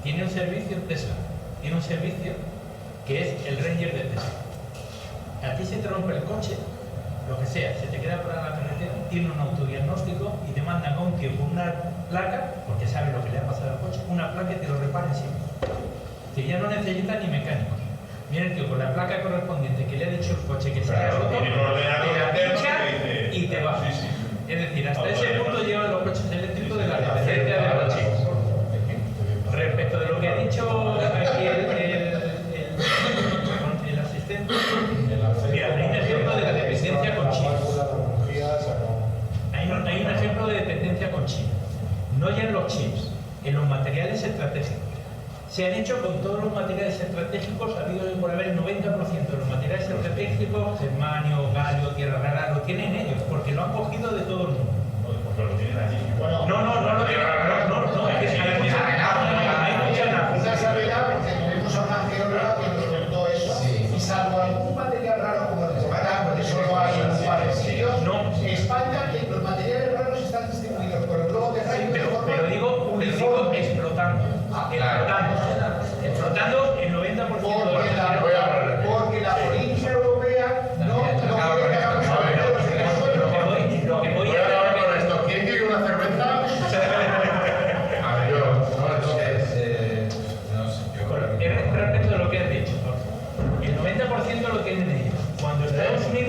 Tiene un servicio Tesla, tiene un servicio que es el Ranger de Tesla. A ti se te rompe el coche, lo que sea, se te queda por la carretera, tiene un autodiagnóstico y te mandan a un tío con una placa, porque sabe lo que le ha pasado al coche, una placa y te lo repara encima. Que ya no necesita ni mecánicos. Viene el tío con la placa correspondiente que le ha dicho el coche que se ha roto, te la pincha y te va. Es decir, hasta ese punto llevan los coches eléctricos de la dependencia de los chips. Respecto de lo que ha dicho aquí el asistente, mira, hay un ejemplo de la dependencia con chips. Hay un ejemplo de dependencia con chips. No ya en los chips, en los materiales estratégicos. Se han hecho con todos los materiales estratégicos, ha habido por haber el 90% de los materiales estratégicos, germanio, galio, tierra rara, lo tienen ellos, porque lo han cogido de todo el mundo. Porque lo tienen allí. No, es que hay mucha una sabiduría porque tenemos a una geóloga que nos contó eso y salvo algún material raro como el cobalto, porque solo hay un par de sitios, España, los materiales raros están distribuidos por el globo de rayos. Pero digo explotando. Explotando el 90% de los porque la política europea no quiere que hagamos lo que voy a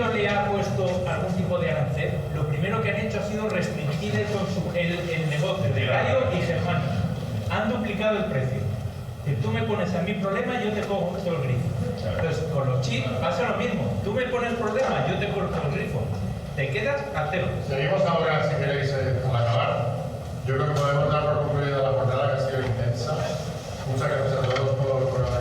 Gallo le ha puesto algún tipo de arancel, lo primero que han hecho ha sido restringir el negocio de Gallo y Germania. Han duplicado el precio. Si tú me pones a mí problema, yo te cojo el grifo. Entonces, con los chips pasa lo mismo. Tú me pones problema, yo te corto el grifo. Te quedas a cero. Seguimos ahora, si queréis, al acabar. Yo creo que podemos dar por concluida la jornada, que ha sido intensa. Muchas gracias a todos por